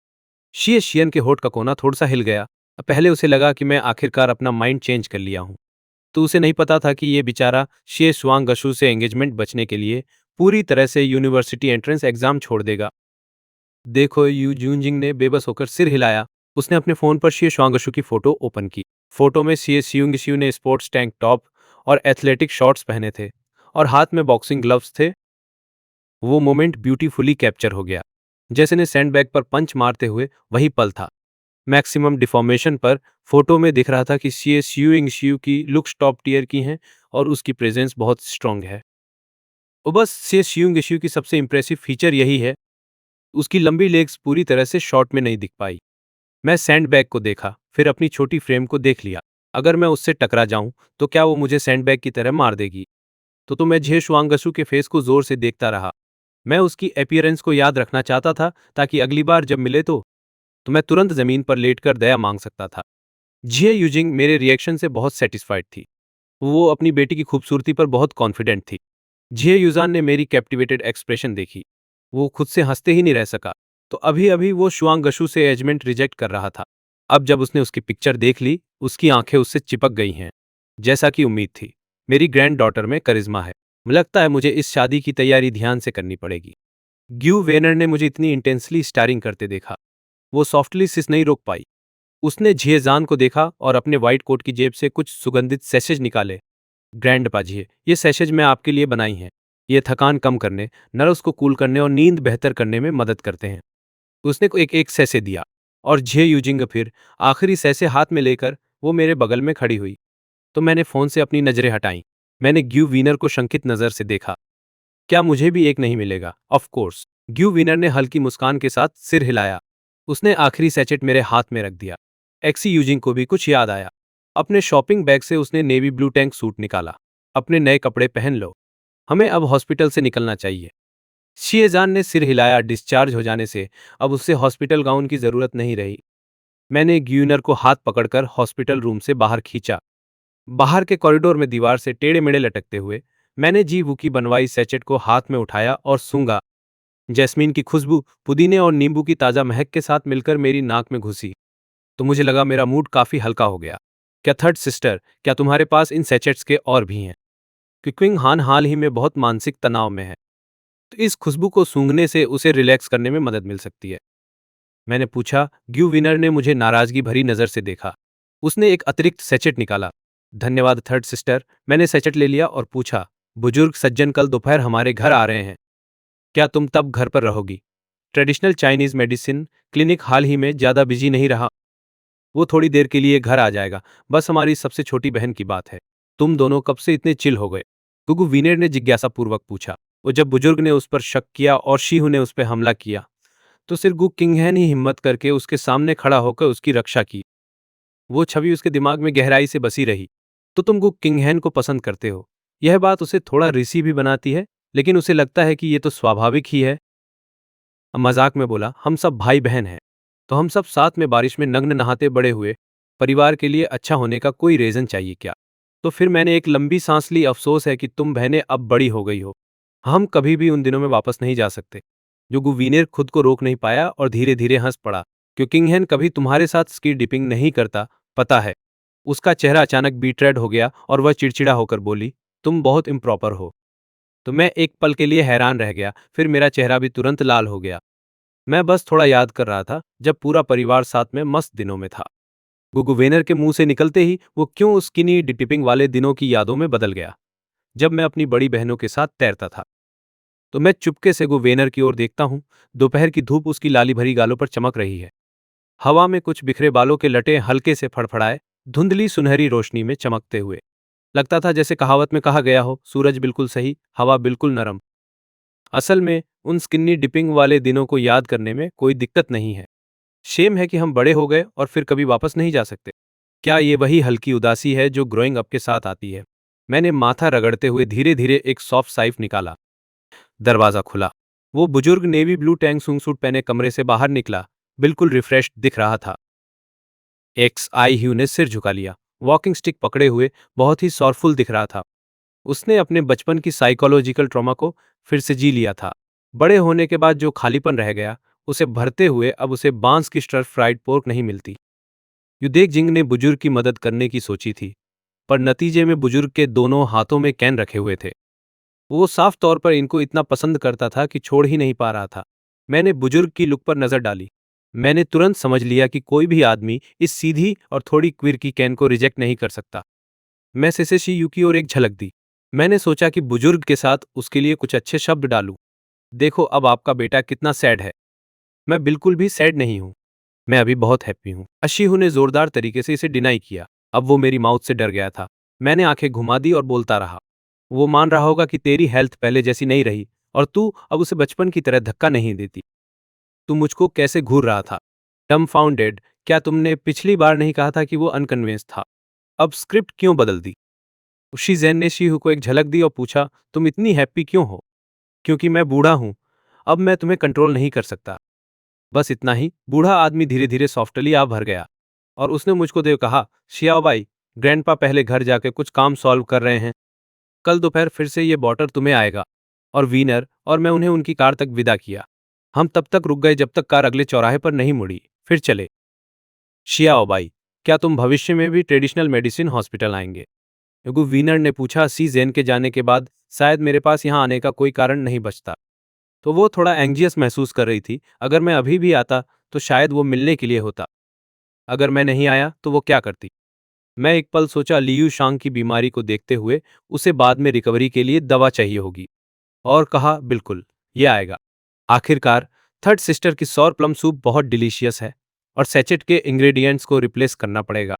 शियन के होठ का कोना थोड़ा सा हिल गया। पहले उसे लगा कि मैं आखिरकार अपना माइंड चेंज कर लिया हूं, तो उसे नहीं पता था कि ये बेचारा शे स्वांग गशु से एंगेजमेंट बचने के लिए पूरी तरह से यूनिवर्सिटी एंट्रेंस एग्जाम छोड़ देगा। देखो, यू जूनजिंग ने बेबस होकर सिर हिलाया। उसने अपने फोन पर शे स्वांगशु की फोटो ओपन की। फोटो में सी सियुंगशु ने स्पोर्ट्स टैंक टॉप और एथलेटिक शॉर्ट्स पहने थे और हाथ में बॉक्सिंग ग्लव्स थे। वो मोमेंट ब्यूटीफुली कैप्चर हो गया, जैसे ने सैंडबैग पर पंच मारते हुए वही पल था। मैक्सिमम डिफॉर्मेशन पर फोटो में दिख रहा था कि सी सियुंगशु की लुक्स टॉप टियर की हैं और उसकी प्रेजेंस बहुत स्ट्रांग है। और बस सी सियुंगशु की सबसे इंप्रेसिव फीचर यही है, उसकी लंबी लेग्स पूरी तरह से शॉर्ट में नहीं दिख पाई। मैं सैंडबैग को देखा, फिर अपनी छोटी फ्रेम को देख लिया। अगर मैं उससे टकरा जाऊं तो क्या वो मुझे सैंडबैग की तरह मार देगी? तो मैं झे शुआंगसु के फेस को जोर से देखता रहा। मैं उसकी अपीयरेंस को याद रखना चाहता था, ताकि अगली बार जब मिले तो मैं तुरंत जमीन पर लेटकर दया मांग सकता था। झे यूजिंग मेरे रिएक्शन से बहुत सेटिस्फाइड थी। वो अपनी बेटी की खूबसूरती पर बहुत कॉन्फिडेंट थी। झे युजान ने मेरी कैप्टिवेटेड एक्सप्रेशन देखी। वो खुद से हंसते ही नहीं रह सका। तो अभी अभी वो शुआंगशु से एजमेंट रिजेक्ट कर रहा था। अब जब उसने उसकी पिक्चर देख ली, उसकी आंखें उससे चिपक गई हैं। जैसा कि उम्मीद थी, मेरी ग्रैंड डॉटर में करिश्मा है। लगता है मुझे इस शादी की तैयारी ध्यान से करनी पड़ेगी। ग्यू वेनर ने मुझे इतनी इंटेंसली स्टारिंग करते देखा, वो सॉफ्टली सिस नहीं रोक पाई। उसने झिएजान को देखा और अपने व्हाइट कोट की जेब से कुछ सुगंधित सैशेज निकाले। ग्रैंड पाजिए, ये सैशेज मैं आपके लिए बनाई हैं। ये थकान कम करने, नर्व्स को कूल करने और नींद बेहतर करने में मदद करते हैं। उसने को एक एक सैसे दिया और झे यूजिंग फिर आखिरी सैसे हाथ में लेकर वो मेरे बगल में खड़ी हुई। तो मैंने फोन से अपनी नजरें हटाई। मैंने ग्यू वीनर को शंकित नजर से देखा। क्या मुझे भी एक नहीं मिलेगा? Of course. ग्यू विनर ने हल्की मुस्कान के साथ सिर हिलाया। उसने आखिरी सैचेट मेरे हाथ में रख दिया। एक्सी यूजिंग को भी कुछ याद आया। अपने शॉपिंग बैग से उसने नेवी ब्लू टैंक सूट निकाला। अपने नए कपड़े पहन लो, हमें अब हॉस्पिटल से निकलना चाहिए। शिएजान ने सिर हिलाया। डिस्चार्ज हो जाने से अब उससे हॉस्पिटल गाउन की जरूरत नहीं रही। मैंने ग्यूनर को हाथ पकड़कर हॉस्पिटल रूम से बाहर खींचा। बाहर के कॉरिडोर में दीवार से टेढ़े मेढ़े लटकते हुए मैंने जी वू की बनवाई सैचेट को हाथ में उठाया और सूंघा। जैस्मीन की खुशबू पुदीने और नींबू की ताज़ा महक के साथ मिलकर मेरी नाक में घुसी, तो मुझे लगा मेरा मूड काफ़ी हल्का हो गया। क्या थर्ड सिस्टर, क्या तुम्हारे पास इन सैचेट्स के और भी हैं? क्विंग हान हाल ही में बहुत मानसिक तनाव में है, तो इस खुशबू को सूंघने से उसे रिलैक्स करने में मदद मिल सकती है। मैंने पूछा। ग्यू विनर ने मुझे नाराजगी भरी नज़र से देखा। उसने एक अतिरिक्त सैचेट निकाला। धन्यवाद थर्ड सिस्टर। मैंने सैचेट ले लिया और पूछा, बुजुर्ग सज्जन कल दोपहर हमारे घर आ रहे हैं, क्या तुम तब घर पर रहोगी? ट्रेडिशनल चाइनीज मेडिसिन क्लिनिक हाल ही में ज़्यादा बिजी नहीं रहा। वो थोड़ी देर के लिए घर आ जाएगा, बस हमारी सबसे छोटी बहन की बात है। तुम दोनों कब से इतने चिल हो गए? गुगु वीनेर ने जिज्ञासापूर्वक पूछा। वो जब बुजुर्ग ने उस पर शक किया और शीहू ने उस पर हमला किया, तो सिर्फ गु किंगहैन ही हिम्मत करके उसके सामने खड़ा होकर उसकी रक्षा की। वो छवि उसके दिमाग में गहराई से बसी रही। तो तुम गु किंगहैन को पसंद करते हो, यह बात उसे थोड़ा रिसी भी बनाती है, लेकिन उसे लगता है कि ये तो स्वाभाविक ही है। मजाक में बोला, हम सब भाई बहन हैं, तो हम सब साथ में बारिश में नग्न नहाते बड़े हुए। परिवार के लिए अच्छा होने का कोई रीजन चाहिए क्या? तो फिर मैंने एक लंबी सांस ली। अफसोस है कि तुम बहनें अब बड़ी हो गई हो, हम कभी भी उन दिनों में वापस नहीं जा सकते। जो गुवीनेर खुद को रोक नहीं पाया और धीरे धीरे हंस पड़ा। क्यों किंगहन कभी तुम्हारे साथ स्की डिपिंग नहीं करता, पता है? उसका चेहरा अचानक बीट रेड हो गया और वह चिड़चिड़ा होकर बोली, तुम बहुत इम्प्रॉपर हो। तो मैं एक पल के लिए हैरान रह गया, फिर मेरा चेहरा भी तुरंत लाल हो गया। मैं बस थोड़ा याद कर रहा था जब पूरा परिवार साथ में मस्त दिनों में था। गुगुवेनर के मुंह से निकलते ही वो क्यों उस स्किनी डिटिपिंग वाले दिनों की यादों में बदल गया, जब मैं अपनी बड़ी बहनों के साथ तैरता था। तो मैं चुपके से गुवेनर की ओर देखता हूँ। दोपहर की धूप उसकी लाली भरी गालों पर चमक रही है। हवा में कुछ बिखरे बालों के लटे हल्के से फड़फड़ाए, धुंधली सुनहरी रोशनी में चमकते हुए। लगता था जैसे कहावत में कहा गया हो, सूरज बिल्कुल सही, हवा बिल्कुल नरम। असल में उन स्किन्नी डिपिंग वाले दिनों को याद करने में कोई दिक्कत नहीं है। शेम है कि हम बड़े हो गए और फिर कभी वापस नहीं जा सकते। क्या ये वही हल्की उदासी है जो ग्रोइंग अप के साथ आती है? मैंने माथा रगड़ते हुए धीरे धीरे एक सॉफ्ट साइफ निकाला। दरवाजा खुला। वो बुजुर्ग नेवी ब्लू टैंक सूट पहने कमरे से बाहर निकला, बिल्कुल रिफ्रेश्ड दिख रहा था। एक्स आई ह्यू ने सिर झुका लिया, वॉकिंग स्टिक पकड़े हुए बहुत ही सॉरफुल दिख रहा था। उसने अपने बचपन की साइकोलॉजिकल ट्रॉमा को फिर से जी लिया था। बड़े होने के बाद जो खालीपन रह गया, उसे भरते हुए अब उसे बांस की स्टर फ्राइड पोर्क नहीं मिलती। युदेक जिंग ने बुजुर्ग की मदद करने की सोची थी, पर नतीजे में बुजुर्ग के दोनों हाथों में कैन रखे हुए थे। वो साफ तौर पर इनको इतना पसंद करता था कि छोड़ ही नहीं पा रहा था। मैंने बुजुर्ग की लुक पर नजर डाली। मैंने तुरंत समझ लिया कि कोई भी आदमी इस सीधी और थोड़ी क्विर की कैन को रिजेक्ट नहीं कर सकता। मैं सेसेशी यू की ओर एक झलक दी। मैंने सोचा कि बुजुर्ग के साथ उसके लिए कुछ अच्छे शब्द डालूं। देखो अब आपका बेटा कितना सैड है। मैं बिल्कुल भी सैड नहीं हूं। मैं अभी बहुत हैप्पी हूं। अशीहू ने जोरदार तरीके से इसे डिनाई किया। अब वो मेरी माउथ से डर गया था। मैंने आंखें घुमा दी और बोलता रहा। वो मान रहा होगा कि तेरी हेल्थ पहले जैसी नहीं रही और तू अब उसे बचपन की तरह धक्का नहीं देती। तू मुझको कैसे घूर रहा था? डम्बफाउंडेड, क्या तुमने पिछली बार नहीं कहा था कि वो अनकन्विंस था? अब स्क्रिप्ट क्यों बदल दी? उशी जैन ने शीहू को एक झलक दी और पूछा, तुम इतनी हैप्पी क्यों हो? क्योंकि मैं बूढ़ा हूं। अब मैं तुम्हें कंट्रोल नहीं कर सकता। बस इतना ही। बूढ़ा आदमी धीरे धीरे सॉफ्टली आ भर गया और उसने मुझको देव कहा, शियाओबाई, ग्रैंडपा पहले घर जाके कुछ काम सॉल्व कर रहे हैं। कल दोपहर फिर से ये बॉटर तुम्हें आएगा। और वीनर और मैं उन्हें उनकी कार तक विदा किया। हम तब तक रुक गए जब तक कार अगले चौराहे पर नहीं मुड़ी, फिर चले। शियाओबाई, क्या तुम भविष्य में भी ट्रेडिशनल मेडिसिन हॉस्पिटल आएंगे? युगु वीनर ने पूछा। सी जेन के जाने के बाद शायद मेरे पास यहाँ आने का कोई कारण नहीं बचता। तो वो थोड़ा एंग्जियस महसूस कर रही थी। अगर मैं अभी भी आता तो शायद वो मिलने के लिए होता। अगर मैं नहीं आया तो वो क्या करती? मैं एक पल सोचा। लियू शांग की बीमारी को देखते हुए उसे बाद में रिकवरी के लिए दवा चाहिए होगी। और कहा, बिल्कुल, ये आएगा। आखिरकार थर्ड सिस्टर की सौर प्लम सूप बहुत डिलीशियस है और सैचेट के इंग्रेडिएंट्स को रिप्लेस करना पड़ेगा।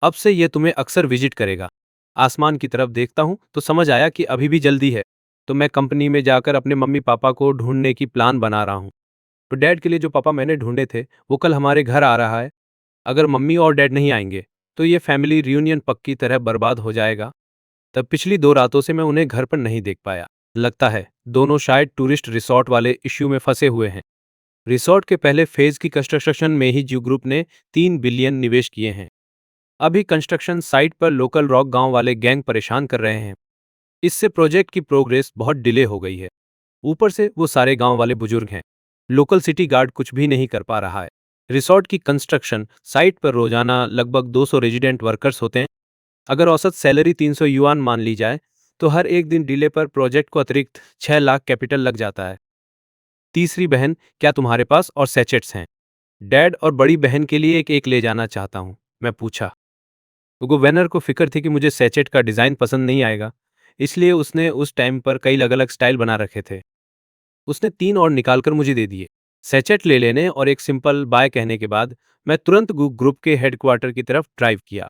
अब से ये तुम्हें अक्सर विजिट करेगा। आसमान की तरफ देखता हूं तो समझ आया कि अभी भी जल्दी है। तो मैं कंपनी में जाकर अपने मम्मी पापा को ढूंढने की प्लान बना रहा हूं। तो डैड के लिए जो पापा मैंने ढूंढे थे वो कल हमारे घर आ रहा है। अगर मम्मी और डैड नहीं आएंगे तो ये फैमिली रियूनियन पक्की तरह बर्बाद हो जाएगा। तब पिछली 2 रातों से मैं उन्हें घर पर नहीं देख पाया। लगता है दोनों शायद टूरिस्ट रिसॉर्ट वाले इश्यू में फंसे हुए हैं। रिसॉर्ट के पहले फेज की कंस्ट्रक्शन में ही ज्यू ग्रुप ने 3 बिलियन निवेश किए हैं। अभी कंस्ट्रक्शन साइट पर लोकल रॉक गांव वाले गैंग परेशान कर रहे हैं। इससे प्रोजेक्ट की प्रोग्रेस बहुत डिले हो गई है। ऊपर से वो सारे गांव वाले बुजुर्ग हैं। लोकल सिटी गार्ड कुछ भी नहीं कर पा रहा है। रिसॉर्ट की कंस्ट्रक्शन साइट पर रोजाना लगभग 200 रेजिडेंट वर्कर्स होते हैं। अगर औसत सैलरी 300 युआन मान ली जाए तो हर एक दिन डिले पर प्रोजेक्ट को अतिरिक्त 6 लाख कैपिटल लग जाता है। तीसरी बहन, क्या तुम्हारे पास और सैचेट्स हैं? डैड और बड़ी बहन के लिए एक एक ले जाना चाहता हूं, मैं पूछा। उगो वेनर को फिक्र थी कि मुझे सैचेट का डिजाइन पसंद नहीं आएगा, इसलिए उसने उस टाइम पर कई अलग अलग स्टाइल बना रखे थे। उसने 3 और निकालकर मुझे दे दिए। सैचेट ले लेने और एक सिंपल बाय कहने के बाद मैं तुरंत गु ग्रुप के हेडक्वार्टर की तरफ ड्राइव किया।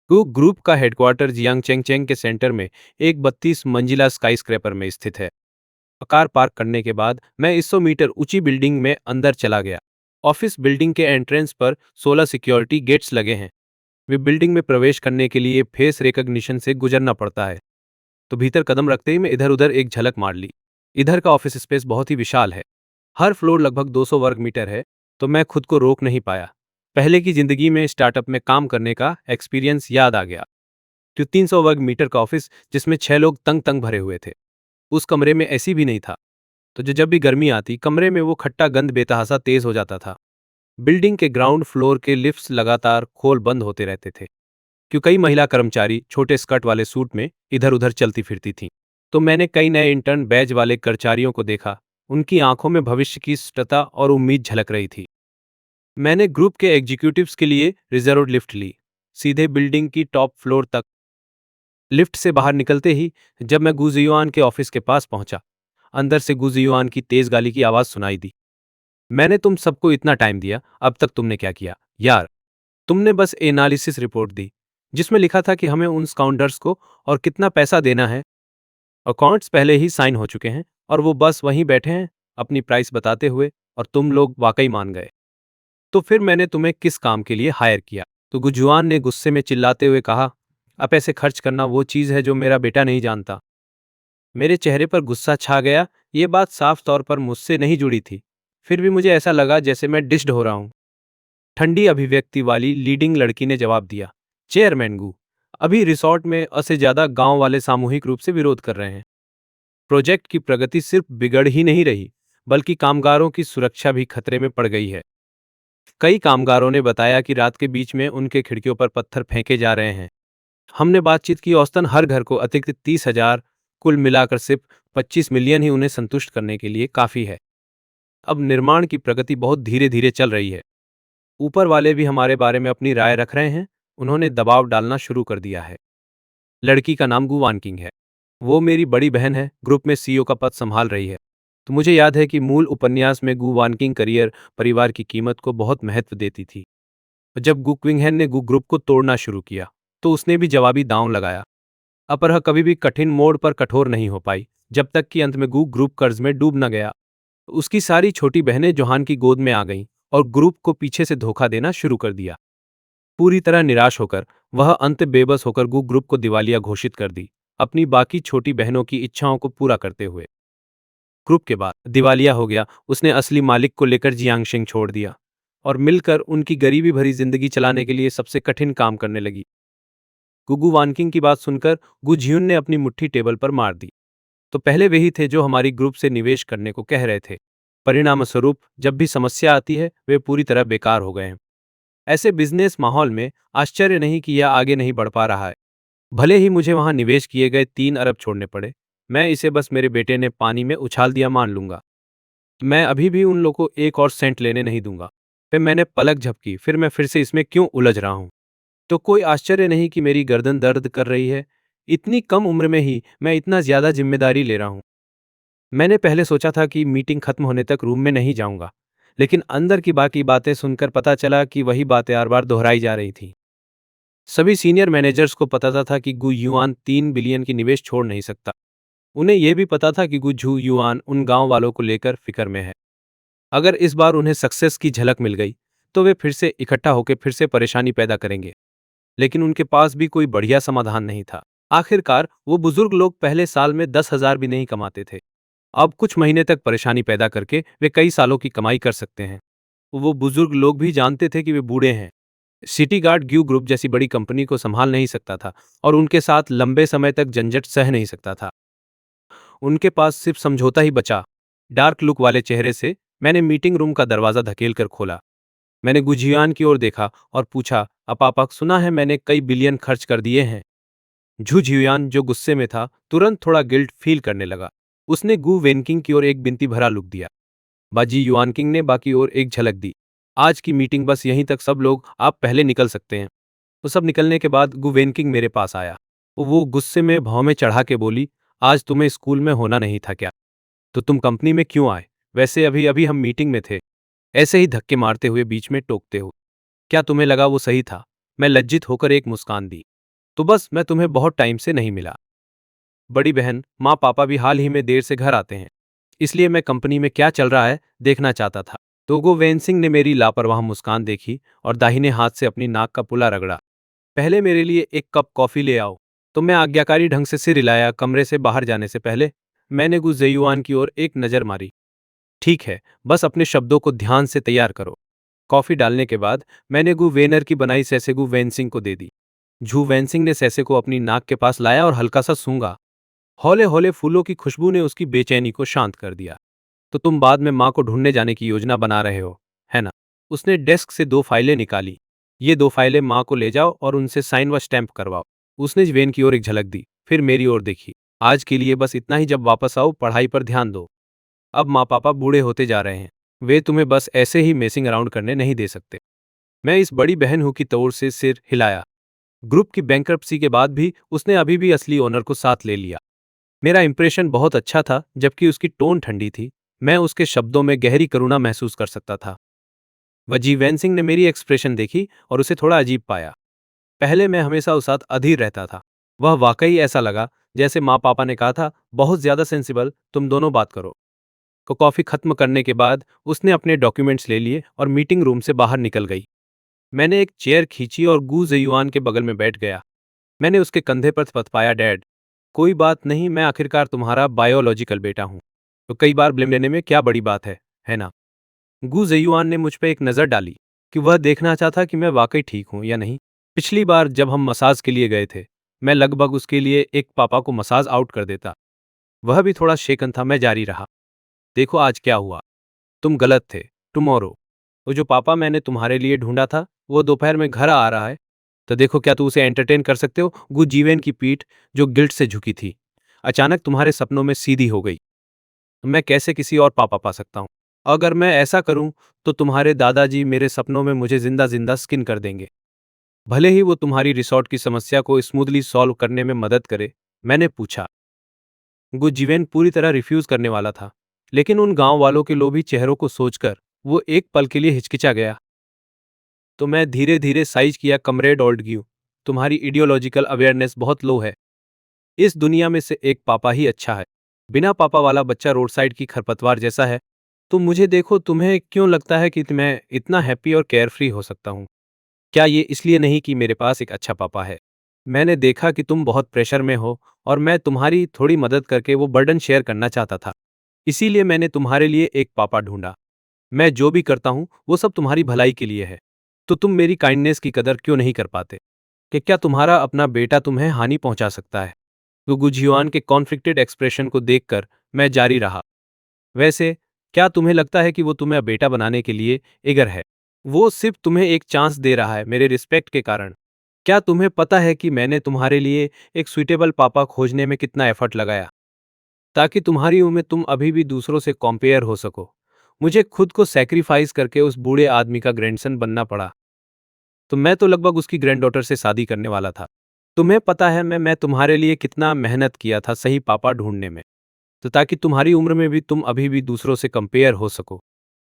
गु ग्रुप का हेडक्वार्टर जियांग चेंगचेंग के सेंटर में एक 32 मंजिला स्काईस्क्रैपर में स्थित है। कार पार्क करने के बाद मैं 100 मीटर ऊंची बिल्डिंग में अंदर चला गया। ऑफिस बिल्डिंग के एंट्रेंस पर 16 सिक्योरिटी गेट्स लगे हैं। वे बिल्डिंग में प्रवेश करने के लिए फेस रिकॉग्निशन से गुजरना पड़ता है। तो भीतर कदम रखते ही मैं इधर उधर एक झलक मार ली। इधर का ऑफिस स्पेस बहुत ही विशाल है। हर फ्लोर लगभग 200 वर्ग मीटर है। तो मैं खुद को रोक नहीं पाया। पहले की जिंदगी में स्टार्टअप में काम करने का एक्सपीरियंस याद आ गया। तो 300 वर्ग मीटर का ऑफिस जिसमें 6 लोग तंग तंग भरे हुए थे। उस कमरे में ऐसी भी नहीं था। तो जो जब भी गर्मी आती कमरे में वो खट्टा गंध बेतहासा तेज हो जाता था। बिल्डिंग के ग्राउंड फ्लोर के लिफ्ट्स लगातार खोल बंद होते रहते थे क्योंकि कई महिला कर्मचारी छोटे स्कर्ट वाले सूट में इधर उधर चलती फिरती थीं। तो मैंने कई नए इंटर्न बैज वाले कर्मचारियों को देखा। उनकी आंखों में भविष्य की स्पष्टता और उम्मीद झलक रही थी। मैंने ग्रुप के एग्जीक्यूटिव्स के लिए रिजर्व लिफ्ट ली, सीधे बिल्डिंग की टॉप फ्लोर तक। लिफ्ट से बाहर निकलते ही जब मैं गुजियुआन के ऑफिस के पास पहुंचा, अंदर से गुजियुआन की तेज गाली की आवाज सुनाई दी। मैंने तुम सबको इतना टाइम दिया, अब तक तुमने क्या किया? यार, तुमने बस एनालिसिस रिपोर्ट दी, जिसमें लिखा था कि हमें उन काउंटर्स को और कितना पैसा देना है। अकाउंट्स पहले ही साइन हो चुके हैं और वो बस वहीं बैठे हैं अपनी प्राइस बताते हुए, और तुम लोग वाकई मान गए। तो फिर मैंने तुम्हें किस काम के लिए हायर किया? तो गुजुआन ने गुस्से में चिल्लाते हुए कहा, अब पैसे खर्च करना वो चीज़ है जो मेरा बेटा नहीं जानता। मेरे चेहरे पर गुस्सा छा गया। ये बात साफ तौर पर मुझसे नहीं जुड़ी थी, फिर भी मुझे ऐसा लगा जैसे मैं डिस्ड हो रहा हूं। ठंडी अभिव्यक्ति वाली लीडिंग लड़की ने जवाब दिया, चेयरमैन गू, अभी रिसोर्ट में से ज्यादा गांव वाले सामूहिक रूप से विरोध कर रहे हैं। प्रोजेक्ट की प्रगति सिर्फ बिगड़ ही नहीं रही, बल्कि कामगारों की सुरक्षा भी खतरे में पड़ गई है। कई कामगारों ने बताया कि रात के बीच में उनके खिड़कियों पर पत्थर फेंके जा रहे हैं। हमने बातचीत की, औसतन हर घर को अतिरिक्त 30,000, कुल मिलाकर सिर्फ 25 मिलियन ही उन्हें संतुष्ट करने के लिए काफी है। अब निर्माण की प्रगति बहुत धीरे धीरे चल रही है। ऊपर वाले भी हमारे बारे में अपनी राय रख रहे हैं। उन्होंने दबाव डालना शुरू कर दिया है। लड़की का नाम गु वानकिंग है। वो मेरी बड़ी बहन है, ग्रुप में सीईओ का पद संभाल रही है। तो मुझे याद है कि मूल उपन्यास में गु वानकिंग करियर परिवार की कीमत को बहुत महत्व देती थी। जब गु क्विंगहेन ने गु ग्रुप को तोड़ना शुरू किया, तो उसने भी जवाबी दांव लगाया। अपरह कभी भी कठिन मोड़ पर कठोर नहीं हो पाई, जब तक कि अंत में गु ग्रुप कर्ज में डूब न गया। उसकी सारी छोटी बहनें जोहान की गोद में आ गईं और ग्रुप को पीछे से धोखा देना शुरू कर दिया। पूरी तरह निराश होकर वह अंत बेबस होकर गु ग्रुप को दिवालिया घोषित कर दी, अपनी बाकी छोटी बहनों की इच्छाओं को पूरा करते हुए। ग्रुप के बाद दिवालिया हो गया, उसने असली मालिक को लेकर जियांगशिंग छोड़ दिया और मिलकर उनकी गरीबी भरी जिंदगी चलाने के लिए सबसे कठिन काम करने लगी। गुगु वानकिंग की बात सुनकर गु झियुन ने अपनी मुट्ठी टेबल पर मार दी। तो पहले वही थे जो हमारी ग्रुप से निवेश करने को कह रहे थे। परिणामस्वरूप जब भी समस्या आती है वे पूरी तरह बेकार हो गए हैं। ऐसे बिजनेस माहौल में आश्चर्य नहीं कि यह आगे नहीं बढ़ पा रहा है। भले ही मुझे वहां निवेश किए गए 3 अरब छोड़ने पड़े, मैं इसे बस मेरे बेटे ने पानी में उछाल दिया मान लूंगा। मैं अभी भी उन लोगों को एक और सेंट लेने नहीं दूंगा। फिर मैंने पलक झपकी, फिर मैं फिर से इसमें क्यों उलझ रहा हूं? तो कोई आश्चर्य नहीं कि मेरी गर्दन दर्द कर रही है। इतनी कम उम्र में ही मैं इतना ज्यादा जिम्मेदारी ले रहा हूं। मैंने पहले सोचा था कि मीटिंग खत्म होने तक रूम में नहीं जाऊंगा, लेकिन अंदर की बाकी बातें सुनकर पता चला कि वही बातें हर बार दोहराई जा रही थी। सभी सीनियर मैनेजर्स को पता था कि गु युआन 3 बिलियन की निवेश छोड़ नहीं सकता। उन्हें यह भी पता था कि गु झू युआन उन गांव वालों को लेकर फिक्र में है। अगर इस बार उन्हें सक्सेस की झलक मिल गई, तो वे फिर से इकट्ठा होकर फिर से परेशानी पैदा करेंगे। लेकिन उनके पास भी कोई बढ़िया समाधान नहीं था। आखिरकार वो बुजुर्ग लोग पहले साल में 10,000 भी नहीं कमाते थे। अब कुछ महीने तक परेशानी पैदा करके वे कई सालों की कमाई कर सकते हैं। वो बुजुर्ग लोग भी जानते थे कि वे बूढ़े हैं। सिटी गार्ड ग्यू ग्रुप जैसी बड़ी कंपनी को संभाल नहीं सकता था और उनके साथ लंबे समय तक झंझट सह नहीं सकता था। उनके पास सिर्फ समझौता ही बचा। डार्क लुक वाले चेहरे से मैंने मीटिंग रूम का दरवाजा धकेल कर खोला। मैंने गुजियान की ओर देखा और पूछा, अपापा, सुना है मैंने कई बिलियन खर्च कर दिए हैं। झू झियुयान, जो गुस्से में था, तुरंत थोड़ा गिल्ट फील करने लगा। उसने गु वेनकिंग की ओर एक बिनती भरा लुक दिया। बाजी युआनकिंग ने बाकी ओर एक झलक दी। आज की मीटिंग बस यहीं तक, सब लोग आप पहले निकल सकते हैं। तो सब निकलने के बाद गु वेनकिंग मेरे पास आया। वो गुस्से में भाव में चढ़ा के बोली, आज तुम्हें स्कूल में होना नहीं था क्या? तो तुम कंपनी में क्यों आए? वैसे अभी अभी हम मीटिंग में थे। ऐसे ही धक्के मारते हुए बीच में टोकते हो। क्या तुम्हें लगा वो सही था? मैं लज्जित होकर एक मुस्कान दी। तो बस मैं तुम्हें बहुत टाइम से नहीं मिला। बड़ी बहन, माँ पापा भी हाल ही में देर से घर आते हैं, इसलिए मैं कंपनी में क्या चल रहा है देखना चाहता था। तो गो वेन सिंह ने मेरी लापरवाह मुस्कान देखी और दाहिने हाथ से अपनी नाक का पुला रगड़ा। पहले मेरे लिए एक कप कॉफी ले आओ। तो मैं आज्ञाकारी ढंग से सिर हिलाया। कमरे से बाहर जाने से पहले मैंने गु जेयुआन की ओर एक नज़र मारी। ठीक है, बस अपने शब्दों को ध्यान से तैयार करो। कॉफी डालने के बाद मैंने गु वेनर की बनाई सैसे गु वेनसिंग को दे दी। झू वेनसिंग ने सैसे को अपनी नाक के पास लाया और हल्का सा सूंघा। हौले हौले फूलों की खुशबू ने उसकी बेचैनी को शांत कर दिया। तो तुम बाद में माँ को ढूंढने जाने की योजना बना रहे हो, है ना? उसने डेस्क से 2 फाइलें निकाली। ये 2 फाइलें माँ को ले जाओ और उनसे साइन व स्टैंप करवाओ। उसने वेन की ओर एक झलक दी, फिर मेरी ओर देखी। आज के लिए बस इतना ही, जब वापस आओ पढ़ाई पर ध्यान दो। अब माँ पापा बूढ़े होते जा रहे हैं, वे तुम्हें बस ऐसे ही मेसिंग अराउंड करने नहीं दे सकते। मैं इस बड़ी बहन हूं की तौर से सिर हिलाया। ग्रुप की बैंकरप्सी के बाद भी उसने अभी भी असली ओनर को साथ ले लिया। मेरा इंप्रेशन बहुत अच्छा था, जबकि उसकी टोन ठंडी थी। मैं उसके शब्दों में गहरी करुणा महसूस कर सकता था। वजी वैन सिंह ने मेरी एक्सप्रेशन देखी और उसे थोड़ा अजीब पाया। पहले मैं हमेशा उस साथ अधीर रहता था। वह वाकई ऐसा लगा जैसे माँ पापा ने कहा था, बहुत ज्यादा सेंसिबल, तुम दोनों बात करो। कॉफी खत्म करने के बाद उसने अपने डॉक्यूमेंट्स ले लिए और मीटिंग रूम से बाहर निकल गई। मैंने एक चेयर खींची और गू ज़ेयुआन के बगल में बैठ गया। मैंने उसके कंधे पर थपथपाया, डैड, कोई बात नहीं, मैं आखिरकार तुम्हारा बायोलॉजिकल बेटा हूं, तो कई बार ब्लेम लेने में क्या बड़ी बात है ना? गू ज़ेयुआन ने मुझ पर एक नज़र डाली कि वह देखना चाहता कि मैं वाकई ठीक हूं या नहीं। पिछली बार जब हम मसाज के लिए गए थे, मैं लगभग उसके लिए एक पापा को मसाज आउट कर देता। वह भी थोड़ा शेकन था। मैं जारी रहा, देखो आज क्या हुआ, तुम गलत थे। टुमारो, वो जो पापा मैंने तुम्हारे लिए ढूंढा था, वो दोपहर में घर आ रहा है। तो देखो, क्या तू उसे एंटरटेन कर सकते हो? गु जीवन की पीठ, जो गिल्ट से झुकी थी, अचानक तुम्हारे सपनों में सीधी हो गई। मैं कैसे किसी और पापा पा सकता हूं? अगर मैं ऐसा करूं तो तुम्हारे दादाजी मेरे सपनों में मुझे जिंदा जिंदा स्किन कर देंगे, भले ही वो तुम्हारी रिसॉर्ट की समस्या को स्मूथली सॉल्व करने में मदद करे। मैंने पूछा। गुजीवेन पूरी तरह रिफ्यूज करने वाला था, लेकिन उन गांव वालों के लोभी चेहरों को सोचकर वो एक पल के लिए हिचकिचा गया। तो मैं धीरे धीरे साइज किया, कमरेड ओल्डग्यू, तुम्हारी इडियोलॉजिकल अवेयरनेस बहुत लो है। इस दुनिया में से एक पापा ही अच्छा है। बिना पापा वाला बच्चा रोड साइड की खरपतवार जैसा है। तुम मुझे देखो, तुम्हें क्यों लगता है कि मैं इतना हैप्पी और केयरफ्री हो सकता हूँ? क्या ये इसलिए नहीं कि मेरे पास एक अच्छा पापा है? मैंने देखा कि तुम बहुत प्रेशर में हो और मैं तुम्हारी थोड़ी मदद करके वो बर्डन शेयर करना चाहता था। इसीलिए मैंने तुम्हारे लिए एक पापा ढूंढा। मैं जो भी करता हूँ वो सब तुम्हारी भलाई के लिए है। तो तुम मेरी काइंडनेस की कदर क्यों नहीं कर पाते? कि क्या तुम्हारा अपना बेटा तुम्हें हानि पहुंचा सकता है? गुगुजियुआन के कॉन्फ्लिक्टेड एक्सप्रेशन को देखकर मैं जारी रहा। वैसे, क्या तुम्हें लगता है कि वो तुम्हें बेटा बनाने के लिए एगर है? वो सिर्फ तुम्हें एक चांस दे रहा है मेरे रिस्पेक्ट के कारण। क्या तुम्हें पता है कि मैंने तुम्हारे लिए एक सुइटेबल पापा खोजने में कितना एफर्ट लगाया, ताकि तुम्हारी उम्र में तुम अभी भी दूसरों से कंपेयर हो सको? मुझे खुद को सैक्रिफाइस करके उस बूढ़े आदमी का ग्रैंडसन बनना पड़ा। तो मैं तो लगभग उसकी ग्रैंडडॉटर से शादी करने वाला था। तुम्हें पता है मैं तुम्हारे लिए कितना मेहनत किया था सही पापा ढूंढने में, तो ताकि तुम्हारी उम्र में भी तुम अभी भी दूसरों से कंपेयर हो सको।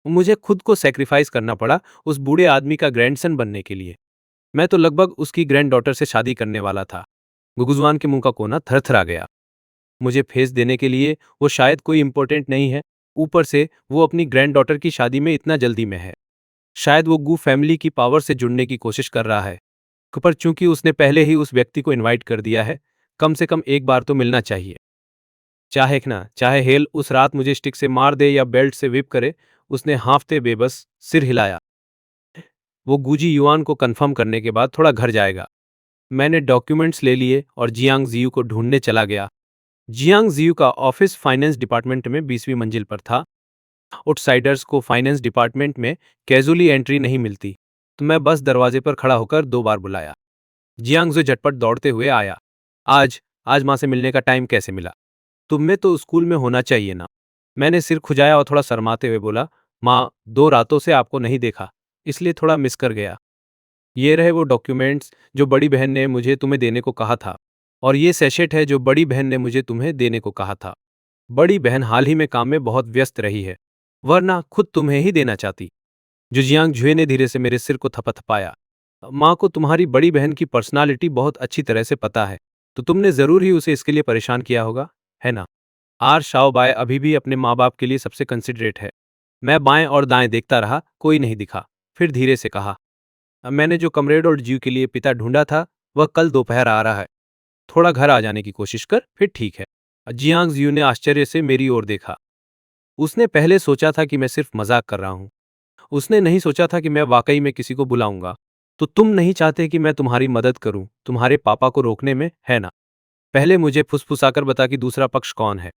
मुझे खुद को सैक्रिफाइस करना पड़ा उस बूढ़े आदमी का ग्रैंडसन बनने के लिए। मैं तो लगभग उसकी ग्रैंडडॉटर से शादी करने वाला था। गुगुजवान के मुंह का कोना थरथरा गया। मुझे फेस देने के लिए वो शायद कोई इंपॉर्टेंट नहीं है, ऊपर से वो अपनी ग्रैंडडॉटर की शादी में इतना जल्दी में है। शायद वो गू फैमिली की पावर से जुड़ने की कोशिश कर रहा है, पर चूंकि उसने पहले ही उस व्यक्ति को इनवाइट कर दिया है, कम से कम एक बार तो मिलना चाहिए। चाहे हेल उस रात मुझे स्टिक से मार दे या बेल्ट से व्हिप करे। उसने हाँफते बेबस सिर हिलाया। वो गुजी युआन को कंफर्म करने के बाद थोड़ा घर जाएगा। मैंने डॉक्यूमेंट्स ले लिए और जियांग जियू को ढूंढने चला गया। जियांग जियू का ऑफिस फाइनेंस डिपार्टमेंट में 20वीं मंजिल पर था। आउटसाइडर्स को फाइनेंस डिपार्टमेंट में कैजुअली एंट्री नहीं मिलती, तो मैं बस दरवाजे पर खड़ा होकर 2 बार बुलाया। जियांग जो झटपट दौड़ते हुए आया। आज आज माँ से मिलने का टाइम कैसे मिला? तुम्हें तो स्कूल में होना चाहिए ना। मैंने सिर खुजाया और थोड़ा शर्माते हुए बोला, माँ, 2 रातों से आपको नहीं देखा, इसलिए थोड़ा मिस कर गया। ये रहे वो डॉक्यूमेंट्स जो बड़ी बहन ने मुझे तुम्हें देने को कहा था, और ये सैशेट है जो बड़ी बहन ने मुझे तुम्हें देने को कहा था। बड़ी बहन हाल ही में काम में बहुत व्यस्त रही है, वरना खुद तुम्हें ही देना चाहती। जुजियांग झुए ने धीरे से मेरे सिर को थपथपाया। माँ को तुम्हारी बड़ी बहन की पर्सनालिटी बहुत अच्छी तरह से पता है, तो तुमने जरूर ही उसे इसके लिए परेशान किया होगा, है ना? आर शाओ बाय अभी भी अपने माँ बाप के लिए सबसे कंसिडरेट है। मैं बाएं और दाएं देखता रहा, कोई नहीं दिखा। फिर धीरे से कहा, मैंने जो कमरेड और जीव के लिए पिता ढूंढा था, वह कल दोपहर आ रहा है। थोड़ा घर आ जाने की कोशिश कर, फिर ठीक है। जियांग जियू ने आश्चर्य से मेरी ओर देखा। उसने पहले सोचा था कि मैं सिर्फ मजाक कर रहा हूं। उसने नहीं सोचा था कि मैं वाकई में किसी को बुलाऊंगा। तो तुम नहीं चाहते कि मैं तुम्हारी मदद करूं तुम्हारे पापा को रोकने में, है ना? पहले मुझे फुसफुसाकर बता कि दूसरा पक्ष कौन है।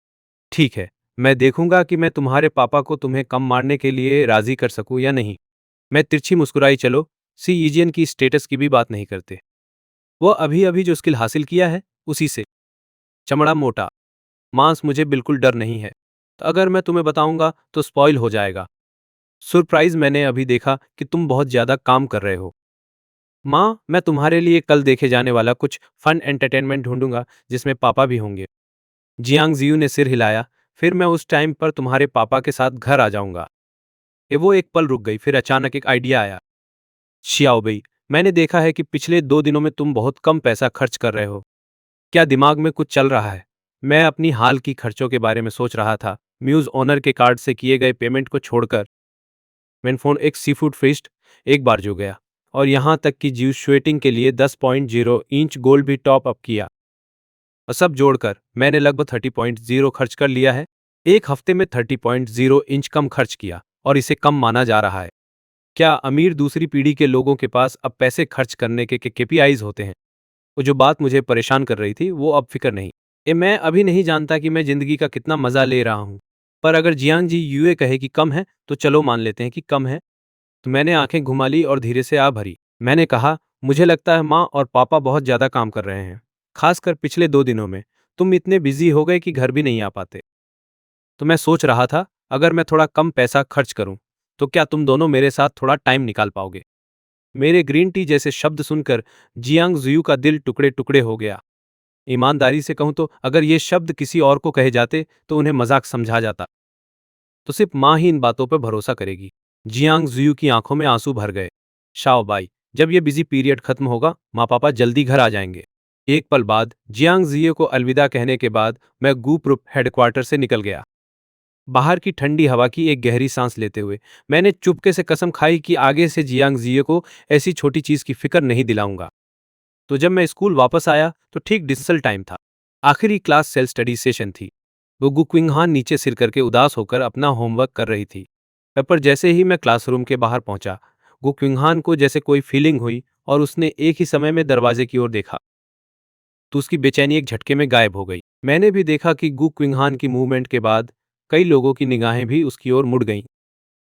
ठीक है, मैं देखूंगा कि मैं तुम्हारे पापा को तुम्हें कम मारने के लिए राजी कर सकूं या नहीं। मैं तिरछी मुस्कुराई। चलो, सी ईजियन की स्टेटस की भी बात नहीं करते। वो अभी अभी जो स्किल हासिल किया है उसी से। चमड़ा मोटा, मांस मुझे बिल्कुल डर नहीं है। तो अगर मैं तुम्हें बताऊंगा तो स्पॉइल हो जाएगा। सरप्राइज, मैंने अभी देखा कि तुम बहुत ज्यादा काम कर रहे हो। माँ, मैं तुम्हारे लिए कल देखे जाने वाला कुछ फन एंटरटेनमेंट ढूंढूंगा जिसमें पापा भी होंगे। जियांग जियू ने सिर हिलाया, फिर मैं उस टाइम पर तुम्हारे पापा के साथ घर आ जाऊंगा। ये वो एक पल रुक गई, फिर अचानक एक आइडिया आया। शियाओबेई, मैंने देखा है कि पिछले 2 दिनों में तुम बहुत कम पैसा खर्च कर रहे हो। क्या दिमाग में कुछ चल रहा है? मैं अपनी हाल की खर्चों के बारे में सोच रहा था। म्यूज ओनर के कार्ड से किए गए पेमेंट को छोड़कर मैनफोन एक सीफूड फीस्ट एक बार जो गया, और यहाँ तक कि ज्यूस स्वेटिंग के लिए 10.0 इंच गोल्ड भी टॉप अप किया। और सब जोड़कर मैंने लगभग 30.0 खर्च कर लिया है। एक हफ्ते में 30.0 इंच कम खर्च किया, और इसे कम माना जा रहा है। क्या अमीर दूसरी पीढ़ी के लोगों के पास अब पैसे खर्च करने के केपीआईज होते हैं? वो जो बात मुझे परेशान कर रही थी वो अब फिक्र नहीं। मैं अभी नहीं जानता कि मैं जिंदगी का कितना मजा ले रहा हूँ। पर अगर जियांग जी यूए कहे कि कम है तो चलो मान लेते हैं कि कम है। तो मैंने आंखें घुमा ली और धीरे से आ भरी। मैंने कहा, मुझे लगता है माँ और पापा बहुत ज्यादा काम कर रहे हैं। खासकर पिछले 2 दिनों में तुम इतने बिजी हो गए कि घर भी नहीं आ पाते। तो मैं सोच रहा था, अगर मैं थोड़ा कम पैसा खर्च करूं तो क्या तुम दोनों मेरे साथ थोड़ा टाइम निकाल पाओगे? मेरे ग्रीन टी जैसे शब्द सुनकर जियांग जुयू का दिल टुकड़े टुकड़े हो गया। ईमानदारी से कहूं तो अगर ये शब्द किसी और को कहे जाते तो उन्हें मजाक समझा जाता। तो सिर्फ माँ ही इन बातों पर भरोसा करेगी। जियांग जुयू की आंखों में आंसू भर गए। शाओ बाई, जब ये बिजी पीरियड खत्म होगा माँ पापा जल्दी घर आ जाएंगे। एक पल बाद जियांग जियो को अलविदा कहने के बाद मैं गू प्रूफ हेडक्वार्टर से निकल गया। बाहर की ठंडी हवा की एक गहरी सांस लेते हुए मैंने चुपके से कसम खाई कि आगे से जियांग जियो को ऐसी छोटी चीज की फिक्र नहीं दिलाऊंगा। तो जब मैं स्कूल वापस आया तो ठीक डिस्सल टाइम था। आखिरी क्लास सेल्फ स्टडी सेशन थी। वो गुक्विंगहान नीचे सिर करके उदास होकर अपना होमवर्क कर रही थी। पर जैसे ही मैं क्लासरूम के बाहर पहुंचा, गुक्विंगहान को जैसे कोई फीलिंग हुई और उसने एक ही समय में दरवाजे की ओर देखा, तो उसकी बेचैनी एक झटके में गायब हो गई। मैंने भी देखा कि गुक्विंगहान की मूवमेंट के बाद कई लोगों की निगाहें भी उसकी ओर मुड़ गईं।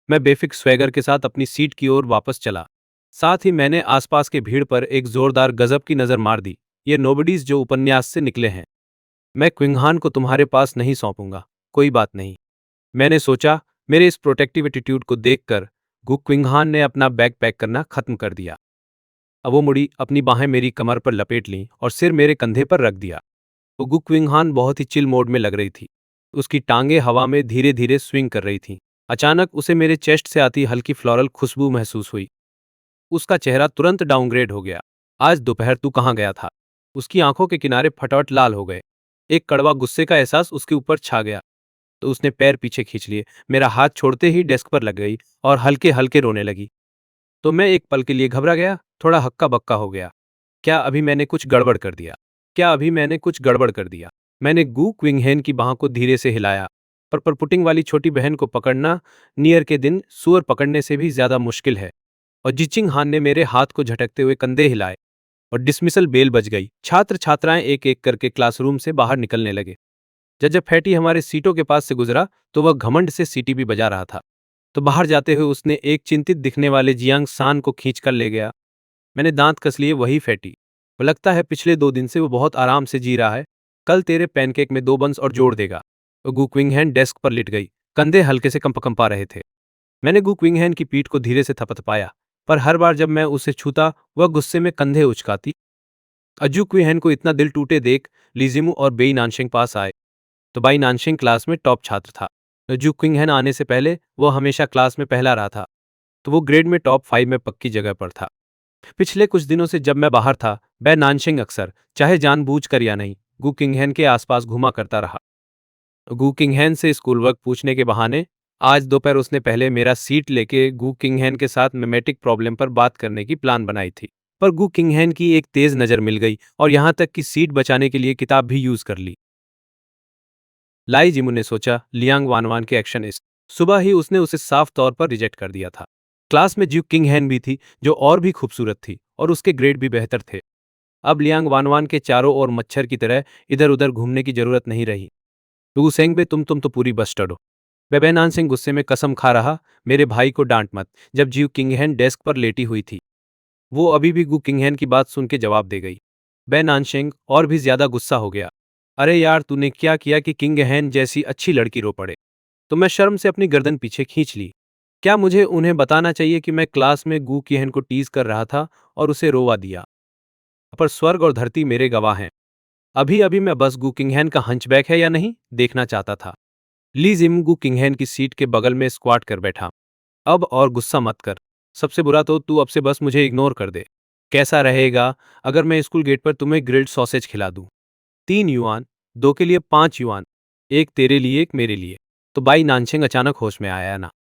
मैं बेफिक्र स्वैगर के साथ अपनी सीट की ओर वापस चला। साथ ही मैंने आसपास के भीड़ पर एक जोरदार गजब की नजर मार दी। ये नोबडीज जो उपन्यास से निकले हैं। मैं क्विंगहान को तुम्हारे पास नहीं सौंपूंगा, कोई बात नहीं, मैंने सोचा। मेरे इस प्रोटेक्टिव एटीट्यूड को देखकर गु क्विंगहान ने अपना बैग पैक करना खत्म कर दिया। अब वो मुड़ी, अपनी बाहें मेरी कमर पर लपेट लीं और सिर मेरे कंधे पर रख दिया। वो गु क्विंगहान बहुत ही चिल मोड में लग रही थी। उसकी टांगें हवा में धीरे धीरे स्विंग कर रही थीं। अचानक उसे मेरे चेस्ट से आती हल्की फ्लोरल खुशबू महसूस हुई। उसका चेहरा तुरंत डाउनग्रेड हो गया। आज दोपहर तू कहाँ गया था? उसकी आंखों के किनारे फटाफट लाल हो गए। एक कड़वा गुस्से का एहसास उसके ऊपर छा गया। तो उसने पैर पीछे खींच लिए, मेरा हाथ छोड़ते ही डेस्क पर लग गई और हल्के हल्के रोने लगी। तो मैं एक पल के लिए घबरा गया, थोड़ा हक्का बक्का हो गया। क्या अभी मैंने कुछ गड़बड़ कर दिया? क्या अभी मैंने कुछ गड़बड़ कर दिया? मैंने गू क्विंगहेन की बाह को धीरे से हिलाया। पर पुटिंग वाली छोटी बहन को पकड़ना नियर के दिन सुअर पकड़ने से भी ज्यादा मुश्किल है। और जिचिंग हान ने मेरे हाथ को झटकते हुए कंधे हिलाए और डिसमिसल बेल बज गई। छात्र छात्राएं एक एक करके क्लासरूम से बाहर निकलने लगे। जब फैटी हमारे सीटों के पास से गुजरा तो वह घमंड से सीटी भी बजा रहा था। तो बाहर जाते हुए उसने एक चिंतित दिखने वाले जियांग सान को खींचकर ले गया। मैंने दांत कस लिए, वही फैटी। वो लगता है पिछले 2 दिन से वो बहुत आराम से जी रहा है। कल तेरे पैनकेक में 2 बंस और जोड़ देगा। वो गु क्विंगहैन डेस्क पर लिट गई, कंधे हल्के से कंपा रहे थे। मैंने गु क्विंगहैन की पीठ को धीरे से थपथपाया, पर हर बार जब मैं उसे छूता वह गुस्से में कंधे उचकाती। अजू क्विंगहैन को इतना दिल टूटे देख लीजिमू और बेई नानशिंग पास आए। तो बाई नानशिंग क्लास में टॉप छात्र था। जू क्विंगहैन आने से पहले वो हमेशा क्लास में पहला रहा था, तो वो ग्रेड में टॉप 5 में पक्की जगह पर था। पिछले कुछ दिनों से जब मैं बाहर था, बै नानशिंग अक्सर, चाहे जानबूझकर या नहीं, गु किंगहैन के आसपास घुमा करता रहा। गु किंगहैन से स्कूल वर्क पूछने के बहाने आज दोपहर उसने पहले मेरा सीट लेके गु किंगहैन के साथ मेमेटिक प्रॉब्लम पर बात करने की प्लान बनाई थी। पर गु किंगहैन की एक तेज नजर मिल गई और यहां तक कि सीट बचाने के लिए किताब भी यूज कर ली। लाई जिमू ने सोचा, लियांग वानवान के एक्शन इस सुबह ही उसने उसे साफ तौर पर रिजेक्ट कर दिया था। क्लास में ज्यू किंगहैन भी थी जो और भी खूबसूरत थी और उसके ग्रेड भी बेहतर थे। अब लियांग वानवान के चारों ओर मच्छर की तरह इधर उधर घूमने की जरूरत नहीं रही। टू सेंग बे, तुम तो पूरी बस्टर्ड हो। बेबेनान सिंह गुस्से में कसम खा रहा, मेरे भाई को डांट मत। जब ज्यू किंगहैन डेस्क पर लेटी हुई थी, वो अभी भी गु किंगहैन की बात सुन के जवाब दे गई। बे नानशेंग और भी ज्यादा गुस्सा हो गया। अरे यार, तूने क्या किया कि किंगहैन जैसी अच्छी लड़की रो पड़े? तो मैं शर्म से अपनी गर्दन पीछे खींच ली। क्या मुझे उन्हें बताना चाहिए कि मैं क्लास में गु किंगहैन को टीज कर रहा था और उसे रोवा दिया? पर स्वर्ग और धरती मेरे गवाह हैं। अभी अभी मैं बस गु किंगहैन का हंचबैक है या नहीं देखना चाहता था। ली जिम गु किंगहैन की सीट के बगल में स्क्वाट कर बैठा। अब और गुस्सा मत कर। सबसे बुरा तो तू अब से बस मुझे इग्नोर कर दे। कैसा रहेगा अगर मैं स्कूल गेट पर तुम्हें ग्रिल्ड सॉसेज खिला दूं? 3 युआन, दो के लिए 5 युआन, एक तेरे लिए एक मेरे लिए। तो बाई नानशेंग अचानक होश में आया ना।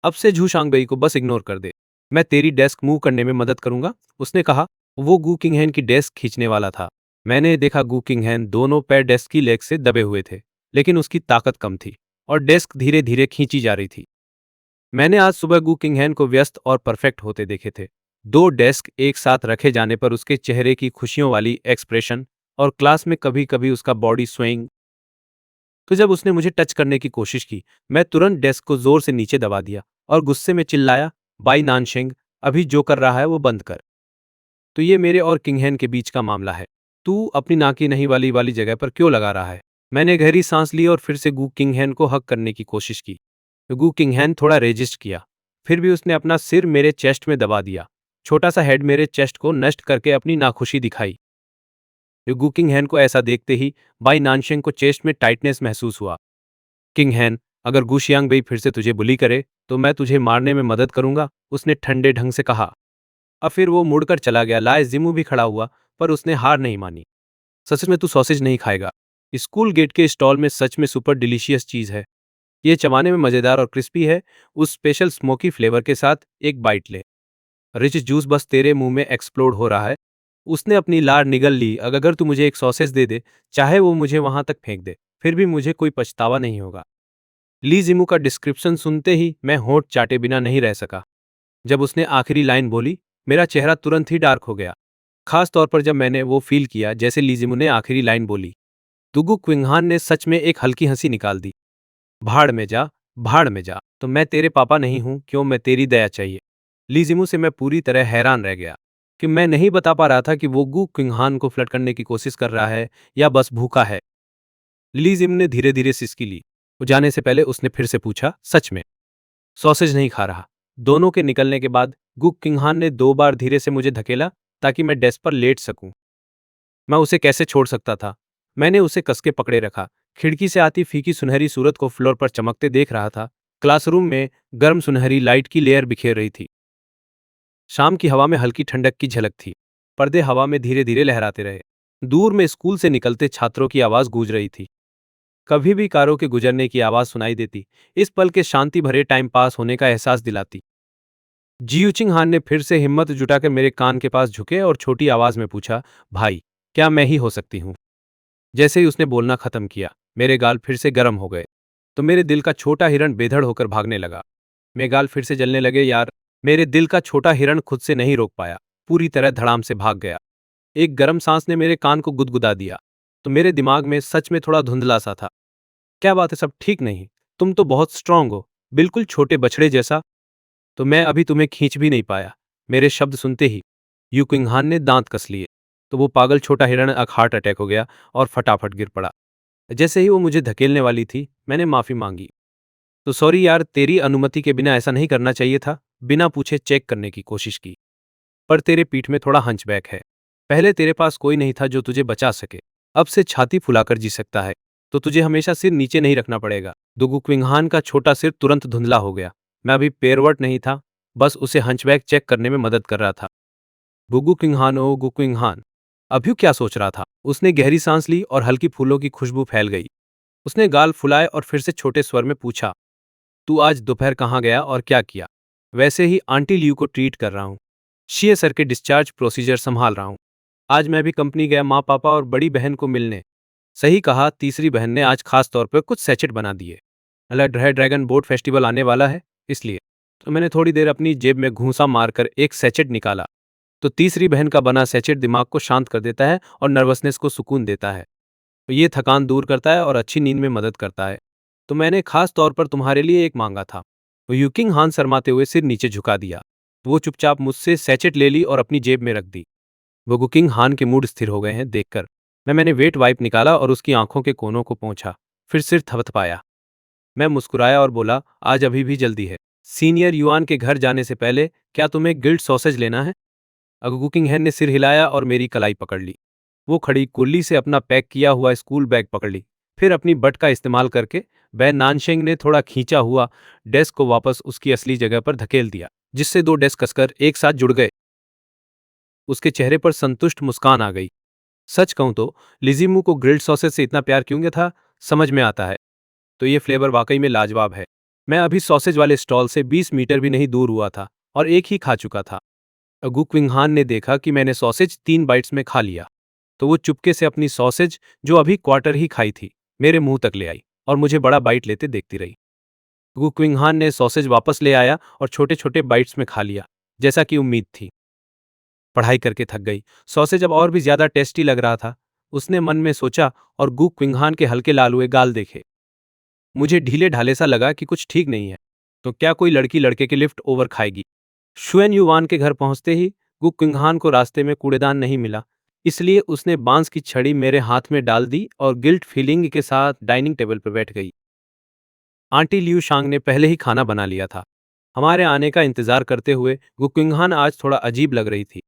अब से झू शांगबई को बस इग्नोर कर दे। मैं तेरी डेस्क मूव करने में मदद करूंगा, उसने कहा। वो गू किंगहैन की डेस्क खींचने वाला था। मैंने देखा गू किंगहैन दोनों पैर डेस्क की लेग से दबे हुए थे, लेकिन उसकी ताकत कम थी और डेस्क धीरे धीरे खींची जा रही थी। मैंने आज सुबह गू किंगहैन को व्यस्त और परफेक्ट होते देखे थे। दो डेस्क एक साथ रखे जाने पर उसके चेहरे की खुशियों वाली एक्सप्रेशन और क्लास में कभी कभी उसका बॉडी स्विंग। तो जब उसने मुझे टच करने की कोशिश की, मैं तुरंत डेस्क को जोर से नीचे दबा दिया और गुस्से में चिल्लाया, बाई नानशेंग, अभी जो कर रहा है वो बंद कर। तो ये मेरे और किंगहैन के बीच का मामला है। तू अपनी नाकी नहीं वाली जगह पर क्यों लगा रहा है? मैंने गहरी सांस ली और फिर से गू किंगहैन को हक करने की कोशिश की। गू किंगहैन थोड़ा रेजिस्ट किया, फिर भी उसने अपना सिर मेरे चेस्ट में दबा दिया। छोटा सा हेड मेरे चेस्ट को नष्ट करके अपनी नाखुशी दिखाई। गू किंगहैन को ऐसा देखते ही बाई नानशेंग को चेस्ट में टाइटनेस महसूस हुआ। किंगहैन, अगर गू शियांगबई फिर से तुझे बुली करे तो मैं तुझे मारने में मदद करूंगा, उसने ठंडे ढंग से कहा। अब फिर वो मुड़कर चला गया। लाए जिमू भी खड़ा हुआ, पर उसने हार नहीं मानी। सच में तू सॉसेज नहीं खाएगा? स्कूल गेट के स्टॉल में सच में सुपर डिलीशियस चीज है। ये चबाने में मजेदार और क्रिस्पी है। उस स्पेशल स्मोकी फ्लेवर के साथ एक बाइट ले। रिच जूस बस तेरे मुंह में एक्सप्लोड हो रहा है। उसने अपनी लार निगल ली। अगर तू मुझे एक सॉसेज दे दे, चाहे वो मुझे वहां तक फेंक दे, फिर भी मुझे कोई पछतावा नहीं होगा। ली जिमू का डिस्क्रिप्शन सुनते ही मैं होंठ चाटे बिना नहीं रह सका। जब उसने आखिरी लाइन बोली, मेरा चेहरा तुरंत ही डार्क हो गया। खास तौर पर जब मैंने वो फील किया जैसे ली जिमू ने आखिरी लाइन बोली। दुगु क्विंगहान ने सच में एक हल्की हंसी निकाल दी। भाड़ में जा, भाड़ में जा। तो मैं तेरे पापा नहीं हूं, क्यों मैं तेरी दया चाहिए? ली जिमू से मैं पूरी तरह हैरान रह गया कि मैं नहीं बता पा रहा था कि वो गु क्विंगहान को फ्लर्ट करने की कोशिश कर रहा है या बस भूखा है। ली जिम ने धीरे धीरे सिसकी ली। वो जाने से पहले उसने फिर से पूछा, सच में सॉसेज नहीं खा रहा? दोनों के निकलने के बाद गुक किंगहान ने 2 बार धीरे से मुझे धकेला ताकि मैं डेस्क पर लेट सकूं। मैं उसे कैसे छोड़ सकता था? मैंने उसे कसके पकड़े रखा। खिड़की से आती फीकी सुनहरी सूरत को फ्लोर पर चमकते देख रहा था। क्लासरूम में गर्म सुनहरी लाइट की लेयर बिखेर रही थी। शाम की हवा में हल्की ठंडक की झलक थी। पर्दे हवा में धीरे धीरे लहराते रहे। दूर में स्कूल से निकलते छात्रों की आवाज गूंज रही थी। कभी भी कारों के गुजरने की आवाज सुनाई देती, इस पल के शांति भरे टाइम पास होने का एहसास दिलाती। जियूचिंग हान ने फिर से हिम्मत जुटाकर मेरे कान के पास झुके और छोटी आवाज में पूछा, भाई, क्या मैं ही हो सकती हूँ? जैसे ही उसने बोलना खत्म किया, मेरे गाल फिर से गर्म हो गए। तो मेरे दिल का छोटा हिरण बेधड़ होकर भागने लगा। मेरे गाल फिर से जलने लगे यार। मेरे दिल का छोटा हिरण खुद से नहीं रोक पाया, पूरी तरह धड़ाम से भाग गया। एक गर्म सांस ने मेरे कान को गुदगुदा दिया। तो मेरे दिमाग में सच में थोड़ा धुंधला सा था। क्या बात है, सब ठीक नहीं? तुम तो बहुत स्ट्रांग हो, बिल्कुल छोटे बछड़े जैसा। तो मैं अभी तुम्हें खींच भी नहीं पाया। मेरे शब्द सुनते ही यू किंगहान ने दांत कस लिए। तो वो पागल छोटा हिरण हार्ट अटैक हो गया और फटाफट गिर पड़ा। जैसे ही वो मुझे धकेलने वाली थी, मैंने माफी मांगी। तो सॉरी यार, तेरी अनुमति के बिना ऐसा नहीं करना चाहिए था। बिना पूछे चेक करने की कोशिश की। पर तेरे पीठ में थोड़ा हंचबैक है। पहले तेरे पास कोई नहीं था जो तुझे बचा सके। अब से छाती फुलाकर जी सकता है, तो तुझे हमेशा सिर नीचे नहीं रखना पड़ेगा। दुगु क्विंगहान का छोटा सिर तुरंत धुंधला हो गया। मैं अभी पेरवट नहीं था, बस उसे हंचबैक चेक करने में मदद कर रहा था। गुगु किंगहान, ओ गु किंगहान, अभी क्या सोच रहा था? उसने गहरी सांस ली और हल्की फूलों की खुशबू फैल गई। उसने गाल फुलाए और फिर से छोटे स्वर में पूछा, तू आज दोपहर कहाँ गया और क्या किया? वैसे ही आंटी लियू को ट्रीट कर रहा हूँ। सीए सर के डिस्चार्ज प्रोसीजर संभाल रहा हूँ। आज मैं भी कंपनी गया माँ पापा और बड़ी बहन को मिलने। सही कहा, तीसरी बहन ने आज खास तौर पर कुछ सैचेट बना दिए। अलग ड्रैगन बोट फेस्टिवल आने वाला है, इसलिए। तो मैंने थोड़ी देर अपनी जेब में घूंसा मारकर एक सैचेट निकाला। तो तीसरी बहन का बना सैचेट दिमाग को शांत कर देता है और नर्वसनेस को सुकून देता है। तो ये थकान दूर करता है और अच्छी नींद में मदद करता है। तो मैंने खास तौर पर तुम्हारे लिए एक मांगा था। वो यूकिंग हान शर्माते हुए सिर नीचे झुका दिया। वो चुपचाप मुझसे सैचेट ले ली और अपनी जेब में रख दी। वो कुकिंग हान के मूड स्थिर हो गए हैं देखकर। मैंने वेट वाइप निकाला और उसकी आंखों के कोनों को पोंछा, फिर सिर थपथपाया। मैं मुस्कुराया और बोला, आज अभी भी जल्दी है। सीनियर युआन के घर जाने से पहले क्या तुम्हें गिल्ड सॉसेज लेना है? अगु कुकिंग हैन ने सिर हिलाया और मेरी कलाई पकड़ ली। वो खड़ी कुल्ली से अपना पैक किया हुआ स्कूल बैग पकड़ ली, फिर अपनी बट का इस्तेमाल करके बै नानशेंग ने थोड़ा खींचा हुआ डेस्क को वापस उसकी असली जगह पर धकेल दिया, जिससे दो डेस्क कसकर एक साथ जुड़ गए। उसके चेहरे पर संतुष्ट मुस्कान आ गई। सच कहूं तो लिजीमू को ग्रिल्ड सॉसेज से इतना प्यार क्यों था, समझ में आता है। तो ये फ्लेवर वाकई में लाजवाब है। मैं अभी सॉसेज वाले स्टॉल से 20 मीटर भी नहीं दूर हुआ था और एक ही खा चुका था। अगू क्विंगहान ने देखा कि मैंने सॉसेज 3 बाइट्स में खा लिया, तो वो चुपके से अपनी सॉसेज, जो अभी क्वार्टर ही खाई थी, मेरे मुंह तक ले आई और मुझे बड़ा बाइट लेते देखती रही। गु क्विंगहान ने सॉसेज वापस ले आया और छोटे छोटे बाइट्स में खा लिया, जैसा कि उम्मीद थी। पढ़ाई करके थक गई, सॉसेज अब और भी ज्यादा टेस्टी लग रहा था, उसने मन में सोचा और गु क्विंगहान के हल्के लाल हुए गाल देखे। मुझे ढीले ढाले सा लगा कि कुछ ठीक नहीं है। तो क्या कोई लड़की लड़के के लिफ्ट ओवर खाएगी? शुएन युवान के घर पहुंचते ही गु क्विंगहान को रास्ते में कूड़ेदान नहीं मिला, इसलिए उसने बांस की छड़ी मेरे हाथ में डाल दी और गिल्ट फीलिंग के साथ डाइनिंग टेबल पर बैठ गई। आंटी लियू शांग ने पहले ही खाना बना लिया था। हमारे आने का इंतजार करते हुए गु क्विंगहान आज थोड़ा अजीब लग रही थी।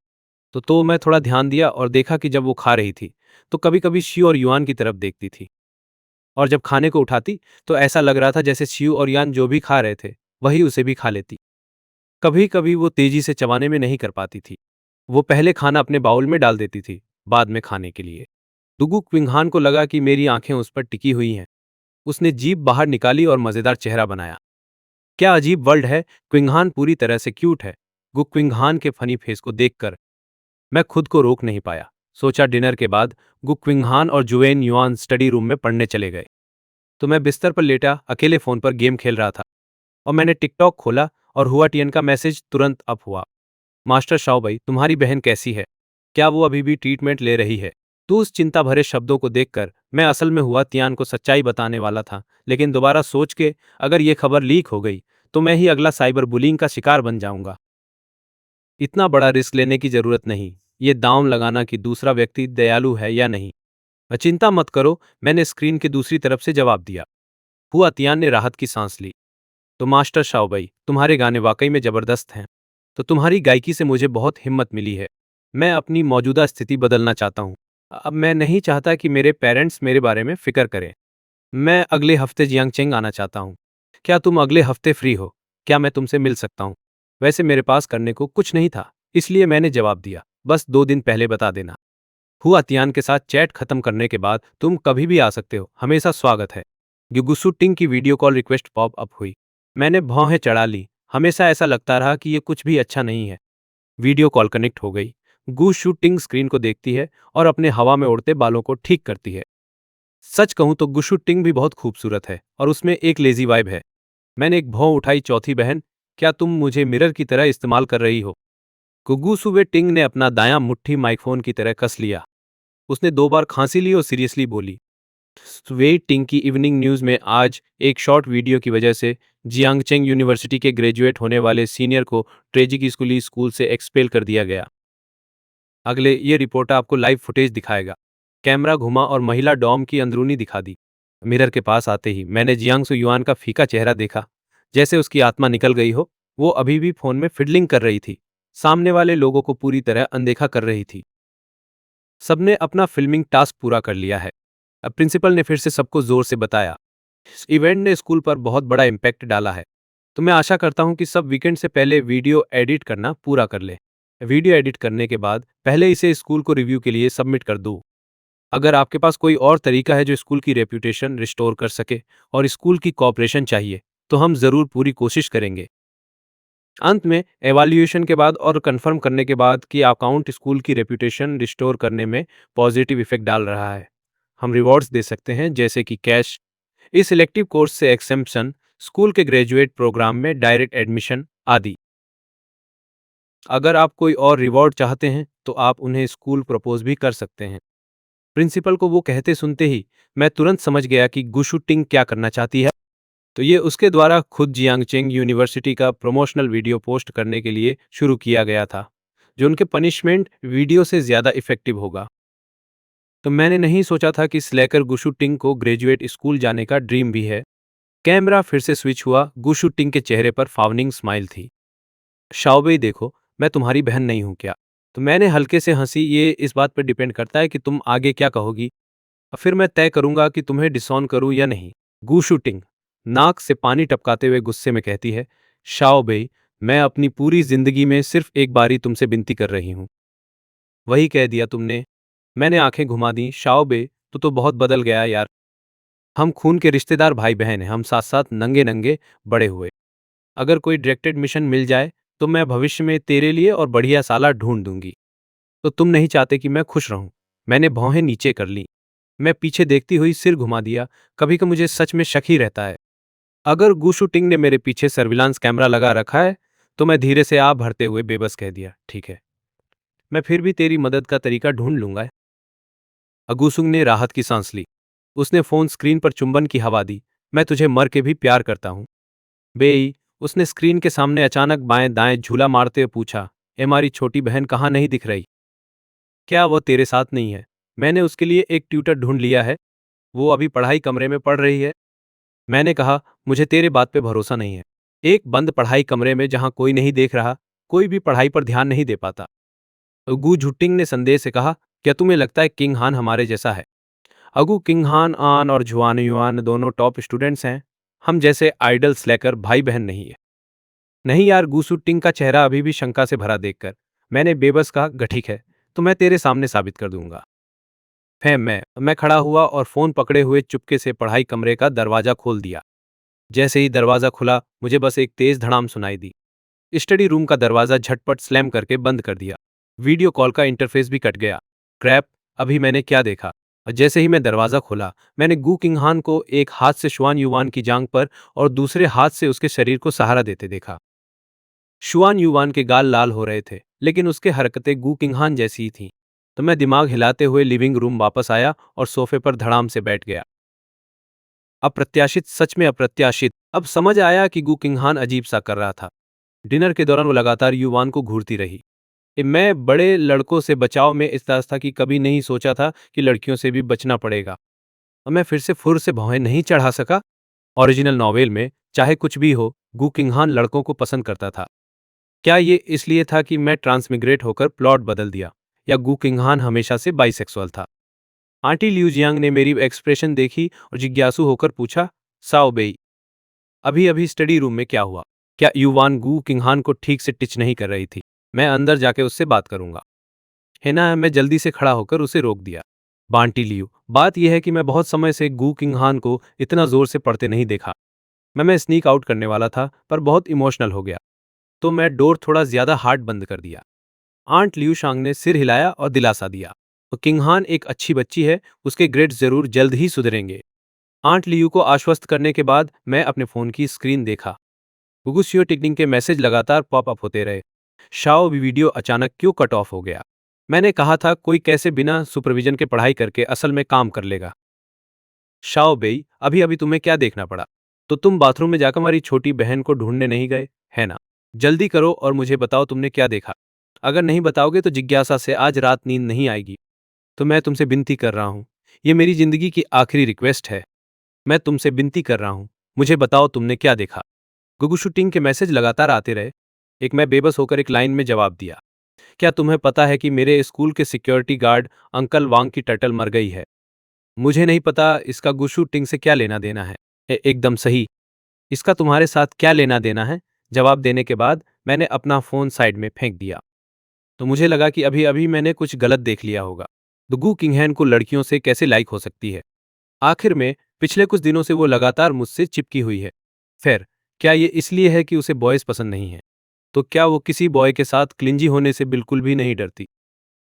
तो मैं थोड़ा ध्यान दिया और देखा कि जब वो खा रही थी तो कभी कभी शियू और युआन की तरफ देखती थी, और जब खाने को उठाती तो ऐसा लग रहा था जैसे शियू और यान जो भी खा रहे थे वही उसे भी खा लेती। कभी कभी वो तेजी से चबाने में नहीं कर पाती थी, वो पहले खाना अपने बाउल में डाल देती थी बाद में खाने के लिए। दुगु क्विंगहान को लगा कि मेरी आंखें उस पर टिकी हुई हैं। उसने जीभ बाहर निकाली और मजेदार चेहरा बनाया। क्या अजीब वर्ल्ड है, क्विंगहान पूरी तरह से क्यूट है। गु क्विंगहान के फनी फेस को देखकर मैं खुद को रोक नहीं पाया। सोचा डिनर के बाद गु क्विंगहान और जुएन युआन स्टडी रूम में पढ़ने चले गए, तो मैं बिस्तर पर लेटा अकेले फोन पर गेम खेल रहा था और मैंने टिकटॉक खोला और हुआ टियन का मैसेज तुरंत अप हुआ। मास्टर शाओबई, तुम्हारी बहन कैसी है? क्या वो अभी भी ट्रीटमेंट ले रही है? तो उस चिंता भरे शब्दों को देखकर मैं असल में हुआ तियान को सच्चाई बताने वाला था, लेकिन दोबारा सोच के अगर ये खबर लीक हो गई तो मैं ही अगला साइबर बुलिंग का शिकार बन जाऊंगा। इतना बड़ा रिस्क लेने की जरूरत नहीं, ये दांव लगाना कि दूसरा व्यक्ति दयालु है या नहीं। चिंता मत करो, मैंने स्क्रीन की दूसरी तरफ से जवाब दिया। हुआ तियान ने राहत की सांस ली। तो मास्टर शाओबई, तुम्हारे गाने वाकई में जबरदस्त हैं। तो तुम्हारी गायकी से मुझे बहुत हिम्मत मिली है। मैं अपनी मौजूदा स्थिति बदलना चाहता हूँ। अब मैं नहीं चाहता कि मेरे पेरेंट्स मेरे बारे में फिक्र करें। मैं अगले हफ्ते जियांगचेंग आना चाहता हूँ। क्या तुम अगले हफ्ते फ्री हो? क्या मैं तुमसे मिल सकता हूँ? वैसे मेरे पास करने को कुछ नहीं था, इसलिए मैंने जवाब दिया, बस 2 दिन पहले बता देना। हुआ तियान के साथ चैट खत्म करने के बाद तुम कभी भी आ सकते हो, हमेशा स्वागत है। गिगुसु टिंग की video call request pop up हुई। मैंने भौहें चढ़ा ली, हमेशा ऐसा लगता रहा कि ये कुछ भी अच्छा नहीं है। वीडियो कॉल कनेक्ट हो गई। गु शूटिंग स्क्रीन को देखती है और अपने हवा में उड़ते बालों को ठीक करती है। सच कहूं तो गुशु टिंग भी बहुत खूबसूरत है और उसमें एक लेजी वाइब है। मैंने एक भौं उठाई, चौथी बहन, क्या तुम मुझे मिरर की तरह इस्तेमाल कर रही हो? गुगुसुवे टिंग ने अपना दायां मुट्ठी माइक्रोफोन की तरह कस लिया। उसने 2 बार खांसी ली और सीरियसली बोली, सुवे टिंग की इवनिंग न्यूज़ में आज एक शॉर्ट वीडियो की वजह से जियांगचेंग यूनिवर्सिटी के ग्रेजुएट होने वाले सीनियर को ट्रेजिक स्कूल से एक्सपेल कर दिया गया। अगले ये रिपोर्टर आपको लाइव फुटेज दिखाएगा। कैमरा घुमा और महिला डॉम की अंदरूनी दिखा दी। मिरर के पास आते ही मैंने जियांगसु युआन का फीका चेहरा देखा, जैसे उसकी आत्मा निकल गई हो। वो अभी भी फोन में फिडलिंग कर रही थी, सामने वाले लोगों को पूरी तरह अनदेखा कर रही थी। सबने अपना फिल्मिंग टास्क पूरा कर लिया है। अब प्रिंसिपल ने फिर से सबको जोर से बताया, इस इवेंट ने स्कूल पर बहुत बड़ा इम्पैक्ट डाला है। तो मैं आशा करता हूं कि सब वीकेंड से पहले वीडियो एडिट करना पूरा कर ले। वीडियो एडिट करने के बाद पहले इसे स्कूल को रिव्यू के लिए सबमिट कर दो। अगर आपके पास कोई और तरीका है जो स्कूल की रेप्यूटेशन रिस्टोर कर सके और स्कूल की कोऑपरेशन चाहिए, तो हम ज़रूर पूरी कोशिश करेंगे। अंत में एवैल्यूएशन के बाद और कंफर्म करने के बाद कि अकाउंट स्कूल की रेप्यूटेशन रिस्टोर करने में पॉजिटिव इफेक्ट डाल रहा है, हम रिवॉर्ड्स दे सकते हैं, जैसे कि कैश, इस इलेक्टिव कोर्स से एक्सेम्पशन, स्कूल के ग्रेजुएट प्रोग्राम में डायरेक्ट एडमिशन आदि। अगर आप कोई और रिवॉर्ड चाहते हैं तो आप उन्हें स्कूल प्रपोज भी कर सकते हैं। प्रिंसिपल को वो कहते सुनते ही मैं तुरंत समझ गया कि गुशु टिंग क्या करना चाहती है। तो ये उसके द्वारा खुद जियांगचेंग यूनिवर्सिटी का प्रमोशनल वीडियो पोस्ट करने के लिए शुरू किया गया था, जो उनके पनिशमेंट वीडियो से ज़्यादा इफेक्टिव होगा। तो मैंने नहीं सोचा था कि स्लैकर गुशु टिंग को ग्रेजुएट स्कूल जाने का ड्रीम भी है। कैमरा फिर से स्विच हुआ। गुशु टिंग के चेहरे पर फावनिंग स्माइल थी। शाओबेई, देखो, मैं तुम्हारी बहन नहीं हूं क्या? तो मैंने हल्के से हंसी, ये इस बात पर डिपेंड करता है कि तुम आगे क्या कहोगी, फिर मैं तय करूंगा कि तुम्हें डिसऑन करूं या नहीं। गु शूटिंग, नाक से पानी टपकाते हुए गुस्से में कहती है, शाओ बेई, मैं अपनी पूरी जिंदगी में सिर्फ एक बारी तुमसे विनती कर रही हूं। वही कह दिया तुमने। मैंने आंखें घुमा दी। शाओ बे, तो बहुत बदल गया यार। हम खून के रिश्तेदार भाई बहन हैं, हम साथ साथ नंगे नंगे बड़े हुए। अगर कोई डायरेक्टेड मिशन मिल जाए तो मैं भविष्य में तेरे लिए और बढ़िया साला ढूंढ दूंगी। तो तुम नहीं चाहते कि मैं खुश रहूं? मैंने भौहें नीचे कर ली। मैं पीछे देखती हुई सिर घुमा दिया। कभी कभी मुझे सच में शक ही रहता है। अगर गू टिंग ने मेरे पीछे सर्विलांस कैमरा लगा रखा है तो मैं धीरे से आ भरते हुए बेबस कह दिया, ठीक है, मैं फिर भी तेरी मदद का तरीका ढूंढ लूंगा। अगूसुंग ने राहत की सांस ली। उसने फोन स्क्रीन पर चुंबन की हवा दी। मैं तुझे मर के भी प्यार करता हूं बेई। उसने स्क्रीन के सामने अचानक बाएं दाएं झूला मारते हुए पूछा, हमारी छोटी बहन कहाँ नहीं दिख रही? क्या वो तेरे साथ नहीं है? मैंने उसके लिए एक ट्यूटर ढूंढ लिया है, वो अभी पढ़ाई कमरे में पढ़ रही है। मैंने कहा, मुझे तेरे बात पे भरोसा नहीं है। एक बंद पढ़ाई कमरे में जहां कोई नहीं देख रहा, कोई भी पढ़ाई पर ध्यान नहीं दे पाता। गू झुटिंग ने संदेह से कहा, क्या तुम्हें लगता है किंग हान हमारे जैसा है? अगू किंग हान आन और जुआन युआन दोनों टॉप स्टूडेंट्स हैं। हम जैसे आइडल स्लैकर भाई बहन नहीं है। नहीं यार, गूसू टिंग का चेहरा अभी भी शंका से भरा देखकर मैंने बेबस कहा, ठीक है, तो मैं तेरे सामने साबित कर दूंगा। फैम मैं खड़ा हुआ और फोन पकड़े हुए चुपके से पढ़ाई कमरे का दरवाजा खोल दिया। जैसे ही दरवाजा खुला मुझे बस एक तेज धड़ाम सुनाई दी। स्टडी रूम का दरवाजा झटपट स्लैम करके बंद कर दिया। वीडियो कॉल का इंटरफेस भी कट गया। क्रैप, अभी मैंने क्या देखा? और जैसे ही मैं दरवाजा खोला मैंने गू किंगहान को एक हाथ से शुआन युवान की जांग पर और दूसरे हाथ से उसके शरीर को सहारा देते देखा। शुआन युवान के गाल लाल हो रहे थे लेकिन उसके हरकतें गू किंगहान जैसी ही थीं। तो मैं दिमाग हिलाते हुए लिविंग रूम वापस आया और सोफे पर धड़ाम से बैठ गया। अप्रत्याशित, सच में अप्रत्याशित। अब समझ आया कि गू किंगहान अजीब सा कर रहा था। डिनर के दौरान वो लगातार युवान को घूरती रही। मैं बड़े लड़कों से बचाव में इस तरह था कि कभी नहीं सोचा था कि लड़कियों से भी बचना पड़ेगा। और मैं फिर से फुर से भौहें नहीं चढ़ा सका। ओरिजिनल नॉवेल में चाहे कुछ भी हो, गू किंगहान लड़कों को पसंद करता था। क्या ये इसलिए था कि मैं ट्रांसमिग्रेट होकर प्लॉट बदल दिया, या गू किंगहान हमेशा से बाइसेक्सुअल था? आंटी लिू जियांग ने मेरी एक्सप्रेशन देखी और जिज्ञासु होकर पूछा, साओ बेई, अभी अभी स्टडी रूम में क्या हुआ? क्या युवान गू किंगहान को ठीक से टिच नहीं कर रही थी? मैं अंदर जाके उससे बात करूंगा, है ना? मैं जल्दी से खड़ा होकर उसे रोक दिया। बांटी लियो, बात यह है कि मैं बहुत समय से गू किंगहान को इतना जोर से पढ़ते नहीं देखा। मैं स्नीक आउट करने वाला था पर बहुत इमोशनल हो गया, तो मैं डोर थोड़ा ज्यादा हार्ड बंद कर दिया। आंट लियू शांग ने सिर हिलाया और दिलासा दिया, तो किंगहान एक अच्छी बच्ची है, उसके ग्रेड्स जरूर जल्द ही सुधरेंगे। आंट लियू को आश्वस्त करने के बाद मैं अपने फोन की स्क्रीन देखा। गुगुसियो टिकनिंग के मैसेज लगातार पॉप अप होते रहे। शाओ भी वीडियो अचानक क्यों कट ऑफ हो गया? मैंने कहा था कोई कैसे बिना सुपरविजन के पढ़ाई करके असल में काम कर लेगा। शाओ बेई, अभी अभी तुम्हें क्या देखना पड़ा? तो तुम बाथरूम में जाकर हमारी छोटी बहन को ढूंढने नहीं गए, है ना? जल्दी करो और मुझे बताओ तुमने क्या देखा। अगर नहीं बताओगे तो जिज्ञासा से आज रात नींद नहीं आएगी। तो मैं तुमसे विनती कर रहा हूं, ये मेरी जिंदगी की आखिरी रिक्वेस्ट है। मैं तुमसे विनती कर रहा हूं, मुझे बताओ तुमने क्या देखा। गुगु शूटिंग के मैसेज लगातार आते रहे। एक मैं बेबस होकर एक लाइन में जवाब दिया, क्या तुम्हें पता है कि मेरे स्कूल के सिक्योरिटी गार्ड अंकल वांग की टर्टल मर गई है? मुझे नहीं पता इसका गुशु टिंग से क्या लेना देना है। एकदम सही, इसका तुम्हारे साथ क्या लेना देना है? जवाब देने के बाद मैंने अपना फोन साइड में फेंक दिया। तो मुझे लगा कि अभी अभी मैंने कुछ गलत देख लिया होगा। तो गू किंगहैन को लड़कियों से कैसे लाइक हो सकती है? आखिर में पिछले कुछ दिनों से वो लगातार मुझसे चिपकी हुई है। फिर क्या ये इसलिए है कि उसे बॉयज पसंद नहीं है? तो क्या वो किसी बॉय के साथ क्लिंजी होने से बिल्कुल भी नहीं डरती?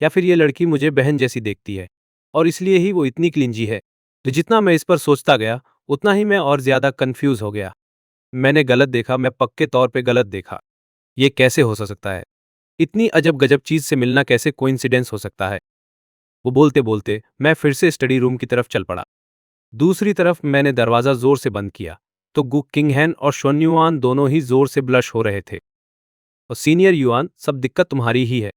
या फिर ये लड़की मुझे बहन जैसी देखती है और इसलिए ही वो इतनी क्लिंजी है? तो जितना मैं इस पर सोचता गया उतना ही मैं और ज्यादा कंफ्यूज हो गया। मैंने गलत देखा, मैं पक्के तौर पे गलत देखा। ये कैसे हो सकता है? इतनी अजब गजब चीज से मिलना कैसे कोइंसिडेंस हो सकता है? वो बोलते बोलते मैं फिर से स्टडी रूम की तरफ चल पड़ा। दूसरी तरफ मैंने दरवाजा जोर से बंद किया तो गु किंगहैन और शोन युआन दोनों ही जोर से ब्लश हो रहे थे। और सीनियर युआन, सब दिक्कत तुम्हारी ही है।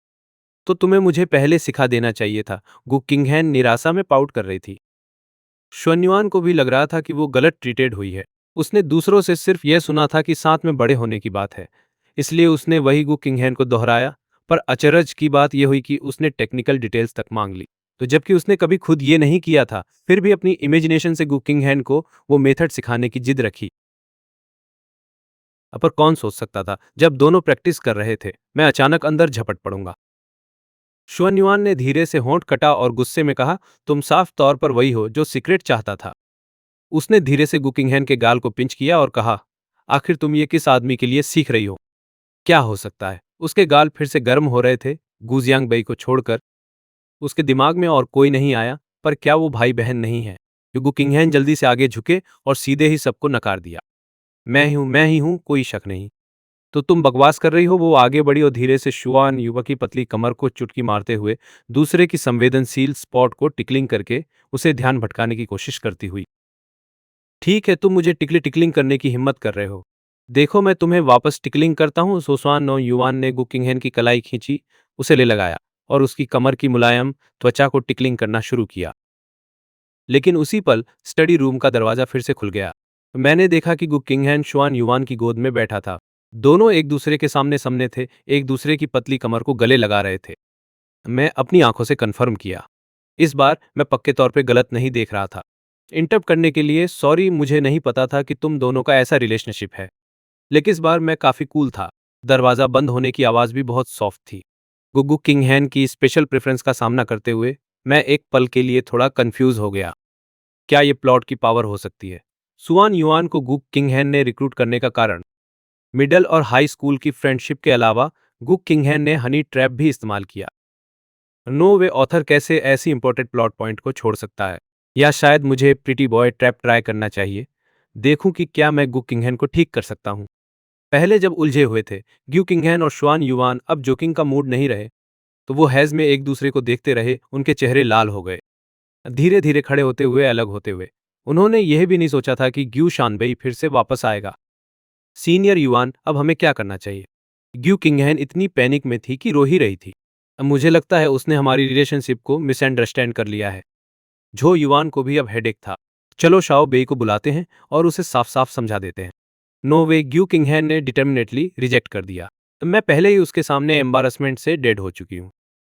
तो तुम्हें मुझे पहले सिखा देना चाहिए था। गु किंगहैन निराशा में पाउट कर रही थी। शोन युआन को भी लग रहा था कि वो गलत ट्रीटेड हुई है। उसने दूसरों से सिर्फ यह सुना था कि साथ में बड़े होने की बात है, इसलिए उसने वही गु किंगहैन को दोहराया। पर अचरज की बात यह हुई कि उसने टेक्निकल डिटेल्स तक मांग ली, तो जबकि उसने कभी खुद ये नहीं किया था, फिर भी अपनी इमेजिनेशन से गु किंगहैन को वो मेथड सिखाने की जिद रखी। पर कौन सोच सकता था जब दोनों प्रैक्टिस कर रहे थे मैं अचानक अंदर झपट पड़ूंगा। शुआन युआन ने धीरे से होंठ कटा और गुस्से में कहा, तुम साफ तौर पर वही हो जो सीक्रेट चाहता था। उसने धीरे से गुकिंगहैन के गाल को पिंच किया और कहा, आखिर तुम ये किस आदमी के लिए सीख रही हो? क्या हो सकता है? उसके गाल फिर से गर्म हो रहे थे। गुजियांग बई को छोड़कर उसके दिमाग में और कोई नहीं आया, पर क्या वो भाई बहन नहीं है? गुकिंगहैन जल्दी से आगे झुके और सीधे ही सबको नकार दिया। मैं ही हूं, कोई शक नहीं। तो तुम बकवास कर रही हो? वो आगे बढ़ी और धीरे से शुआन युवक की पतली कमर को चुटकी मारते हुए दूसरे की संवेदनशील स्पॉट को टिकलिंग करके उसे ध्यान भटकाने की कोशिश करती हुई। ठीक है, तुम मुझे टिकलिंग करने की हिम्मत कर रहे हो। देखो मैं तुम्हें वापस टिकलिंग करता हूँ। सोसवान नो युवान ने गुकिंगहैन की कलाई खींची, उसे ले लगाया और उसकी कमर की मुलायम त्वचा को टिकलिंग करना शुरू किया। लेकिन उसी पल स्टडी रूम का दरवाजा फिर से खुल गया। मैंने देखा कि गुकिंगहैन शुआन युवान की गोद में बैठा था। दोनों एक दूसरे के सामने सामने थे, एक दूसरे की पतली कमर को गले लगा रहे थे। मैं अपनी आंखों से कन्फर्म किया। इस बार मैं पक्के तौर पे गलत नहीं देख रहा था। इंटरप्ट करने के लिए सॉरी, मुझे नहीं पता था कि तुम दोनों का ऐसा रिलेशनशिप है। लेकिन इस बार मैं काफी कूल था। दरवाजा बंद होने की आवाज भी बहुत सॉफ्ट थी। गुगु किंगहैन की स्पेशल प्रेफरेंस का सामना करते हुए मैं एक पल के लिए थोड़ा कंफ्यूज हो गया। क्या ये प्लॉट की पावर हो सकती है? सुआन युआन को गुग किंगहैन ने रिक्रूट करने का कारण मिडल और हाई स्कूल की फ्रेंडशिप के अलावा गुग किंगहैन ने हनी ट्रैप भी इस्तेमाल किया। नो वे, ऑथर कैसे ऐसी इंपॉर्टेंट प्लॉट पॉइंट को छोड़ सकता है? या शायद मुझे प्रीटी बॉय ट्रैप ट्राई करना चाहिए। देखूं कि क्या मैं गुग किंगहैन को ठीक कर सकता हूं। पहले जब उलझे हुए थे ग्यू किंगहैन और शुआन युवान, अब जोकिंग का मूड नहीं रहे, तो वो हैज में एक दूसरे को देखते रहे। उनके चेहरे लाल हो गए, धीरे धीरे खड़े होते हुए, अलग होते हुए। उन्होंने यह भी नहीं सोचा था कि ग्यू शानबेई फिर से वापस आएगा। सीनियर युवान, अब हमें क्या करना चाहिए? ग्यू किंगहैन इतनी पैनिक में थी कि रो ही रही थी। अब मुझे लगता है उसने हमारी रिलेशनशिप को मिसअंडरस्टैंड कर लिया है। झो युवान को भी अब हेडेक था। चलो शाओ बेई को बुलाते हैं और उसे साफ साफ समझा देते हैं। नो वे, ग्यू किंगहैन ने डिटर्मिनेटली रिजेक्ट कर दिया। मैं पहले ही उसके सामने एम्बारसमेंट से डेड हो चुकी हूँ।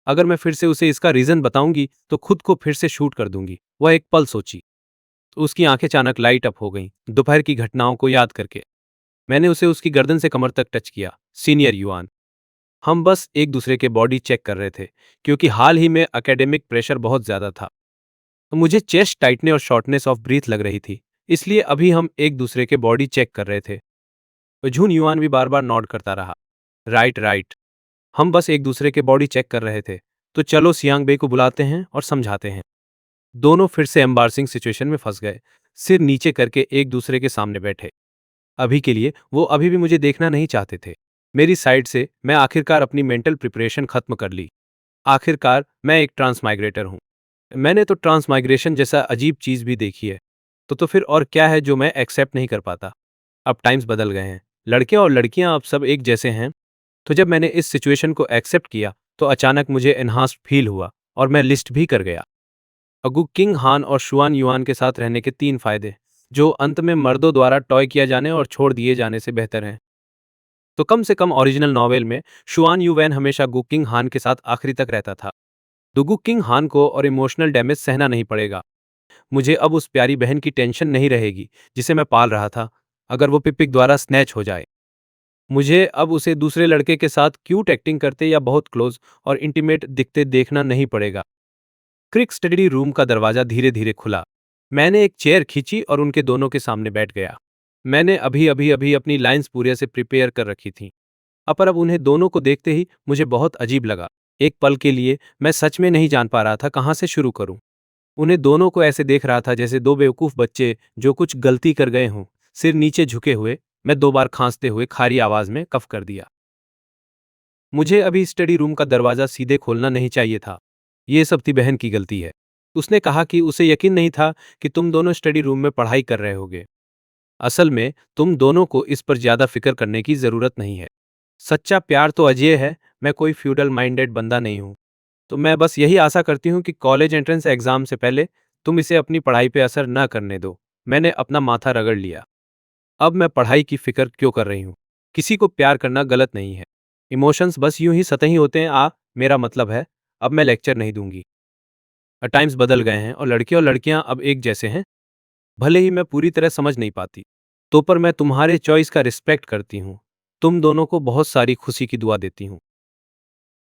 अगर मैं फिर से उसे इसका रीजन बताऊंगी तो खुद को फिर से शूट कर दूंगी। वह एक पल सोची, तो उसकी आंखें अचानक लाइट अप हो गईं। दोपहर की घटनाओं को याद करके मैंने उसे उसकी गर्दन से कमर तक टच किया। सीनियर युआन, हम बस एक दूसरे के बॉडी चेक कर रहे थे, क्योंकि हाल ही में एकेडमिक प्रेशर बहुत ज्यादा था। तो मुझे चेस्ट टाइटने और शॉर्टनेस ऑफ ब्रीथ लग रही थी, इसलिए अभी हम एक दूसरे के बॉडी चेक कर रहे थे। झुन युआन भी बार बार नॉड करता रहा। राइट राइट, हम बस एक दूसरे के बॉडी चेक कर रहे थे। तो चलो सियांग बे को बुलाते हैं और समझाते हैं। दोनों फिर से एम्बारसिंग सिचुएशन में फंस गए। सिर नीचे करके एक दूसरे के सामने बैठे। अभी के लिए वो अभी भी मुझे देखना नहीं चाहते थे। मेरी साइड से मैं आखिरकार अपनी मेंटल प्रिपरेशन खत्म कर ली। आखिरकार मैं एक ट्रांसमाइग्रेटर हूँ। मैंने तो ट्रांसमाइग्रेशन जैसा अजीब चीज भी देखी है। तो फिर और क्या है जो मैं एक्सेप्ट नहीं कर पाता? अब टाइम्स बदल गए हैं, लड़के और लड़कियां अब सब एक जैसे हैं। तो जब मैंने इस सिचुएशन को एक्सेप्ट किया तो अचानक मुझे एनहांस्ड फील हुआ और मैं लिस्ट भी कर गया। अगु किंग हान और शुआन युआन के साथ रहने के 3 फायदे, जो अंत में मर्दों द्वारा टॉय किया जाने और छोड़ दिए जाने से बेहतर हैं। तो कम से कम ओरिजिनल नॉवेल में शुआन युवैन हमेशा गु किंग हान के साथ आखिरी तक रहता था। दुगु किंग हान को और इमोशनल डैमेज सहना नहीं पड़ेगा। मुझे अब उस प्यारी बहन की टेंशन नहीं रहेगी जिसे मैं पाल रहा था, अगर वो पिपिक द्वारा स्नैच हो जाए। मुझे अब उसे दूसरे लड़के के साथ क्यूट एक्टिंग करते या बहुत क्लोज और इंटीमेट दिखते देखना नहीं पड़ेगा। क्रिक स्टडी रूम का दरवाजा धीरे धीरे खुला। मैंने एक चेयर खींची और उनके दोनों के सामने बैठ गया। मैंने अभी अभी अभी अपनी लाइंस पूरे से प्रिपेयर कर रखी थी, पर अब उन्हें दोनों को देखते ही मुझे बहुत अजीब लगा। एक पल के लिए मैं सच में नहीं जान पा रहा था कहाँ से शुरू करूं। उन्हें दोनों को ऐसे देख रहा था जैसे दो बेवकूफ बच्चे जो कुछ गलती कर गए हों। सिर नीचे झुके हुए मैं 2 बार खांसते हुए खारी आवाज में कफ कर दिया। मुझे अभी स्टडी रूम का दरवाजा सीधे खोलना नहीं चाहिए था। ये सब थी बहन की गलती है। उसने कहा कि उसे यकीन नहीं था कि तुम दोनों स्टडी रूम में पढ़ाई कर रहे होगे। असल में तुम दोनों को इस पर ज्यादा फिक्र करने की जरूरत नहीं है। सच्चा प्यार तो अजय है। मैं कोई फ्यूडल माइंडेड बंदा नहीं हूं। तो मैं बस यही आशा करती हूँ कि कॉलेज एंट्रेंस एग्जाम से पहले तुम इसे अपनी पढ़ाई पे असर न करने दो। मैंने अपना माथा रगड़ लिया। अब मैं पढ़ाई की फिक्र क्यों कर रही हूँ? किसी को प्यार करना गलत नहीं है। इमोशंस बस यूं ही सतही होते हैं। मेरा मतलब है, अब मैं लेक्चर नहीं दूंगी। टाइम्स बदल गए हैं और लड़के और लड़कियां अब एक जैसे हैं। भले ही मैं पूरी तरह समझ नहीं पाती, तो पर मैं तुम्हारे चॉइस का रिस्पेक्ट करती हूँ। तुम दोनों को बहुत सारी खुशी की दुआ देती हूँ।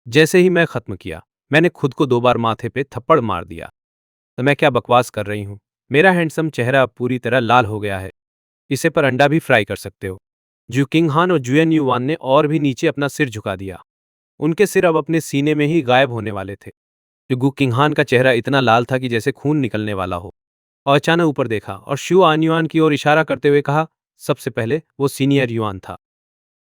जैसे ही मैं खत्म किया, मैंने खुद को 2 बार माथे पे थप्पड़ मार दिया। तो मैं क्या बकवास कर रही हूँ? मेरा हैंडसम चेहरा अब पूरी तरह लाल हो गया है। इसे पर अंडा भी फ्राई कर सकते हो। जू किंगहान और जुएन युवान ने और भी नीचे अपना सिर झुका दिया। उनके सिर अब अपने सीने में ही गायब होने वाले थे। गु किंगहान का चेहरा इतना लाल था कि जैसे खून निकलने वाला हो। और अचानक ऊपर देखा और शू आन युआन की ओर इशारा करते हुए कहा, सबसे पहले वो सीनियर युआन था।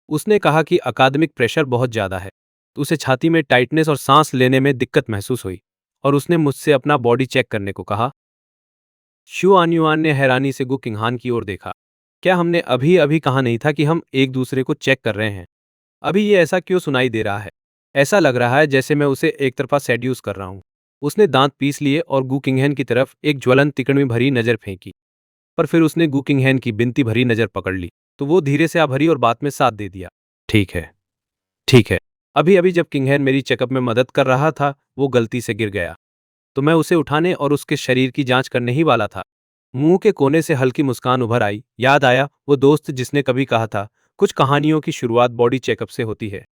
उसने कहा कि अकादमिक प्रेशर बहुत ज्यादा है। तो उसे छाती में टाइटनेस और सांस लेने में दिक्कत महसूस हुई और उसने मुझसे अपना बॉडी चेक करने को कहा। शू आन युआन ने हैरानी से गु किंगहान की ओर देखा। क्या हमने अभी अभी कहा नहीं था कि हम एक दूसरे को चेक कर रहे हैं? अभी ये ऐसा क्यों सुनाई दे रहा है? ऐसा लग रहा है जैसे मैं उसे एक तरफा सेड्यूस कर रहा हूं। उसने दांत पीस लिए और गु किंगहैन की तरफ एक ज्वलन तिकड़ी भरी नजर फेंकी। पर फिर उसने गु किंगहैन की बिनती भरी नजर पकड़ ली, तो वो धीरे से आभरी और बात में साथ दे दिया। ठीक है, ठीक है। अभी अभी जब किंगहैन मेरी चेकअप में मदद कर रहा था, वो गलती से गिर गया। तो मैं उसे उठाने और उसके शरीर की जांच करने ही वाला था। मुंह के कोने से हल्की मुस्कान उभर आई। याद आया वो दोस्त जिसने कभी कहा था, कुछ कहानियों की शुरुआत बॉडी चेकअप से होती है।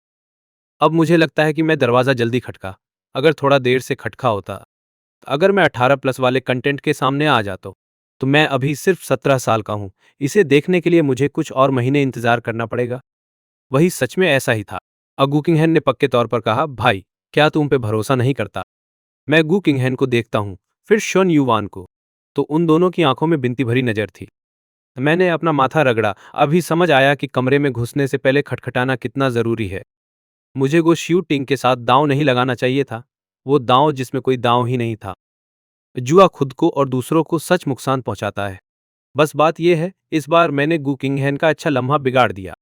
अब मुझे लगता है कि मैं दरवाज़ा जल्दी खटका। अगर थोड़ा देर से खटका होता, अगर मैं 18+ वाले कंटेंट के सामने आ जाता, तो मैं अभी सिर्फ 17 साल का हूँ। इसे देखने के लिए मुझे कुछ और महीने इंतजार करना पड़ेगा। वही सच में ऐसा ही था। अगू किंगहैन ने पक्के तौर पर कहा, भाई, क्या तुम पे भरोसा नहीं करता? मैं गू किंगहैन को देखता हूँ, फिर शॉन युवान को। तो उन दोनों की आंखों में बिनती भरी नजर थी। मैंने अपना माथा रगड़ा। अभी समझ आया कि कमरे में घुसने से पहले खटखटाना कितना जरूरी है। मुझे वो शूटिंग के साथ दांव नहीं लगाना चाहिए था। वो दांव जिसमें कोई दांव ही नहीं था। जुआ खुद को और दूसरों को सच नुकसान पहुंचाता है। बस बात यह है, इस बार मैंने गू किंगहैन का अच्छा लम्हा बिगाड़ दिया।